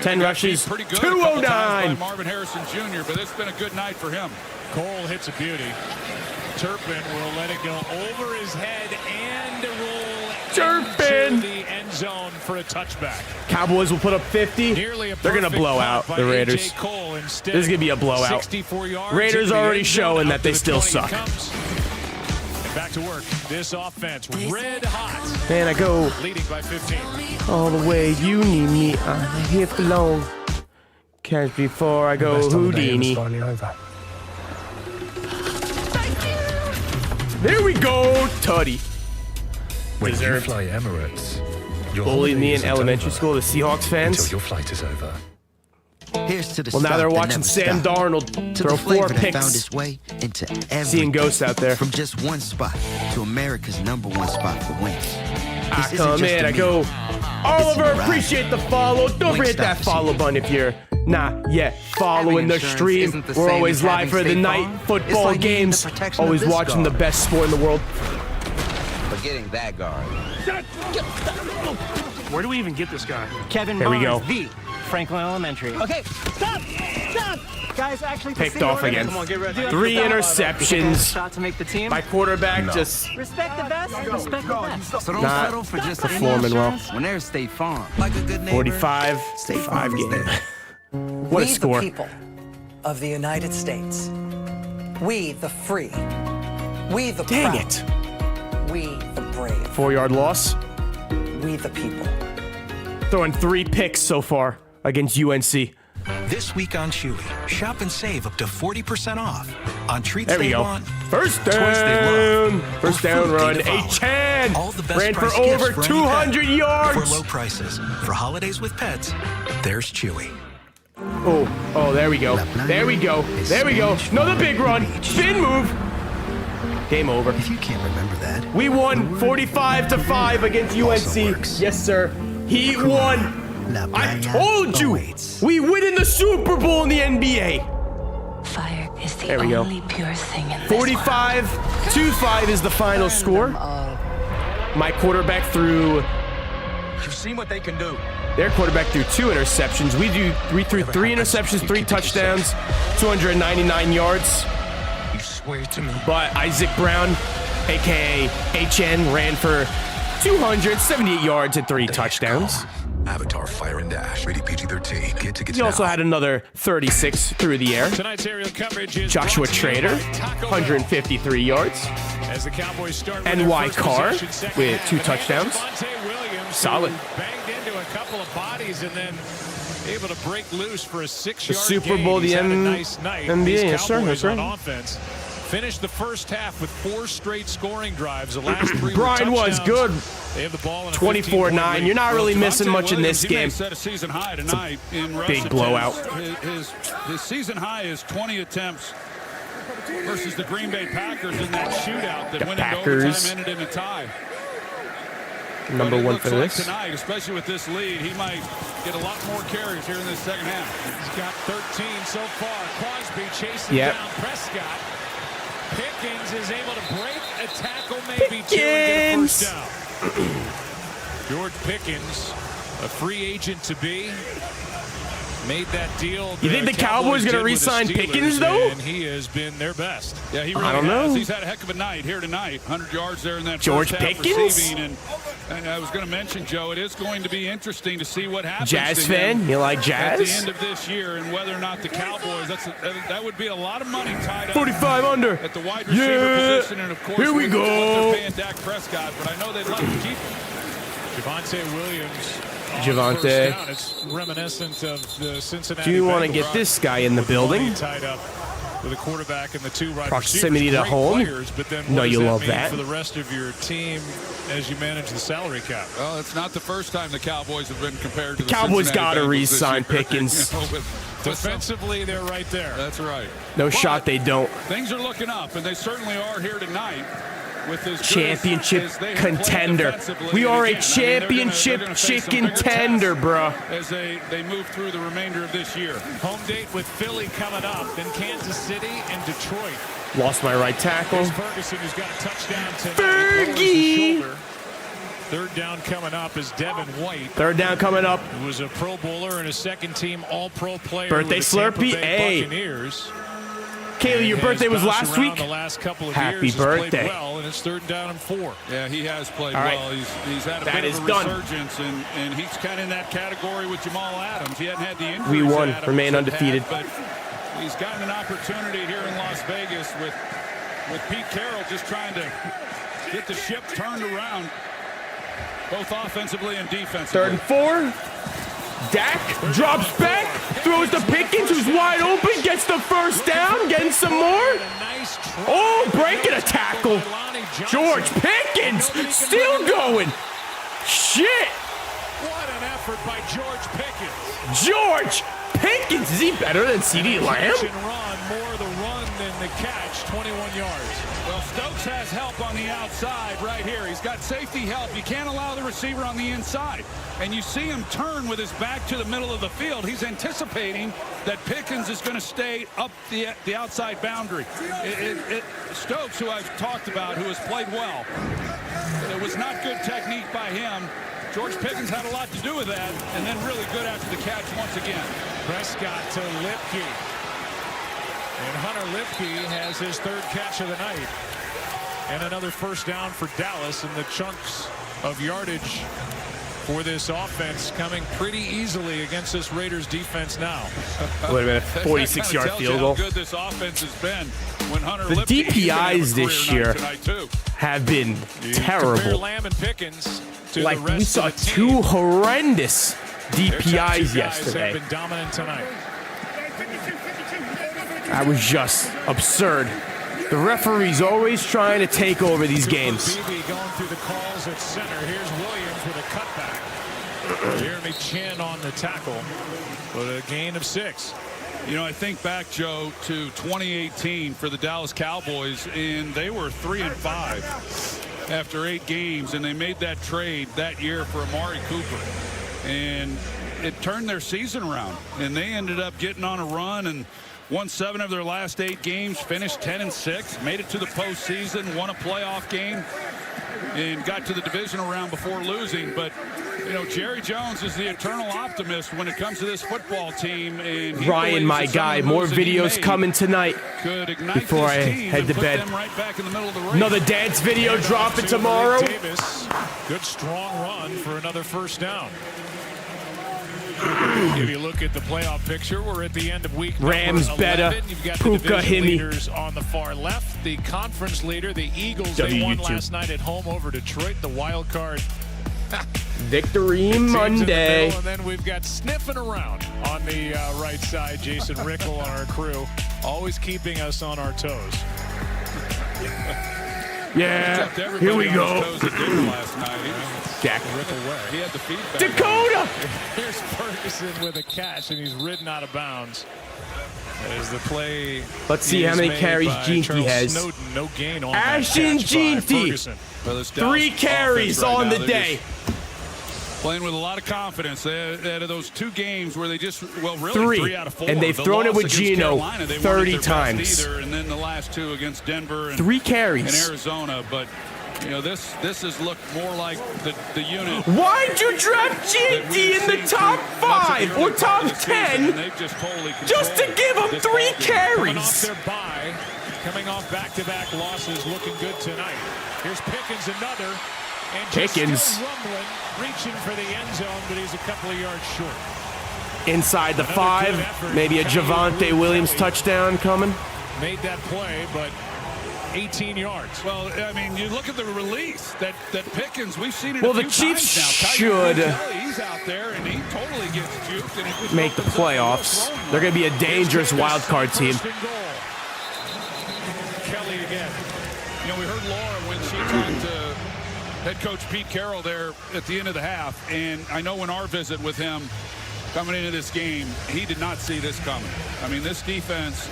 10 rushes, pretty good 209. by Marvin Harrison Jr., but it's been a good night for him. Cole hits a beauty. Turpin will let it go over his head and roll into the end zone for a touchback. Cowboys will put up 50. They're going to blow out the Raiders. This is going to be a blowout. 64 yards. Raiders already showing that they still suck. Back to work. This offense red hot. Man, I go leading by 15. all the way. You need me. I'm here for long. Catch before I go Houdini. There we go, Tutty. When you fly Emirates, bullied me in elementary school, the Seahawks fans. Until your flight is over. Here's to the well, now they're watching Sam Darnold throw 4 picks. Found its way into seeing ghosts out there. From just one spot to America's number 1 spot for wins. I come in, I go, Oliver, appreciate the follow. Don't forget that follow button if you're not yet following the stream. We're always live for the night football games. Always watching the best sport in the world. Forgetting that guard. Where do we even get this guy? Kevin there we go. V. Franklin Elementary. Okay, stop! Stop! Guys, actually, picked off again. Come on, get ready. 3 interceptions. Shot to make the team. My quarterback just respect the best. Respect the best. So don't settle for just performing well. When there's State Farm, like a good neighbor. 45 State Farm game. What a score! We the people of the United States. We the free. We the Dang proud. it! We the brave. 4-yard loss. We the people. Throwing 3 picks so far against UNC. This week on Chewy, shop and save up to 40% off on On treats There we they go. want, First toys they down. love, First or down food they run. devour. A-Chan All the best ran for price gifts over for any 200 pet. yards. For low prices. For holidays with pets, there's Chewy. Oh, there we go. There we go. There we go. Another big run. Spin move. Game over. If you can't remember that, We won 45-5 against UNC. Yes, sir. He won. I told you. We win in the Super Bowl in the NBA. Fire is the There we go. only pure thing in this 45-5 is the final score. My quarterback threw. You've seen what they can do. Their quarterback threw 2 interceptions. We threw 3 interceptions, 3 touchdowns, 299 yards. You swear to me. But Isaac Brown, aka HN, ran for 278 yards and 3 touchdowns. Avatar Fire and Dash. Rated PG-13. Get tickets He also now. had another 36 through the air. Tonight's aerial coverage is Joshua Trader, 153 yards. as the Cowboys start with NY their first Carr possession, second with half. 2 And touchdowns. Javonte Williams, Solid. who banged into a couple of bodies and then able to break loose for a 6-yard The Super gain. Bowl, He's the had a nice night. NBA, These yes, sir, Cowboys yes, sir. on offense finished the first half with 4 straight scoring drives. The last 3 were Brian was touchdowns. good. They have the ball in a 24-9. 15-point lead. You're not really missing much in this He game. set a season high tonight in big rush blowout. attempts. His season high is 20 attempts versus the Green Bay Packers in that shootout that The went Packers. into overtime, ended in a tie. Number But it 1 looks for like this. tonight, especially with this lead, he might get a lot more carries here in this second half. He's got 13 so far. Crosby chasing Yep. down Prescott. Pickens is able to break a tackle, maybe 2, and get a first down. George Pickens, a free agent to be, made that deal. You think the Cowboys did gonna with the re-sign Steelers, Pickens, though? And he has been their best. Yeah, he really I don't has. know. He's had a heck of a night here tonight. 100 yards there in that George first half Pickens? receiving. And I was going to mention, Joe, it is going to be interesting to see what happens. Jazz to him fan? You like at Jazz? the end of this year, and whether or not the Cowboys, that would be a lot of money tied up 45 under. at the wide receiver position, and of course, Here we with go. what they're paying Dak Prescott. But I know they'd like to keep him. Javonte Williams. on Javonte. first down. It's reminiscent of the Cincinnati. Do you want to Bengals. get this guy in the With money building? tied up with a quarterback and the 2 wide Proximity receivers. to Great home? Players, but then No, what you does love mean that. for the rest of your team as you manage the salary cap? Well, it's not the first time the Cowboys have been compared to the Cowboys Cincinnati gotta Bengals this re-sign year. Pickens. You know, with Defensively, they're right there. That's right. No But shot they don't. Things are looking up, and they certainly are here tonight. With as good Championship as they have played contender. defensively. We are a And again, I mean, championship they're gonna face some chicken bigger tender, tests bruh. As they move through the remainder of this year. Home date with Philly coming up, then Kansas City and Detroit. Lost my right tackle. Here's Ferguson, who's got a touchdown tonight. Lowers his shoulder. Third down coming up is Devin White. Third down coming up. Who was a Pro Bowler and a second-team All-Pro player. Birthday with the Tampa Slurpee? Bay Hey. Buccaneers. Kaylee, your And birthday has was bounced last around week? The last couple of Happy years has played birthday. well, and it's 3rd down and 4. Yeah, he has played All right. well. He's had a That bit is of a done. resurgence, and he's kind of in that category with Jamal Adams. He hadn't had the injuries We won. that Adams Remain had undefeated. Had, but he's gotten an opportunity here in Las Vegas with Pete Carroll just trying to get the ship turned around, both offensively and defensively. 3rd and 4. Dak drops back, throws to Pickens, who's wide open, gets the first down, getting some more. Oh, breaking a tackle. George Pickens still going. Shit. What an effort by George Pickens. George Pickens, is he better than CeeDee Lamb? Catch and run, more the run than the catch, 21 yards. Well, Stokes has help on the outside right here. He's got safety help. You can't allow the receiver on the inside. And you see him turn with his back to the middle of the field. He's anticipating that Pickens is going to stay up the outside boundary. Stokes, who I've talked about, who has played well, it was not good technique by him. George Pickens had a lot to do with that, and then really good after the catch once again. Prescott to Lipke. And Hunter Lipke has his 3rd catch of the night. And another first down for Dallas, and the chunks of yardage for this offense coming pretty easily against this Raiders defense now. Wait a minute, 46-yard field goal. How good this offense has been when Hunter The Lipke, DPIs this year too. have been Compare terrible. Lamb and Pickens to Like, the rest we saw of the team. 2 horrendous Their top 2 DPIs guys yesterday. have been dominant tonight. That was just absurd. The referee's always trying to take over these games. Beebe going through the calls at center. Here's Williams with a cutback. Jeremy Chin on the tackle, but a gain of 6. You know, I think back, Joe, to 2018 for the Dallas Cowboys, and they were 3-5 after 8 games, and they made that trade that year for Amari Cooper. And it turned their season around, and they ended up getting on a run and won 7 of their last 8 games, finished 10-6, made it to the postseason, won a playoff game, and got to the divisional round before losing. But you know, Jerry Jones is the eternal optimist when it comes to this football team. And Ryan, my guy, more videos coming tonight before I head to bed. Another dance video dropping tomorrow. Davis, good strong run for another first down. If you look at the playoff picture, we're at the end of week Rams number 11. better. You've got Puka the division Himi. leaders on the far left. The conference leader, the Eagles, they won last night at home over Detroit. The wild card. Victory Monday. And then we've got sniffing around on the right side, Jason Rickle on our crew, always keeping us on our toes. Yeah, here we go. Jack. He had the feedback. Dakota! Here's Ferguson with a catch, and he's ridden out of bounds. As the play. Let's see how many carries Jeanty has. Snowden, no gain on Ashton Jeanty. 3 carries on the day. Playing with a lot of confidence. Out of those 2 games where they just, well, really 3 out of 4. And they've thrown it with Geno 30 times. And then the last 2 against Denver and 3 carries in Arizona. But you know, this has looked more like the unit. Why'd you draft Jeanty in the top 5 or top 10 just to give him 3 carries? Off their bye, coming off back-to-back losses, looking good tonight. Here's Pickens, another. And Pickens still rumbling, reaching for the end zone, but he's a couple of yards short. Inside the 5, maybe a Javonte Williams touchdown coming. Made that play, but 18 yards. Well, I mean, you look at the release that Pickens, we've seen it well, a few the Chiefs times now. should He's out there, and he totally gets juked. And he make the playoffs. They're going to be a dangerous wild card team. Kelly again. You know, we heard Laura when she talked to head coach Pete Carroll there at the end of the half, and I know in our visit with him coming into this game, he did not see this coming. I mean, this defense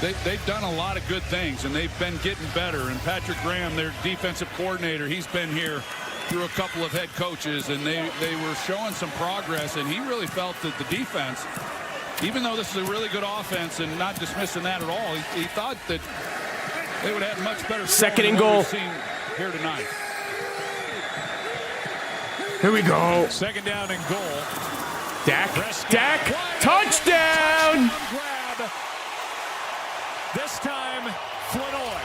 they've done a lot of good things, and they've been getting better. And Patrick Graham, their defensive coordinator, he's been here through a couple of head coaches, and they were showing some progress, and he really felt that the defense, even though this is a really good offense and not dismissing that at all, he thought that they would have much better. Second and goal here tonight. Here we go. Second down and goal. Dak, touchdown! This time, Flanoy.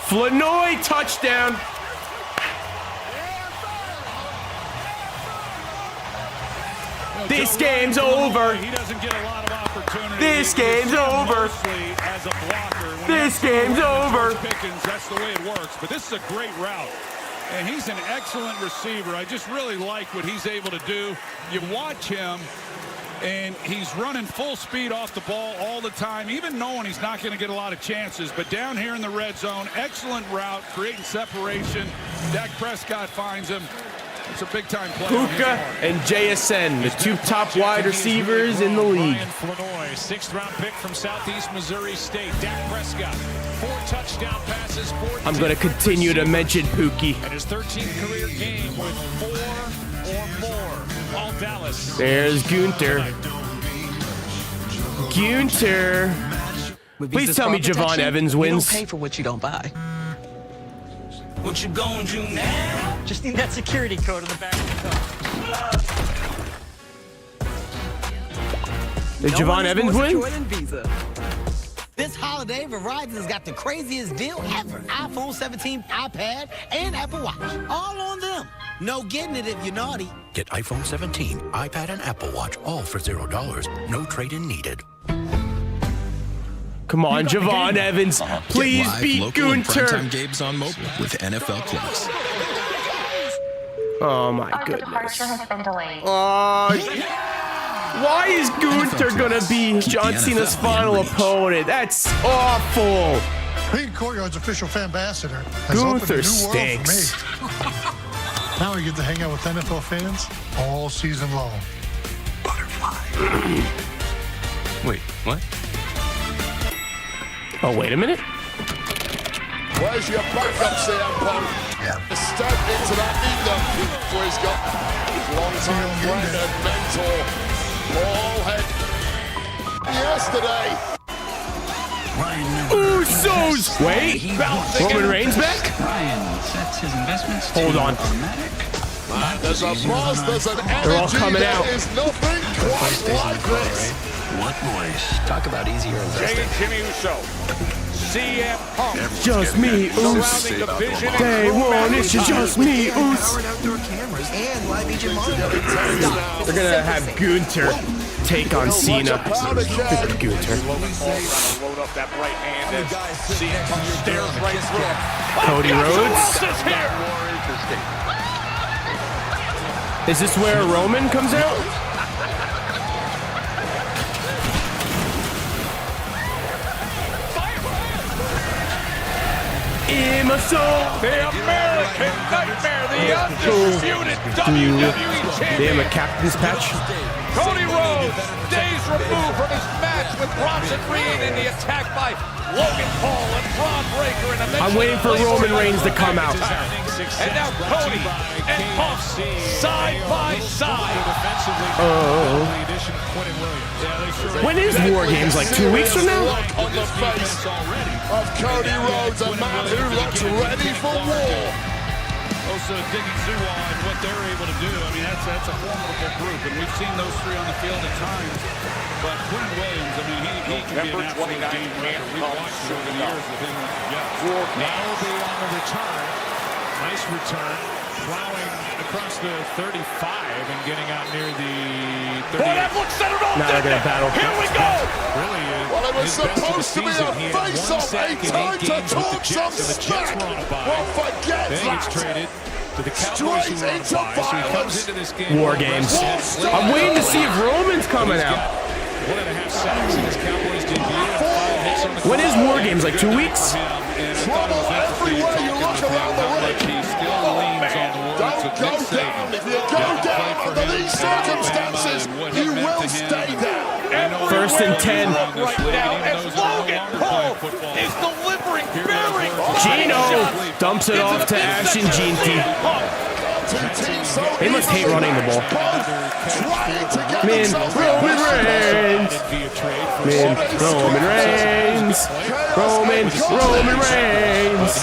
Flanoy, touchdown. This game's over. He doesn't get a lot of opportunity. This game's over. As a blocker. This game's over. Pickens, that's the way it works. But this is a great route. And he's an excellent receiver. I just really like what he's able to do. You watch him, and he's running full speed off the ball all the time, even knowing he's not going to get a lot of chances. But down here in the red zone, excellent route, creating separation. Dak Prescott finds him. It's a big-time play. Puka and JSN, the 2 top wide receivers in the league. Brian Flanoy, 6th-round pick from Southeast Missouri State. Dak Prescott, 4 touchdown passes. I'm going to continue to mention Pookie. And his 13th career game with 4 or more. All Dallas. There's Gunter. Gunter. Please tell me Javon Evans wins. You don't pay for what you don't buy. What you gonna do now? Just need that security code on the back of the car. Did Javon Evans win? This holiday, Verizon's got the craziest deal ever. iPhone 17, iPad, and Apple Watch. All on them. No getting it if you're naughty. Get iPhone 17, iPad, and Apple Watch all for $0. No trade-in needed. Come on, Javon Evans. Please beat Gunter. Primetime games on mobile with NFL Plus. Oh, my goodness. Departure has been delayed. Why is Gunther gonna be John Cena's final opponent? That's awful. Being Courtyard's official fan ambassador has Gunther opened a new stinks. world for me. Now I get to hang out with NFL fans all season long. Wait, what? Oh, wait a minute. Where's your backup, CM Punk? Step into that either. So he's got his long-time friend and mentor, Paul Head. Yesterday. Usos! Wait, Roman Reigns back? Hold on. There's a buzz, there's an energy. They're all coming out. There is nothing quite like this. What voice? Talk about easier and Jay and Jimmy Uso. CM Punk. Just me, Us. Day one, it's just me, Us. They're gonna have Gunther take on Cena. Stupid Gunther. Load up that right hand as CM Punk stares right through. Cody Rhodes. Is this where Roman comes out? In my soul. The American Nightmare, the undisputed WWE Champion. Damn, a captain's patch. Cody Rhodes, days removed from his match with Bronson Reed in the attack by Logan Paul and Braun Breaker in a I'm waiting for Roman Reigns to come out. And now Cody and Punk side by side. When is War Games? Like 2 weeks from now? On the face of Cody Rhodes, a man who looks ready for war. Also digging Zuwa and what they're able to do. I mean, that's a formidable group, and we've seen those three on the field at times. But Quinn Williams, I mean, he can be an absolute game changer. We've watched over the years with him. Now will be on the return. Nice return. Plowing across the 35 and getting out near the 38. Boy, that looks centered on. Now they're gonna battle. Here we go. Really, Well, it was supposed to be a face-off, a time to talk some smack. Well, forget then he gets that. traded to the Cowboys who are on bye, so he comes into this game. War Games. I'm waiting to see if Roman's coming out. 1.5 sacks in his Cowboys debut. 5 hits on the When is War Games? Like 2 weeks? Trouble everywhere you look around the ring. Don't go down. If you go down under these circumstances, you will stay down. First and 10. Right now, as Logan Paul is delivering very Gino dumps it off to Ash and Ginty. They must hate running the ball. Man, Roman Reigns. Man, Roman Reigns. Roman Reigns.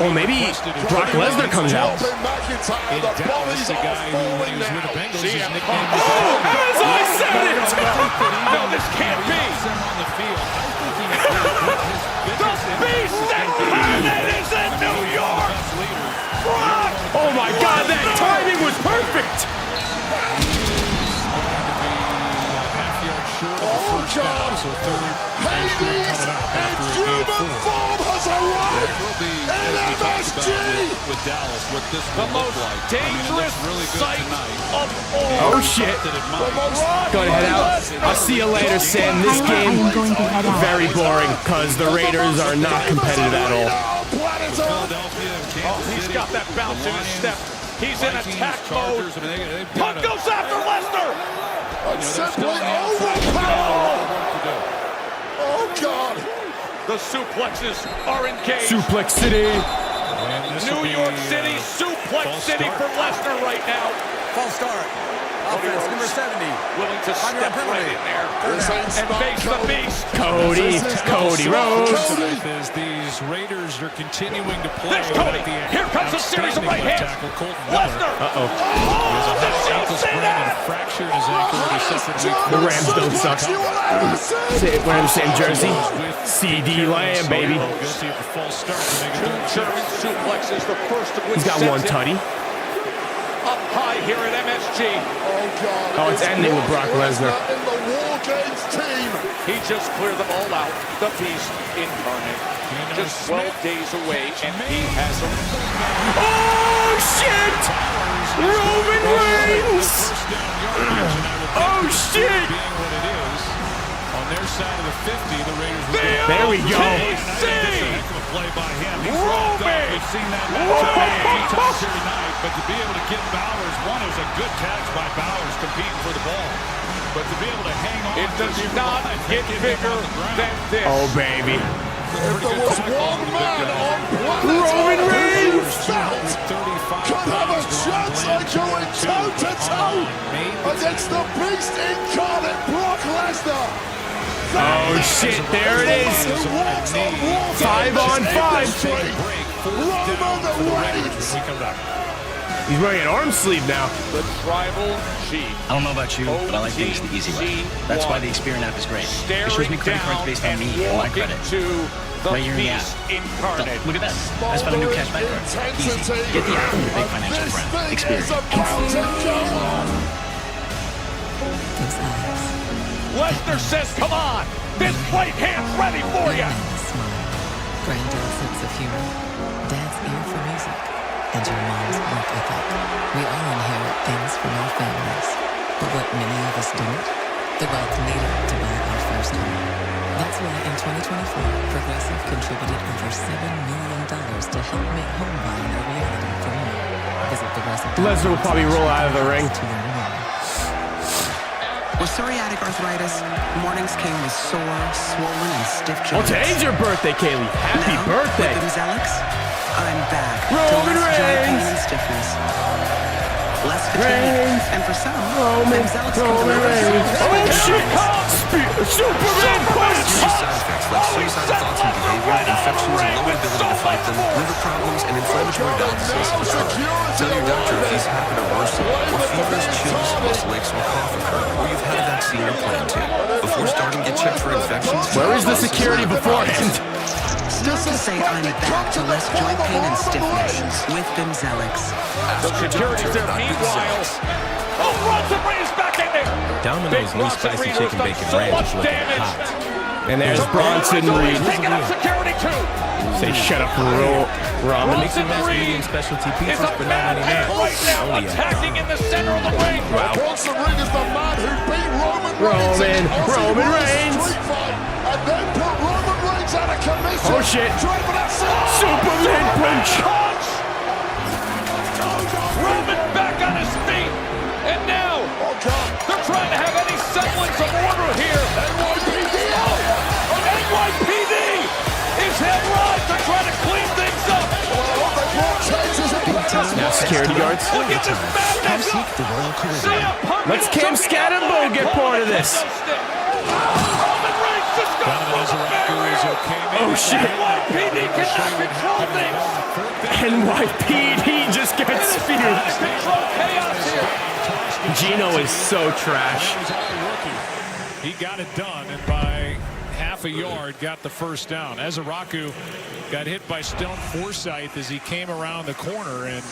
Or maybe Brock Lesnar comes out. Dallas, the guy who, when he was with the Bengals, his nickname was As I said it! No, this can't be. on the field. The beast that is in New York. Brock. Oh my God, that timing was perfect! Oh God! Hades in human form has arrived in MSG! With Dallas, what this the most dangerous sight of all. Oh shit. Go to head out. I'll see you later, Sam. This game, very boring, because the Raiders are not competitive at all. Oh, he's got that bounce in his step. He's in attack mode. Punk goes after Lesnar. Simply overpowered! Oh God! The suplexes are engaged. Suplex City. New York City, suplex city for Lesnar right now. False start. Offense, number 70. Willing to step right in there and face the beast. Cody Rhodes. As these Raiders are continuing to play. There's Cody. Here comes a series of right hands. Lesnar. Uh-oh. Fractured his ankle. The Rams don't suck. Rams same jersey. CD Lamb, baby. German suplex is the first of which He's got one tutty. Up high here at MSG. Oh God! Oh, it's ending with Brock Lesnar. In the War Games team. He just cleared them all out. The beast incarnate. Just 12 days away, and he has them. Oh shit! Roman it is. On their side of the 50, the Raiders will There we go. Heck of a play by him. He's rolled up. We've seen that matchup a few times here tonight. But to be able to get Bowers, one is a good catch by Bowers competing for the ball. But to be able to hang on, it does not get bigger than this. Oh, baby. If there was one man on planet Roman Reigns could have a chance of going toe-to-toe against the beast incarnate, Brock Lesnar. Oh, shit. There it is. 5 on 5. Roman Reigns. He's wearing an arm sleeve now. The tribal chief. I don't know about you, but I like things the easy way. That's why the Experian app is great. It shows me credit cards based on me and my credit. Right here in the app. Look at that. I just found a new cashback card. Easy. Get the app from your big financial friend. Experian. Lesnar says, come on. This right hand's ready for you. Granddad's sense of humor, Dad's ear for music, and your mom's work ethic. We all inherit things from our families. But what many of us don't, the wealth needed to buy our first home. That's why in 2024, Progressive contributed over $7 million to help make home buying a reality for more. Visit Progressive. Lesnar will probably roll out of the ring. With psoriatic arthritis, mornings came with sore, swollen, and stiff joints. Oh, today's your birthday, Kaylee. Happy birthday. With Bimzelx, I'm back. Roman to less joint pain Reigns. and stiffness. Less fatigue. And for some, Bimzelx can deliver Oh, shit. Superman punch. Serious side effects like suicidal thoughts and behavior, infections, low ability to fight them, liver problems, and inflammatory bowel disease occur. Tell your doctor if these happen or worsen, or fevers, chills, muscle aches, or cough occur, or you've had a vaccine or plan to. Before starting, get checked for infections. Where is the security beforehand? Just to say I'm back to less joint pain and stiffness with Bimzelx. The security's there. Meanwhile, runs and brings back in there. Domino's new spicy chicken bacon ranch is looking hot. And there's Bronson Reed. Taking up security too. Say shut up, Ramen. Mix and match medium specialty pizzas for $9.99. Right now, attacking in the center of the ring. Bronson Reed is the man who beat Roman Reigns. And then put Roman Reigns out of commission. Oh shit. Superman punch. Roman back on his feet. And now, they're trying to have any semblance of order here. NYPD. NYPD is head right. They're trying to clean things up. Now security guards. Look at this madness. Let's Cam Scatterbo get part of this. Roman Reigns just got Oh shit. NYPD cannot control things. NYPD just got speared. Gino is so trash. He got it done, and by half a yard got the first down. Ezeraku got hit by Stone Forsythe as he came around the corner and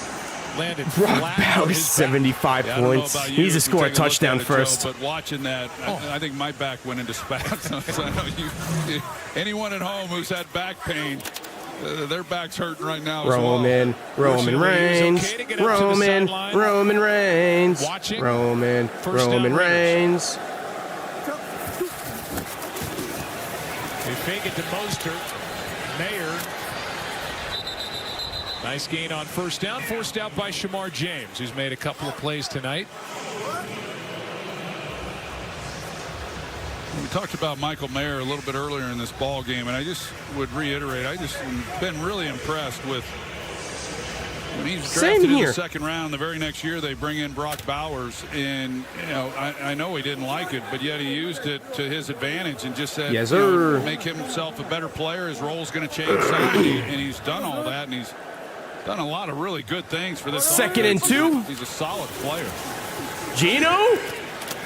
landed Brock flat. Bowers, 75 points. He needs to score a touchdown first. But watching that, I think my back went into spasms. I know anyone at home who's had back pain, their back's hurting right now. Roman Reigns. They fake it to Mostert. Mayer. Nice gain on first down. Forced out by Shamar James, who's made a couple of plays tonight. We talked about Michael Mayer a little bit earlier in this ball game, and I just would reiterate, I just been really impressed with when he's drafted in the second round. The very next year they bring in Brock Bowers, and I know he didn't like it, but yet he used it to his advantage and just said, yes, sir. Make himself a better player. His role's going to change some, and he's done all that, and he's done a lot of really good things for this. Second and 2. He's a solid player. Gino.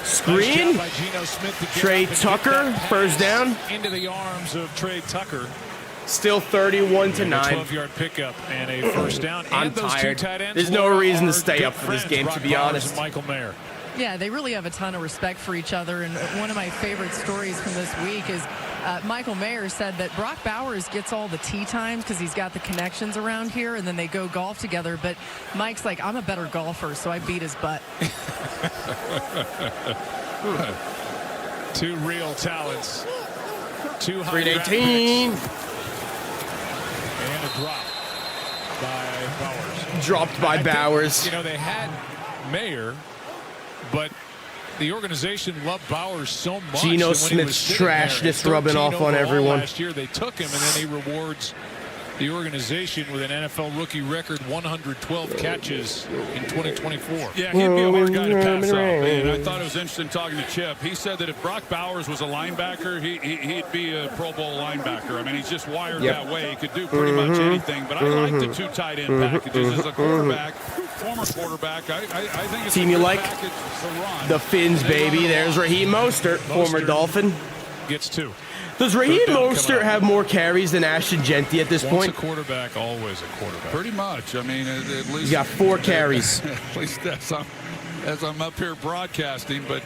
Screen. Nice Geno Smith to Trey Tucker, first down. Into the arms of Trey Tucker. Still 31-9. 12-yard pickup and a first down. I'm and those tired. two tight ends. There's no reason to stay up for this game, Brock to be Bowers honest. and Michael Mayer. Yeah, they really have a ton of respect for each other. And one of my favorite stories from this week is Michael Mayer said that Brock Bowers gets all the tee times because he's got the connections around here, and then they go golf together. But Mike's like, I'm a better golfer, so I beat his butt. Two real talents. 2 high 318. And a drop by Bowers. Dropped by Bowers. You know, they had Mayer, but the organization loved Bowers so much. Geno Smith's trashness rubbing off on everyone. Last year they took him, and then he rewards the organization with an NFL rookie record 112 catches in 2024. Yeah, he'd be a hard guy to pass up. And I thought it was interesting talking to Chip. He said that if Brock Bowers was a linebacker, he'd be a Pro Bowl linebacker. I mean, he's just wired that way. He could do pretty much anything. But I like the 2 tight end packages. As a quarterback, former quarterback, I think it's team a you good like? package to run. The Fins, baby. There's Raheem Mostert, former Dolphin. Gets 2. Does Raheem Mostert have more carries than Ashton Genty at this Once point? a quarterback, always a quarterback. Pretty much. I mean, at least He's got 4 carries. At least as I'm up here broadcasting. But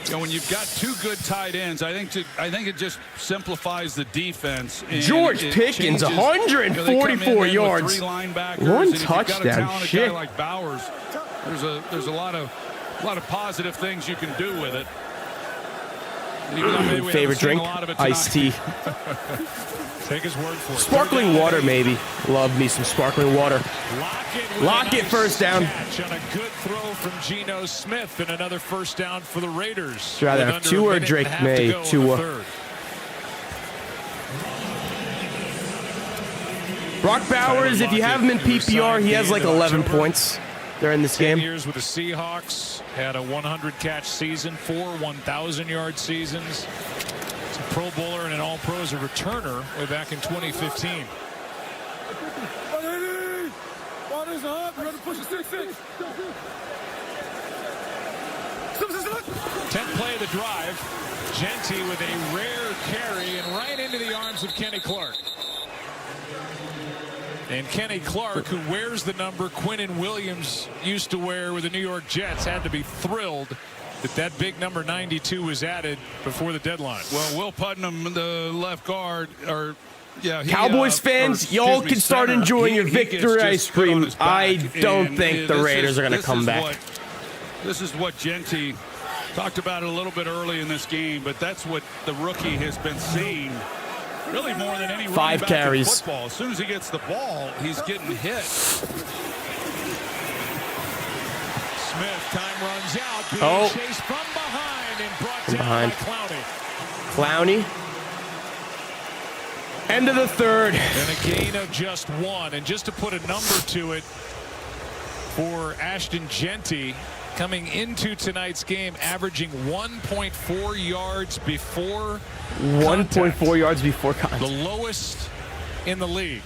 you know, when you've got 2 good tight ends, I think it just simplifies the defense. And George Pickens, 144 yards, 3 linebackers, 1 and if you've got a touchdown. talented Shit. guy like Bowers, there's a lot of positive things you can do with it. Favorite drink? Iced tea. Take his word for it. Sparkling water, maybe. Love me some sparkling water. Lockett first down. Catch on a good throw from Geno Smith, and another first down for the Raiders. Rather have Tua or Drake May. Tua. Brock Bowers, if you have him in PPR, he has like 11 points during this game. 10 years with the Seahawks, had a 100-catch season, 4 1,000-yard seasons. He's a Pro Bowler and an All-Pro as a returner way back in 2015. Water's up. We're going to push a 6-6. 10th play of the drive. Genty with a rare carry and right into the arms of Kenny Clark. And Kenny Clark, who wears the number Quinnen Williams used to wear with the New York Jets, had to be thrilled that big number 92 was added before the deadline. Well, Will Putnam, the left guard, Cowboys fans, y'all can start enjoying your victory ice cream. I don't think the Raiders are going to come back. This is what Genty talked about it a little bit early in this game, but that's what the rookie has been seeing. Really more than any 5 carries. In football. As soon as he gets the ball, he's getting hit. Smith, time runs out. Being chased from behind and brought down by Clowney. End of the third. And a gain of just 1. And just to put a number to it, for Ashton Genty, coming into tonight's game, averaging 1.4 yards before 1.4 yards before contact. The lowest in the league.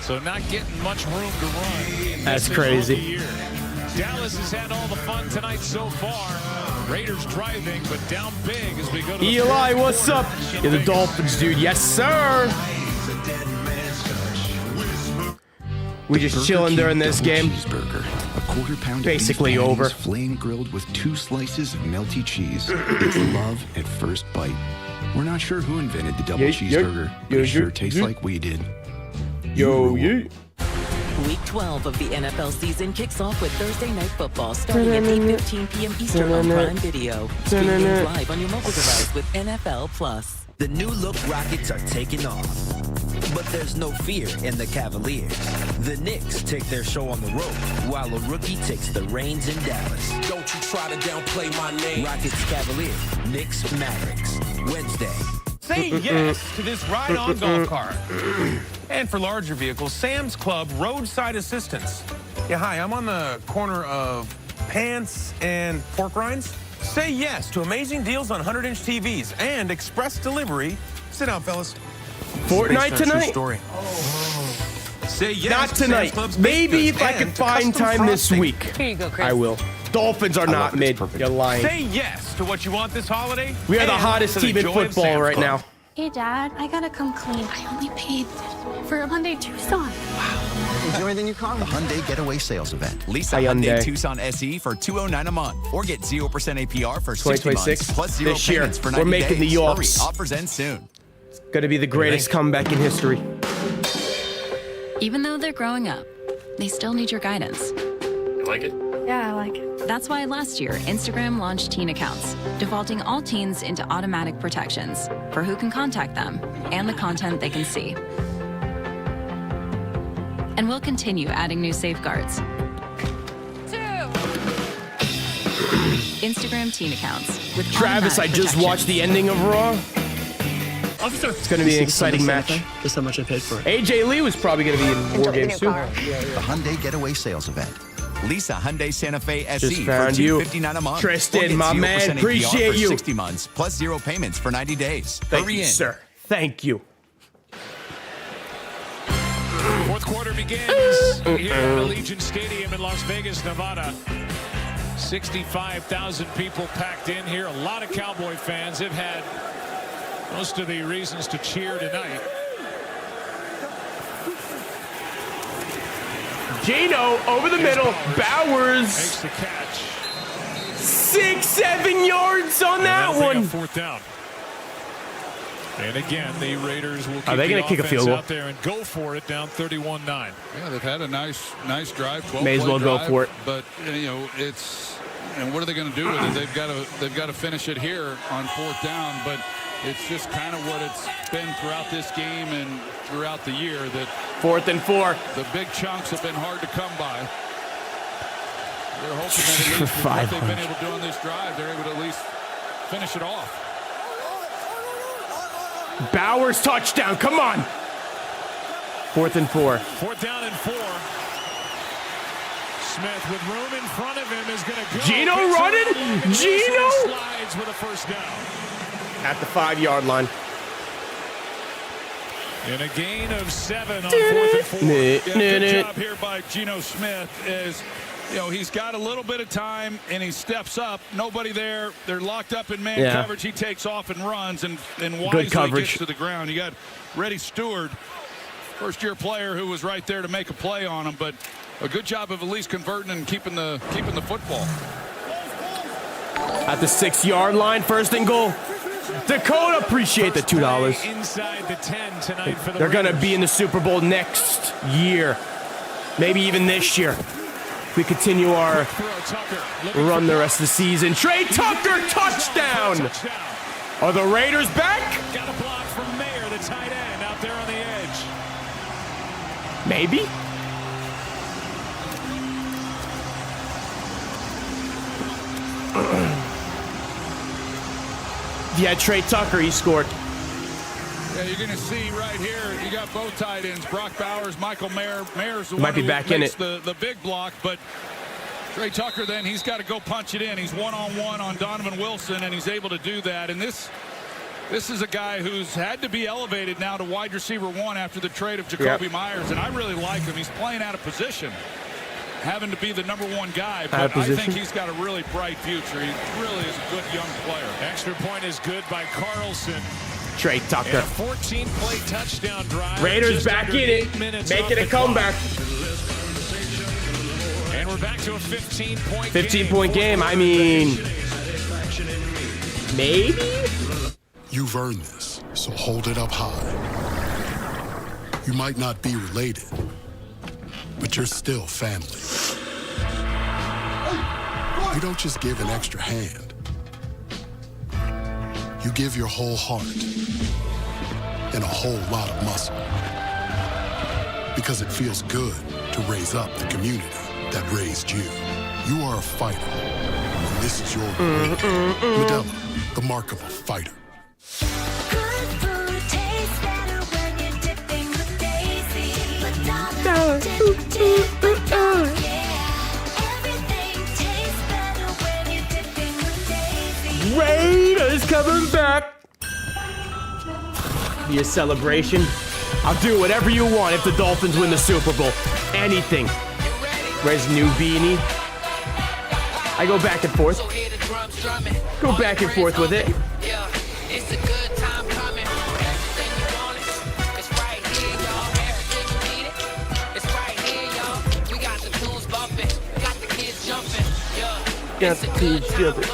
So not getting much room to run. That's crazy. Dallas has had all the fun tonight so far. Raiders driving, but down big as we go to Eli, what's up? You're the Dolphins, dude. Yes, sir. We just chilling during this game. A quarter pound basically of beef over. Flame grilled with 2 slices of melty cheese. It's love at first bite. We're not sure who invented the double cheeseburger, but it sure tastes like we did. Week 12 of the NFL season kicks off with Thursday Night Football starting at 8:15 p.m. Eastern on Prime Video. Stream games live on your mobile device with NFL Plus. The new look Rockets are taking off. But there's no fear in the Cavaliers. The Knicks take their show on the road, while a rookie takes the reins in Dallas. Don't you try to downplay my name. Rockets Cavaliers, Knicks Mavericks, Wednesday. Say yes to this ride-on golf cart. And for larger vehicles, Sam's Club Roadside Assistance. Yeah, hi, I'm on the corner of Pants and Pork Rinds. Say yes to amazing deals on 100-inch TVs and express delivery. Sit down, fellas. Fortnite tonight? Say yes. Not tonight. Maybe if I can find time this week. Here you go, Chris. I will. Dolphins are not mid. You're lying. Say yes to what you want this holiday. We are the hottest team in football right now. Hey, Dad, I gotta come clean. I only paid for a Hyundai Tucson. Enjoy the new car. The Hyundai Getaway Sales Event. Lease a Hyundai Tucson SE for $209 a month, or get 0% APR for 60 months, plus 0 this year, payments for 90 we're making days. the Yorks. Hurry, offers end soon. Going to be the greatest comeback in history. Even though they're growing up, they still need your guidance. You like it? Yeah, I like it. That's why last year, Instagram launched teen accounts, defaulting all teens into automatic protections for who can contact them and the content they can see. And we'll continue adding new safeguards. Instagram teen accounts with Travis, I just watched the ending of Raw. Officer. It's going to be an exciting match. Just how much I paid for it. AJ Lee was probably going to be in War Games too. The Hyundai Getaway Sales Event. Lisa Hyundai Santa Fe SE Just for found you. $259 a month. Tristan, Or my get 0% man, APR appreciate for you. 60 months plus 0 payments for 90 days. Thank Hurry you, in. sir. Thank you. Fourth quarter begins here at Allegiant Stadium in Las Vegas, Nevada. 65,000 people packed in here. A lot of Cowboy fans have had most of the reasons to cheer tonight. Gino over the middle. Bowers makes the catch. 6-7 yards on that one. Fourth down. And again, the Raiders will keep Are they the going to kick a offense field goal? out there and go for it down 31-9. Yeah, they've had a nice drive. May as well go for it. But you know, and what are they going to do with it? They've got to finish it here on fourth down. But it's just kind of what it's been throughout this game and throughout the year that 4th and 4. the big chunks have been hard to come by. They're hoping that at least with what they've been able to do on this drive, they're able to at least finish it off. Bowers touchdown. Come on. 4th and 4. 4th down and 4. Smith with room in front of him is going to go. Gino running. Gino slides with a first down. At the 5-yard line. And a gain of 7 on 4th and 4. Good job here by Geno Smith. As you know, he's got a little bit of time and he steps up. Nobody there. They're locked up in man coverage. He takes off and runs and wisely gets to the ground. You got Reddy Stewart, first-year player who was right there to make a play on him, but a good job of at least converting and keeping the football. At the 6-yard line, 1st and goal. Dakota, appreciate the $2. Inside the 10 tonight for the They're going to Raiders. be in the Super Bowl next year. Maybe even this year. We continue our run the rest of the season. Trey Tucker, touchdown! Are the Raiders back? Got a block from Mayer, the tight end, out there on the edge. Maybe. Yeah, Trey Tucker, he scored. Yeah, you're going to see right here, you got both tight ends, Brock Bowers, Michael Mayer. Mayer's the one who makes the big block, but Trey Tucker then, he's got to go punch it in. He's one-on-one on Donovan Wilson, and he's able to do that. And this is a guy who's had to be elevated now to wide receiver 1 after the trade of Jacoby Myers, and I really like him. He's playing out of position, having to be the #1 guy, but I think he's got a really bright future. He really is a good young player. Extra point is good by Carlson. Trey Tucker. And a 14-play touchdown drive. Raiders back in it, making a comeback. And we're back to a 15-point 15-point game. I mean, maybe? You've earned this, so hold it up high. You might not be related, but you're still family. You don't just give an extra hand. You give your whole heart and a whole lot of muscle. Because it feels good to raise up the community that raised you. You are a fighter, and this is your reward. Modelo, the mark of a fighter. Raiders coming back. Be a celebration. I'll do whatever you want if the Dolphins win the Super Bowl. Anything. Where's new beanie? I go back and forth. Go back and forth with it. Got the kids jumping.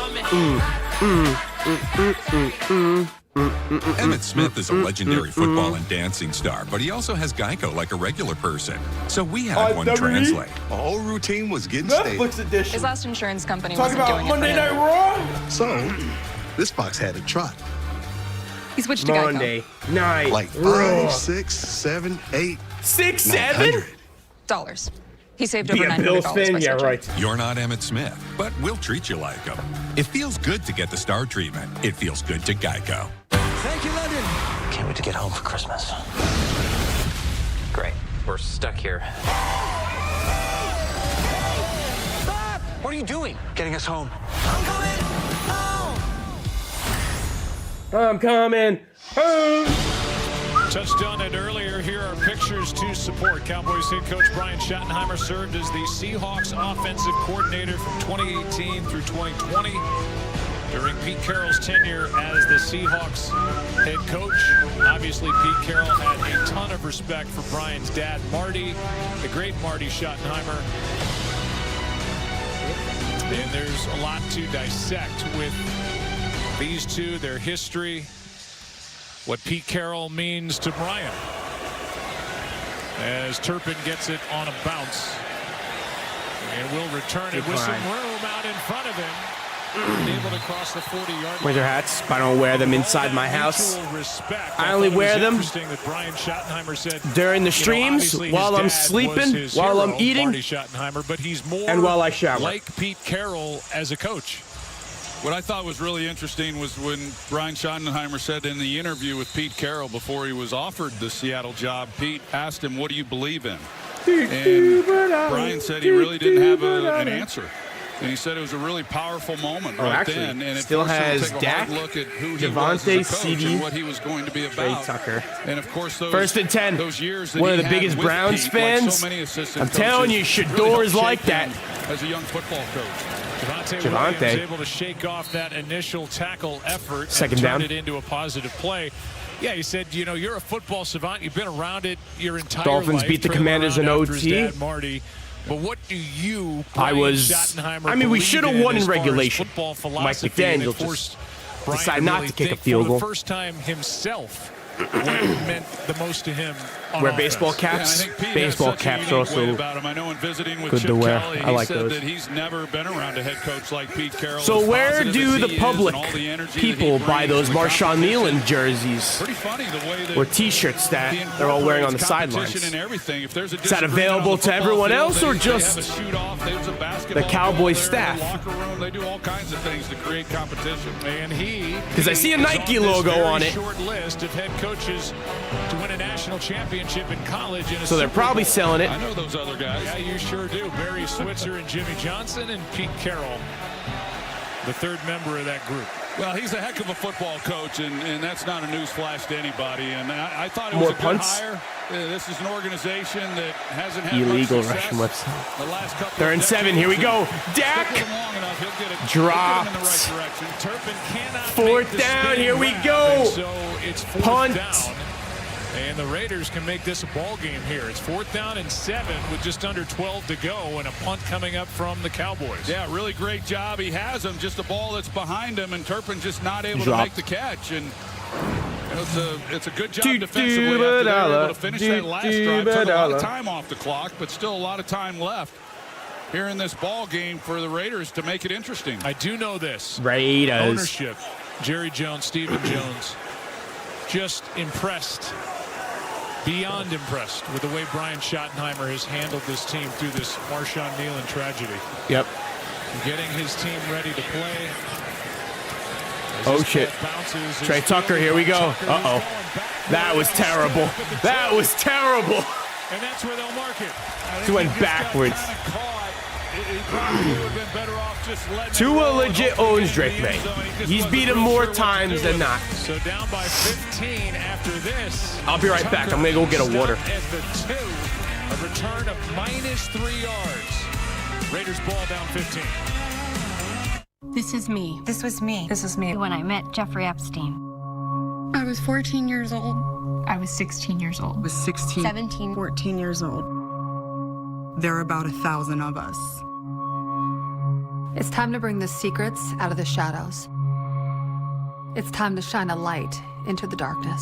Emmitt Smith is a legendary football and dancing star, but he also has Geico like a regular person. So we had one translate. The whole routine was getting Netflix stale. edition. His last insurance company Talk wasn't about doing Monday it Night for him. Raw. So, this box had a trot. He switched to Monday Geico. Night Like Raw. 5, 6, 7, 8, 6, 7? Dollars. He saved Be over a $900 Bills by fan? Yeah, switching. right. You're not Emmitt Smith, but we'll treat you like him. It feels good to get the star treatment. It feels good to Geico. Thank you, London. Can't wait to get home for Christmas. Great. We're stuck here. Stop! What are you doing? Getting us home. I'm coming home. Touched on it earlier. Here are pictures to support. Cowboys head coach Brian Schottenheimer served as the Seahawks offensive coordinator from 2018 through 2020. During Pete Carroll's tenure as the Seahawks head coach, obviously Pete Carroll had a ton of respect for Brian's dad, Marty, the great Marty Schottenheimer. And there's a lot to dissect with these two, their history, what Pete Carroll means to Brian. As Turpin gets it on a bounce. And will return it with some room out in front of him. Able to cross the 40-yard line. Wear their hats, but I don't wear them inside my house. I only wear them during the streams, while I'm sleeping, while I'm eating, But he's more and while I shower. like Pete Carroll as a coach. What I thought was really interesting was when Brian Schottenheimer said in the interview with Pete Carroll before he was offered the Seattle job, Pete asked him, what do you believe in? And Brian said he really didn't have an answer. And he said it was a really powerful moment right then. And it still has Dak, look at who Devontae, CD, and what he was going to be Trey about. Tucker. And of course, First and 10. those years that one of he the had biggest with Browns Pete, fans. like so many assistant I'm telling you, coaches, Shador really is helped like shape that. him as a young football coach. Javonte Williams able to shake off that initial tackle effort Second and down. turn it into a positive play. Yeah, he said, you know, you're a football savant. You've been around it your entire Dolphins life. beat the Trailed Commanders in around after his OT. dad, Marty. But what do you, Brian Schottenheimer, I mean, we believe should have in won in as far as regulation. football Mike philosophy that McDaniel forced just Brian decided to not really to kick a think field for goal. the first time himself what meant the most to him on Wear offense. baseball caps. Yeah, I think Pete Baseball has such a caps unique also way about him. I know in visiting with good Chip to wear. Kelly, I like he said those. that he's never been around a head coach like Pete Carroll. So as where positive do as the he is public and all the energy people that he buy brings those to the Marshawn competition? Nealon jerseys Pretty funny the way that or T-shirts that he they're all wearing on the incorporates sidelines? competition and everything. If there's a Is that disagreement available on the to everyone football else field, or they just have a shoot-off, there's a the basketball Cowboys goal there, staff? locker room, they do all kinds of things to create competition. And Because I see a Nike logo on it. Short list of head coaches to win a national championship in college. And So they're probably selling it. I know those other guys. Yeah, you sure do. Barry Switzer and Jimmy Johnson and Pete Carroll, the third member of that group. Well, he's a heck of a football coach, and that's not a news flash to anybody. And I thought it was More a good punts? hire. This is an organization that hasn't had Illegal much success Russian website. the last couple They're of in 7. decades. Here we go. Dak Stick with him long enough, he'll get it. dropped. He'll get him in the right direction. Turpin cannot Fourth make the down. spinning Here we route, go. and so it's fourth Punt. down. And the Raiders can make this a ball game here. It's 4th down and 7 with just under 12 to go and a punt coming up from the Cowboys. Yeah, really great job. He has him. Just a ball that's behind him, and Turpin just not able Dropped. to make the catch. And it's a good job defensively after they were able to finish that last drive. Took a lot of time off the clock, but still a lot of time left here in this ball game for the Raiders to make it interesting. I do know this. Raiders. Ownership, Jerry Jones, Stephen Jones, just impressed, beyond impressed with the way Brian Schottenheimer has handled this team through this Marshawn Nealon tragedy. Yep. Getting his team ready to play. Oh, shit. Trey Tucker, here we go. Uh-oh. That was terrible. That was terrible. And that's where they'll mark it. He went backwards. Tua legit owns Drake May. He's beat him more times than not. So down by 15 after this. I'll be right back. I'm going to go get a water. At the 2, a return of -3 yards. Raiders ball down 15. This is me. This was me. This is me. When I met Jeffrey Epstein. I was 14 years old. I was 16 years old. I was 16, 17. 14 years old. There are about 1,000 of us. It's time to bring the secrets out of the shadows. It's time to shine a light into the darkness.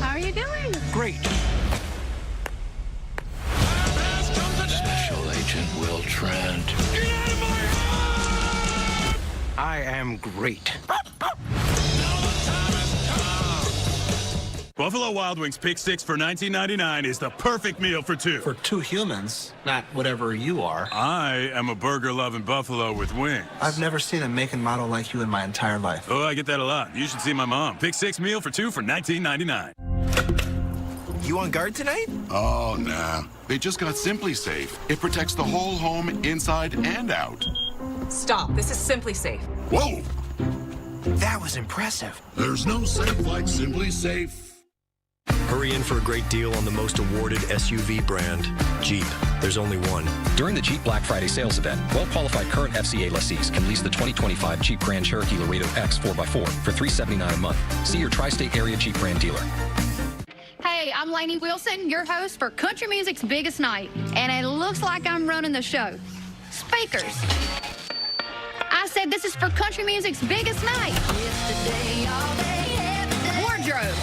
How are you doing? Great. Special Agent Will Trent. I am great. Buffalo Wild Wings Pick 6 for $19.99 is the perfect meal for two. For two humans, not whatever you are. I am a burger-loving buffalo with wings. I've never seen a make and model like you in my entire life. Oh, I get that a lot. You should see my mom. Pick 6 meal for two for $19.99. You on guard tonight? Oh, nah. They just got Simply Safe. It protects the whole home, inside and out. Stop. This is Simply Safe. Whoa! That was impressive. There's no safe like Simply Safe. Hurry in for a great deal on the most awarded SUV brand, Jeep. There's only one. During the Jeep Black Friday sales event, well-qualified current FCA lessees can lease the 2025 Jeep Grand Cherokee Laredo X 4x4 for $379 a month. See your tri-state area Jeep brand dealer. Hey, I'm Lainey Wilson, your host for Country Music's Biggest Night, and it looks like I'm running the show. Speakers. I said this is for Country Music's Biggest Night. Wardrobe.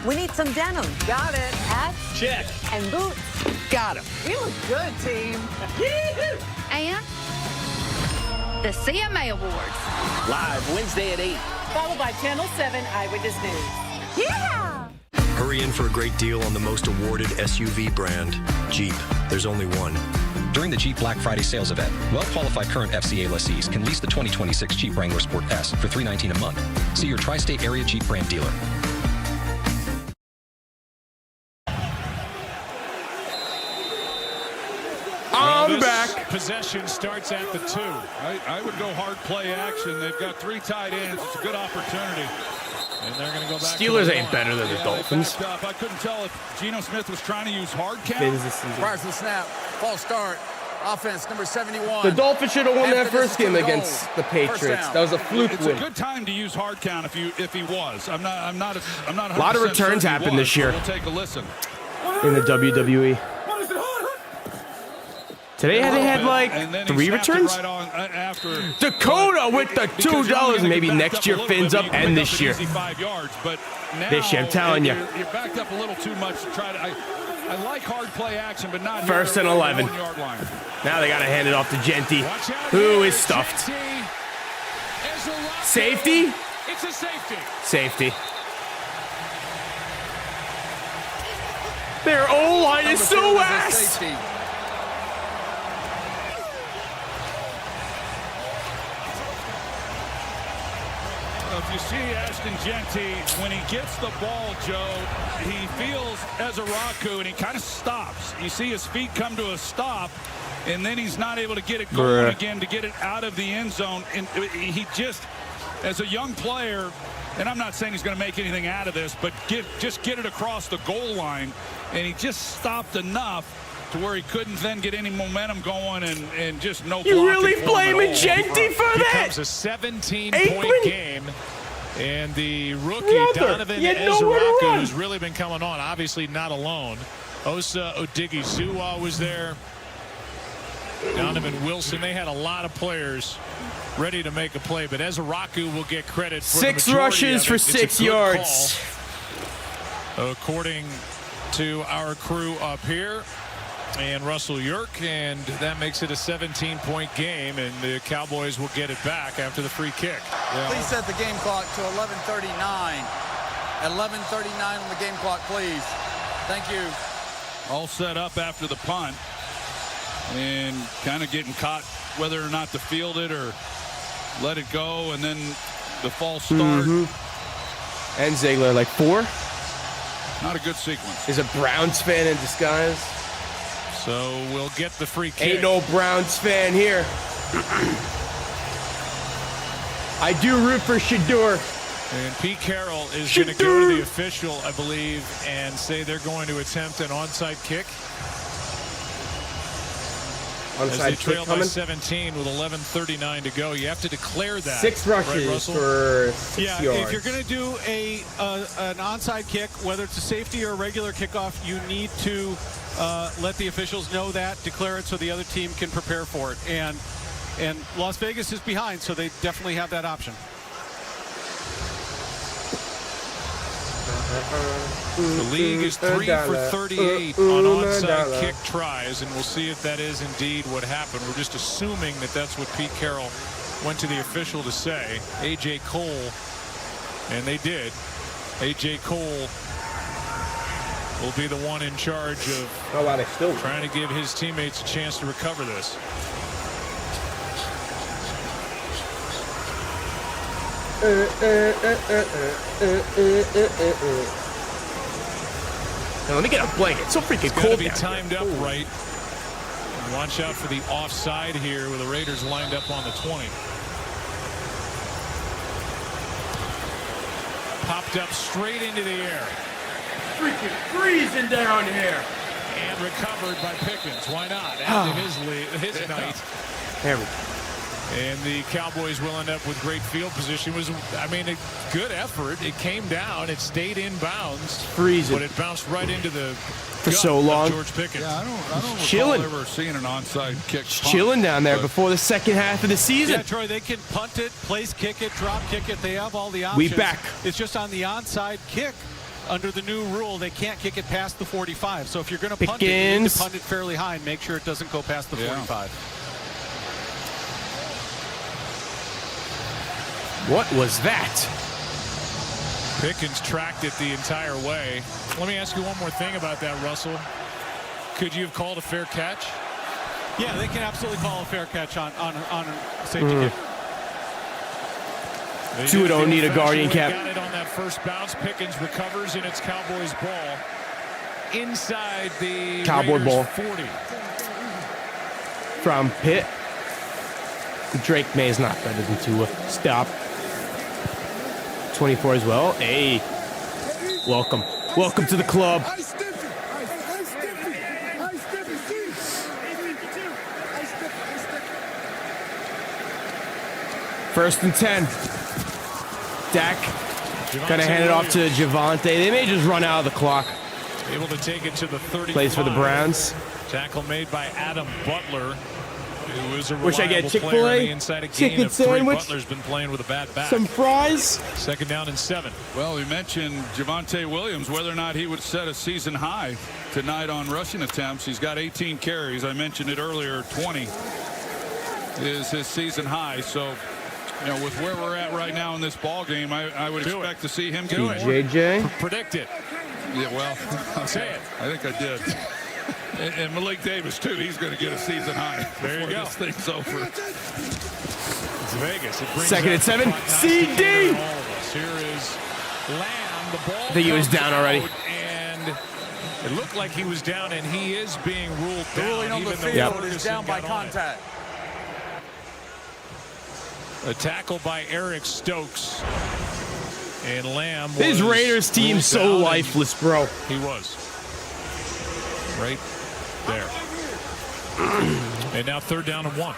We need some denim. Got it. Hats. Check. And boots. Got him. You look good, team. And the CMA Awards. Live Wednesday at 8. Followed by Channel 7 Eyewitness News. Yeah! Hurry in for a great deal on the most awarded SUV brand, Jeep. There's only one. During the Jeep Black Friday sales event, well-qualified current FCA lessees can lease the 2026 Jeep Wrangler Sport S for $319 a month. See your tri-state area Jeep brand dealer. I'm back. Possession starts at the 2. I would go hard play action. They've got 3 tight ends. It's a good opportunity. And they're going to go back. Steelers ain't better than the Dolphins. I couldn't tell if Geno Smith was trying to use hard count. Prior to the snap, false start. Offense number 71. The Dolphins should have won that first game against the Patriots. That was a fluke It's win. a good time to use hard count if he was. I'm not. A lot of returns happened this year. We'll take a listen. In the WWE. Today they had like 3 returns. Right on after Dakota with the $2. Maybe next year fins up and this year. 5 yards, but now This year, I'm telling you. You're backed up a little too much to try to. I like hard play action, but not First and 11. Now they got to hand it off to Genty, who is stuffed. Safety? It's a safety. Safety. Their O-line is so ass. If you see Ashton Genty, when he gets the ball, Joe, he feels as a Raku, and he kind of stops. You see his feet come to a stop, and then he's not able to get it going again to get it out of the end zone. And he just, as a young player, and I'm not saying he's going to make anything out of this, but just get it across the goal line, and he just stopped enough to where he couldn't then get any momentum going and just no blocking. You really blaming Genty for that? It becomes a 17-point game. And the rookie, Donovan Ezeraku, who's really been coming on, obviously not alone. Osa Odigizua was there. Donovan Wilson. They had a lot of players ready to make a play, but Ezeraku will get credit for 6 rushes for 6 yards. According to our crew up here. And Russell Yerk, and that makes it a 17-point game, and the Cowboys will get it back after the free kick. Please set the game clock to 11:39. 11:39 on the game clock, please. Thank you. All set up after the punt, and kind of getting caught whether or not to field it or let it go, and then the false start. And Ziegler, like 4? Not a good sequence. Is a Browns fan in disguise. So we'll get the free kick. Ain't no Browns fan here. I do root for Shador. And Pete Carroll is going to go to the official, I believe, and say they're going to attempt an onside kick. As they trail by 17 with 11:39 to go. You have to declare that. 6 rushes for 6 yards. If you're going to do an onside kick, whether it's a safety or a regular kickoff, you need to let the officials know that, declare it so the other team can prepare for it. And Las Vegas is behind, so they definitely have that option. The league is 3 for 38 on onside kick tries, and we'll see if that is indeed what happened. We're just assuming that that's what Pete Carroll went to the official to say. A.J. Cole, and they did. A.J. Cole will be the one in charge of trying to give his teammates a chance to recover this. Now let me get a blanket. It's so freaking cold. Got to be timed up right. And watch out for the offside here with the Raiders lined up on the 20. Popped up straight into the air. Freaking freezing down here. And recovered by Pickens. Why not? After his night. There we go. And the Cowboys will end up with great field position. A good effort. It came down. It stayed in bounds. Freezing. But it bounced right into the for so long. George Pickens. Yeah, I don't chilling. recall ever seeing an onside kick. Chilling down there before the second half of the season. Yeah, Troy, they can punt it, place kick it, drop kick it. They have all the options. We back. It's just on the onside kick. Under the new rule, they can't kick it past the 45. So if you're going to punt it, you need to punt it fairly high and make sure it doesn't go past the 45. What was that? Pickens tracked it the entire way. Let me ask you one more thing about that, Russell. Could you have called a fair catch? Yeah, they can absolutely call a fair catch on a safety kick. Two don't need a guardian cap. Got it on that first bounce. Pickens recovers, and it's Cowboys ball inside the Cowboy Raiders ball 40. From Pitt. Drake May is not better than Tua. Stop. 24 as well. Hey. Welcome. Welcome to the club. First and 10. Dak gonna hand it off to Javonte. They may just run out of the clock. Able to take it to the 35. Plays for the Browns. Tackle made by Adam Butler. Who is a Wish I get Chick-fil-A chicken sandwich. Butler's been playing with a bad back. Some fries. Second down and 7. Well, we mentioned Javonte Williams, whether or not he would set a season high tonight on rushing attempts. He's got 18 carries. I mentioned it earlier. 20 is his season high. So, you know, with where we're at right now in this ball game, I would expect to see him do it. JJ. Predict it. Yeah, well, say it. I think I did. And Malik Davis, too. He's going to get a season high. There you go. This thing's over. It's Vegas. It brings second and 7. CD. Here is Lamb. The ball. I think he was down already. And it looked like he was down, and he is being ruled The down. ruling on the field is down by contact. A tackle by Eric Stokes. And Lamb was His Raiders team so lifeless, bro. He was. Right there. And now third down and 1.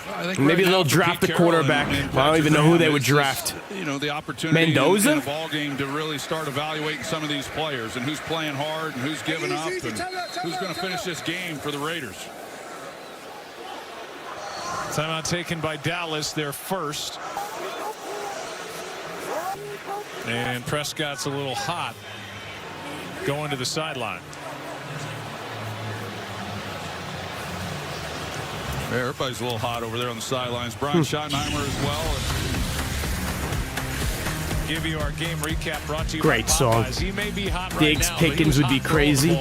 Maybe they'll draft the quarterback. I don't even know who they would draft. You know, the opportunity Mendoza? in the ball game to really start evaluating some of these players and who's playing hard and who's giving up and who's going to finish this game for the Raiders. Timeout taken by Dallas, their first. And Prescott's a little hot going to the sideline. Yeah, everybody's a little hot over there on the sidelines. Brian Schottenheimer as well. Give you our game recap brought to you Great by song. Popeyes. He may be hot Diggs right now, Pickens would be crazy.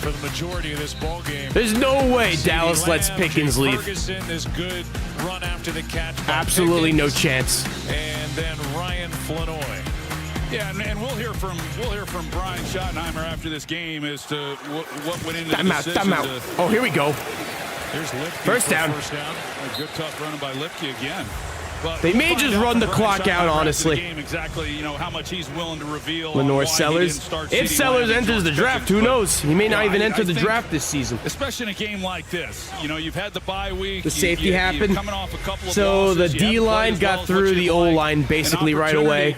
For the majority of this ball game. There's no way CD Dallas lets Lamb, Pickens Jay leave. Ferguson, this good run after the catch. Absolutely no Pickens. chance. And then Ryan Flanoy. Yeah, and we'll hear from Brian Schottenheimer after this game as to what went into the decision. Time out. Oh, here we go. Here's Lipke. First down. A good tough running by Lipke again. But they may just run the clock out, honestly. Game exactly, you know, how much he's willing to reveal. Lenore Sellers. If Sellers enters the draft, who knows? He may not even enter the draft this season. Especially in a game like this. You know, you've had the bye week. The safety happened. Coming off a couple of so losses, the D-line got through the O-line basically right away.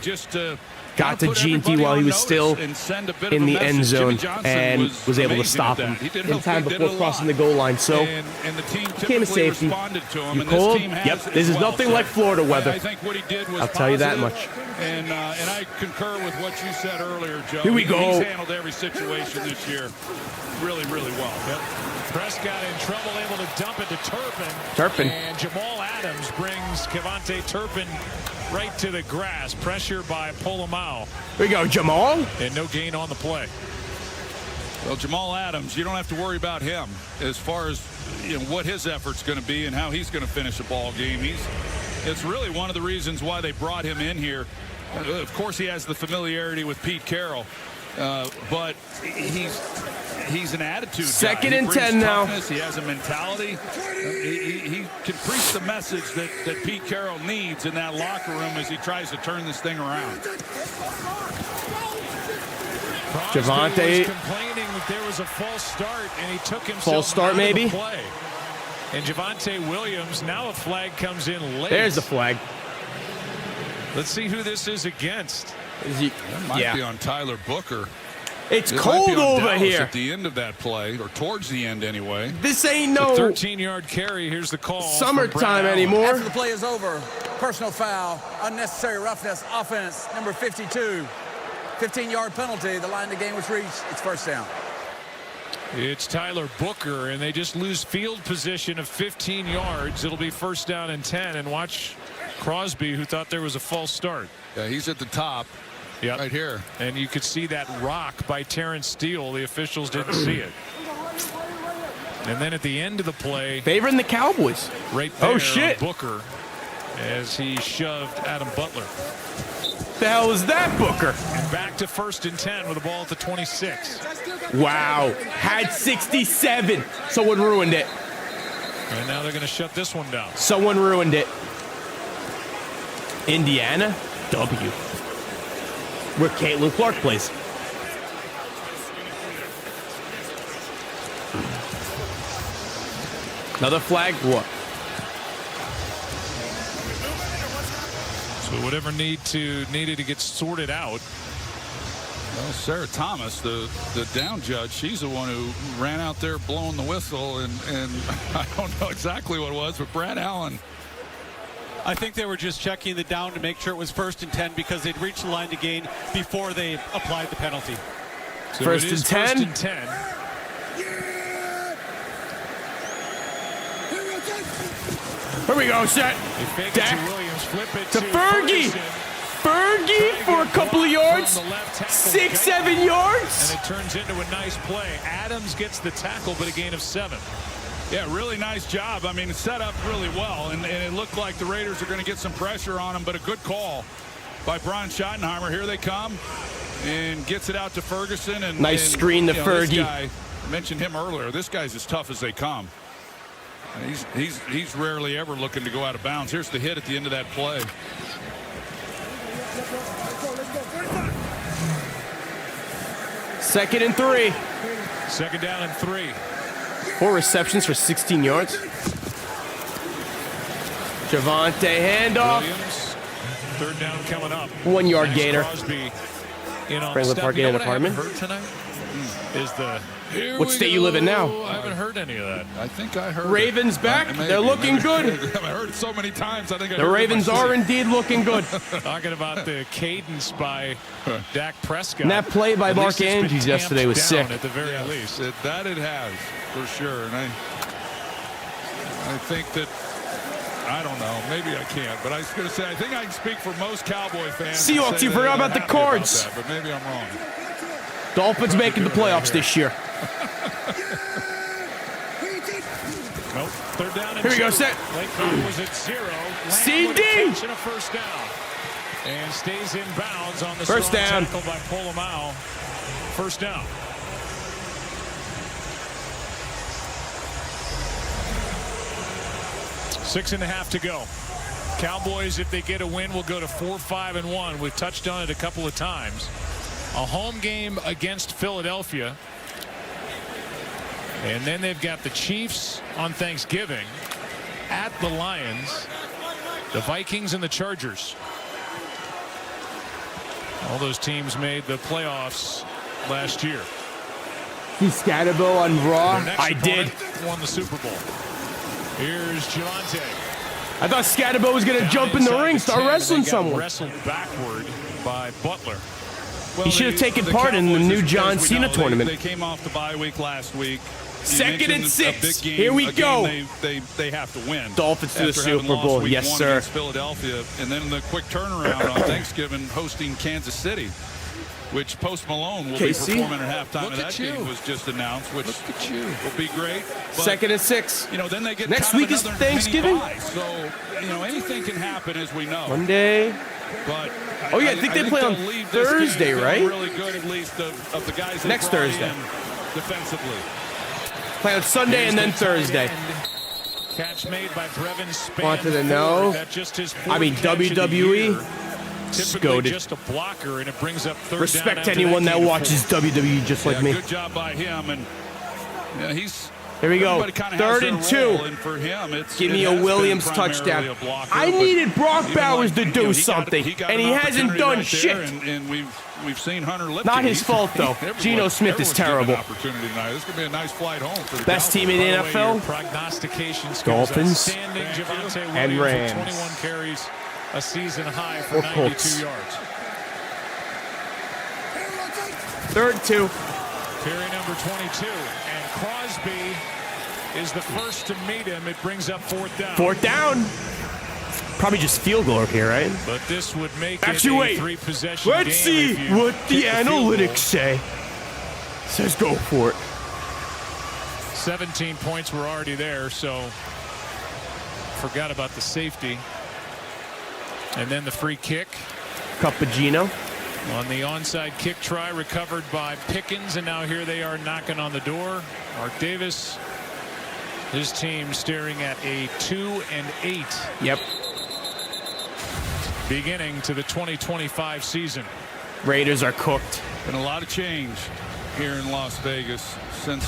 Got to GT while he was still in the end zone and was able to stop him in time before crossing the goal line. So, became a safety. You cold? Yep. This is nothing like Florida weather. I'll tell you that much. And I concur with what you said earlier, Joe. Here we go. He's handled every situation this year really, really well. Yep. Prescott in trouble, able to dump it to Turpin. Turpin. And Jamal Adams brings Kevontae Turpin right to the grass. Pressure by Polamalu. Here we go, Jamal. And no gain on the play. Well, Jamal Adams, you don't have to worry about him as far as what his effort's going to be and how he's going to finish a ball game. It's really one of the reasons why they brought him in here. Of course, he has the familiarity with Pete Carroll, but he's an attitude guy. Second and 10 now. He has a mentality. He can preach the message that Pete Carroll needs in that locker room as he tries to turn this thing around. Javonte was complaining that there was a false start, and he took himself false start, maybe. Play. And Javonte Williams, now a flag comes in late. There's the flag. Let's see who this is against. That might be on Tyler Booker. It's cold over here. At the end of that play, or towards the end anyway. This ain't no 13-yard carry. Here's the call. Summertime anymore. After the play is over, personal foul, unnecessary roughness, offense, number 52. 15-yard penalty. The line of the game was reached. It's first down. It's Tyler Booker, and they just lose field position of 15 yards. It'll be first down and 10. And watch Crosby, who thought there was a false start. Yeah, he's at the top. Yep. Right here. And you could see that rock by Terrence Steele. The officials didn't see it. And then at the end of the play, favoring the Cowboys. Right there, oh shit, Booker, as he shoved Adam Butler. The hell is that, Booker? And back to first and 10 with the ball at the 26. Wow, had 67. Someone ruined it. And now they're going to shut this one down. Someone ruined it. Indiana, W. Where Caitlin Clark plays. Another flag? What? So whatever needed to get sorted out. Well, Sarah Thomas, the down judge, she's the one who ran out there blowing the whistle, and I don't know exactly what it was, but Brad Allen. I think they were just checking the down to make sure it was first and 10 because they'd reached the line to gain before they applied the penalty. So first and 10. First and 10. Here we go, set. Williams, flip it to Fergie. Fergie for a couple of yards. 6-7 yards. And it turns into a nice play. Adams gets the tackle, but a gain of 7. Yeah, really nice job. I mean, it's set up really well, and it looked like the Raiders are going to get some pressure on him, but a good call by Brian Schottenheimer. Here they come, and gets it out to Ferguson. And nice screen to Fergie. This guy, I mentioned him earlier. This guy's as tough as they come. He's rarely ever looking to go out of bounds. Here's the hit at the end of that play. Second and 3. Second down and 3. 4 receptions for 16 yards. Javonte handoff. Williams, third down coming up. 1 yard gainer. Crosby in on Franklin Park in an apartment. Heard tonight is the. What state you live in now? I haven't heard any of that. I think I heard Ravens it. back. They're looking good. I've heard it so many times. I think the Ravens are indeed looking good. Talking about the cadence by Dak Prescott. And that play by Mark Andrews yesterday was sick. At the very least. That it has, for sure. And I think that, I don't know, maybe I can't, but I was going to say, I think I can speak for most Cowboy fans. Seahawks, you forgot about the Cards. But maybe I'm wrong. Dolphins making the playoffs this year. Nope. Third down and Here we go, set. Late clock was at 0. CD. And a first down. And stays in bounds on the first down. Tackle by Polamalu. First down. .6.5 to go. Cowboys, if they get a win, will go to 4-5-1. We've touched on it a couple of times. A home game against Philadelphia. And then they've got the Chiefs on Thanksgiving, at the Lions, the Vikings, and the Chargers. All those teams made the playoffs last year. See Scatterbo on Raw? I did. Won the Super Bowl. Here's Javante. I thought Scatterbo was going to jump in the ring, start wrestling someone. Wrestled backward by Butler. Well, he should have taken part in the new John Cena tournament. They came off the bye week last week. Second and 6. Here we go. They have to win. Dolphins to the Super Bowl. Yes, sir. Philadelphia, and then the quick turnaround on Thanksgiving, hosting Kansas City, which Post Malone will be performing at halftime of that game was just announced, which will be great. But, second and 6. You know, then they get next week is Thanksgiving. So you know, anything can happen, as we know. Monday. But oh yeah, I think they play on Thursday, right? Really good, at least of the guys. Next Thursday. Defensively. Play on Sunday and then Thursday. Catch made by Brevin Spann. Wanted to know. I mean, WWE. Typically just a blocker, and it brings up third Respect down anyone that watches WWE just like me. Good job by him, and he's. Here we go. 3rd and 2. And for him, give me a Williams touchdown. I needed Brock Bowers to do something, and he hasn't done shit. And we've seen Hunter Lipton. Not his fault, though. Geno Smith is terrible. This could be a nice flight home for the best team in the NFL. Dolphins and Rams. 21 carries, a season high for 92 yards. 3rd and 2. Carry number 22, and Crosby is the first to meet him. It brings up 4th down. 4th down. Probably just field goal here, right? But this would make actually, it a 3-possession let's see what the analytics say. Says go for it. 17 points were already there, so forgot about the safety. And then the free kick. Cappuccino. On the onside kick try, recovered by Pickens, and now here they are knocking on the door. Mark Davis, his team staring at a 2-8. Yep. Beginning to the 2025 season. Raiders are cooked. Been a lot of change here in Las Vegas since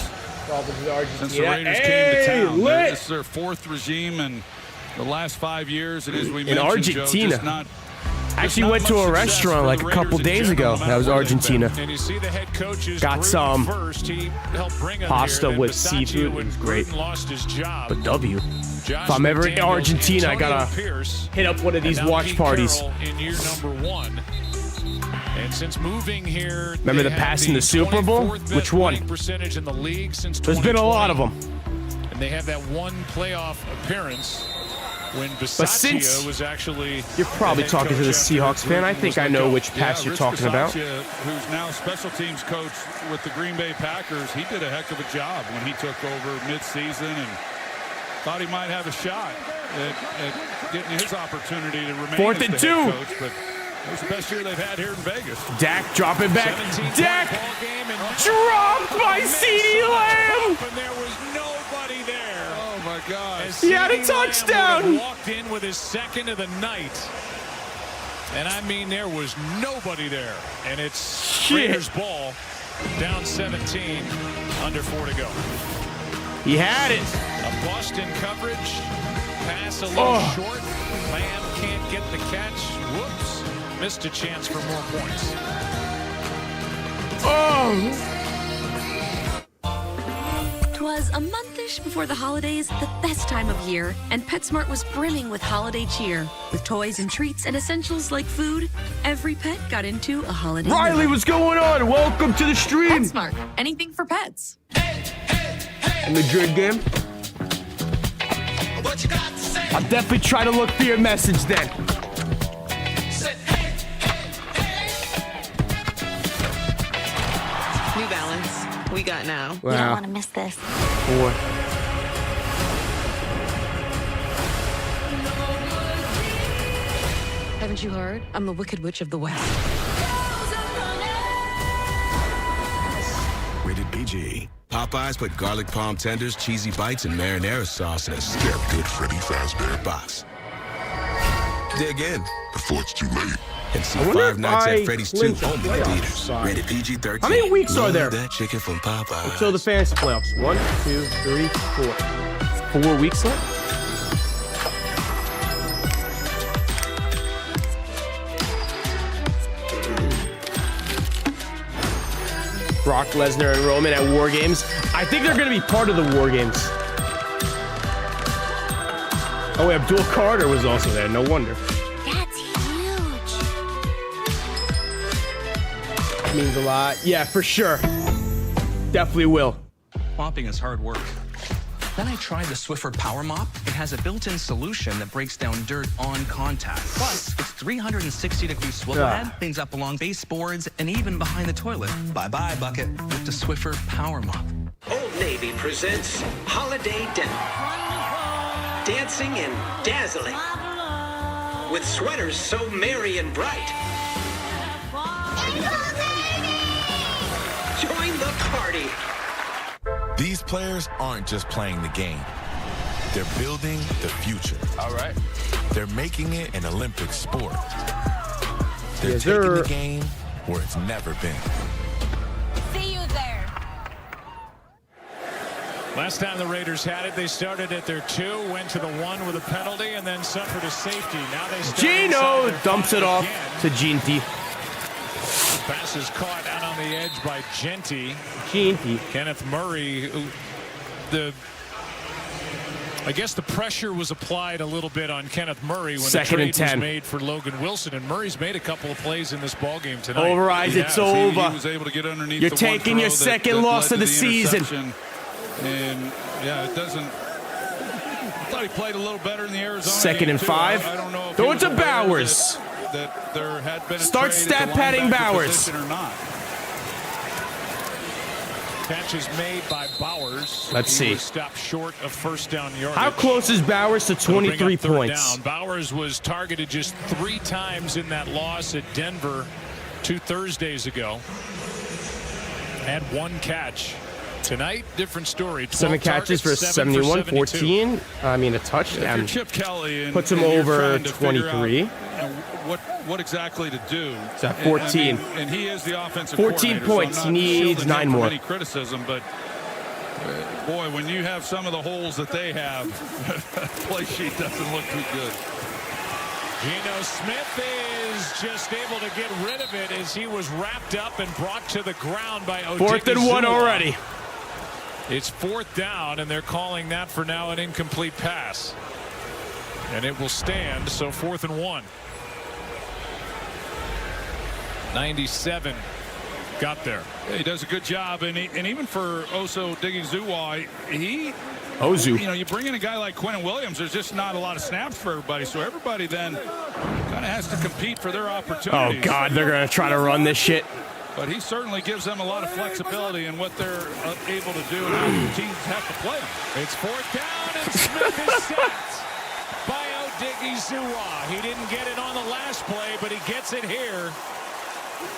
the Yeah. Raiders came to town. This is their 4th regime in the last 5 years, and as we mentioned, Argentina. Joe, actually went to a restaurant like a couple days ago. That was Argentina. And you see the head coaches got some pasta with seafood. It was great. Lost his job. But W. If I'm ever in Argentina, I gotta hit up one of these watch parties. In year number 1. And since moving here, remember the pass in the Super Bowl? Which one? Percentage in the league since there's been a lot of them. And they have that one playoff appearance when but since was actually you're probably talking to the Seahawks fan, I think I know which pass you're talking about. Who's now special teams coach with the Green Bay Packers, he did a heck of a job when he took over mid-season and thought he might have a shot at getting his opportunity to remain 4th as and the 2. head coach, but it was the best year they've had here in Vegas. Dak dropping back. Dak dropped by CeeDee Lamb. And there was nobody there. Oh my God! He had a touchdown. Walked in with his 2nd of the night, and I mean there was nobody there. And it's Raiders ball, down 17, under 4 to go. He had it. A Boston coverage pass a little short. Lamb can't get the catch. Whoops. Missed a chance for more points. Twas a monthish before the holidays, the best time of year, and PetSmart was brimming with holiday cheer. With toys and treats and essentials like food, every pet got into a holiday. Riley, what's going on? Welcome to the stream. PetSmart, anything for pets. The Madrid game. I'll definitely try to look for your message then. New Balance. We got now. Wow. You don't want to miss this. 4. Haven't you heard? I'm the Wicked Witch of the West. Rated PG. Popeyes put garlic palm tenders, cheesy bites, and marinara sauce in a scared good Freddy Fazbear box. Dig in before it's too late. and see I wonder Five if Nights I at Freddy's 2 clinched the only in playoff theaters. side. Rated PG-13. How many weeks are there? That chicken from Popeyes. Until the fantasy playoffs. 1, 2, 3, 4. 4 weeks left? Brock Lesnar and Roman at War Games. I think they're going to be part of the War Games. Oh, Abdul Carter was also there. No wonder. That's huge. Means a lot. Yeah, for sure. Definitely will. Mopping is hard work. Then I tried the Swiffer Power Mop. It has a built-in solution that breaks down dirt on contact. Plus, its 360-degree swivel head cleans up along baseboards and even behind the toilet. Bye-bye, bucket, with the Swiffer Power Mop. Old Navy presents Holiday Dinner. Dancing and dazzling. With sweaters so merry and bright. Join the party. These players aren't just playing the game. They're building the future. All right. They're making it an Olympic sport. They're Yes, taking sir. the game where it's never been. See you there. Last time the Raiders had it, they started at their 2, went to the 1 with a penalty, and then suffered a safety. Now they start Gino inside their dumps 5 it off again. to Ginty. Pass is caught out on the edge by Genty. Kenneth Murray, I guess the pressure was applied a little bit on Kenneth Murray when Second the and trade 10. was made for Logan Wilson, and Murray's made a couple of plays in this ballgame tonight. Overrise, it's over. He was able to get underneath You're the taking your second loss of the season. And yeah, it doesn't. I thought he played a little better in the Arizona Second game, and too. 5. I don't know if Throw he it was to aware Bowers. that there had been a Start trade stat at the padding linebacker Bowers. position or not. Catch is made by Bowers. Let's He see. was stopped short of first down yardage. How close is Bowers to It'll bring up 23 third points? down. Bowers was targeted just 3 times in that loss at Denver 2 Thursdays ago. Had 1 catch. Tonight, different story. 7 catches for 71, 14. I mean, a touchdown. If you're Chip Kelly and, Puts him and you're over trying to figure 23. out, what exactly to do. It's at 14. And he is the offensive 14 coordinator, points. So I'm He not needs shielding 9 him from more. any criticism, but boy, when you have some of the holes that they have, play sheet doesn't look too good. Geno Smith is just able to get rid of it as he was wrapped up and brought to the ground by Odighizuwa. 4th and 1 already. It's 4th down, and they're calling that for now an incomplete pass. And it will stand, so 4th and 1. 97 got there. Yeah, he does a good job, and even for Odighizuwa, Ozu. You know, you bring in a guy like Quinnen Williams, there's just not a lot of snaps for everybody, so everybody then kind of has to compete for their Oh, opportunities. God, they're going to try to run this shit. But he certainly gives them a lot of flexibility in what they're able to do and how teams have to play them. It's 4th down, and Smith is sacked by Odighizuwa. He didn't get it on the last play, but he gets it here.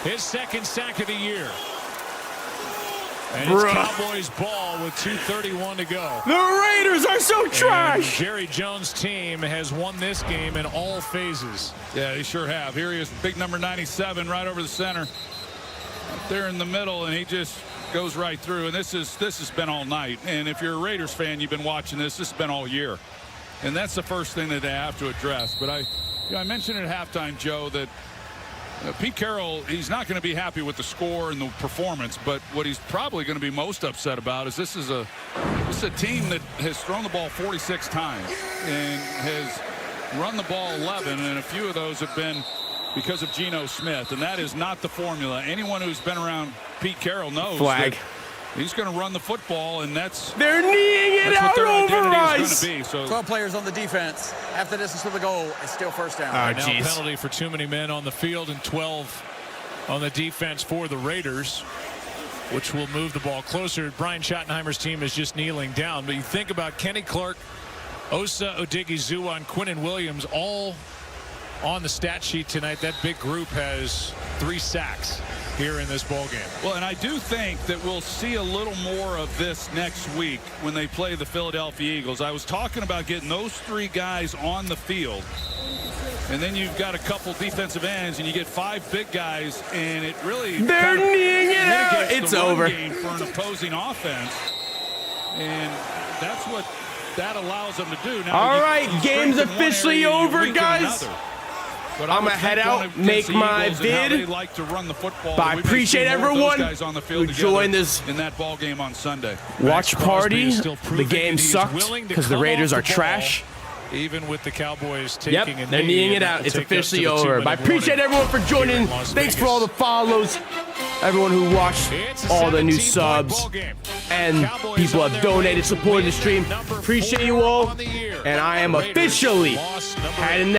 His 2nd sack of the year. And it's Cowboys ball with 2:31 to go. The Raiders are so trash. And Jerry Jones' team has won this game in all phases. Yeah, they sure have. Here he is, big number 97 right over the center. Up there in the middle, and he just goes right through. And this has been all night. And if you're a Raiders fan, you've been watching this. This has been all year. And that's the first thing that they have to address. But I mentioned at halftime, Joe, that Pete Carroll, he's not going to be happy with the score and the performance, but what he's probably going to be most upset about is this is a team that has thrown the ball 46 times and has run the ball 11, and a few of those have been because of Geno Smith, and that is not the formula. Anyone who's been around Pete Carroll knows that he's going to run the football, and they're kneeing it out over us. 12 players on the defense. After distance to the goal, it's still 1st down. Now a penalty for too many men on the field and 12 on the defense for the Raiders, which will move the ball closer. Brian Schottenheimer's team is just kneeling down. But you think about Kenny Clark, Osa Odighizuwa, and Quinnen Williams all on the stat sheet tonight. That big group has 3 sacks here in this ball game. Well, and I do think that we'll see a little more of this next week when they play the Philadelphia Eagles. I was talking about getting those 3 guys on the field And then you've got a couple defensive ends, and you get 5 big guys, and it really they're kneeing it out. It's the over game for an opposing offense, and that's what that allows them to do. Now, all right, game's officially over, guys. But I'm gonna head out, make my vid. Like to run the football. But I appreciate everyone who joined this in that ball game on Sunday. Watch party. The game sucked because the Raiders are trash. Even with the Cowboys taking they're kneeing it out. It's officially over. But I appreciate everyone for joining. Thanks for all the follows. Everyone who watched, all the new subs, and people have donated, supported the stream. Appreciate you all. And I am officially heading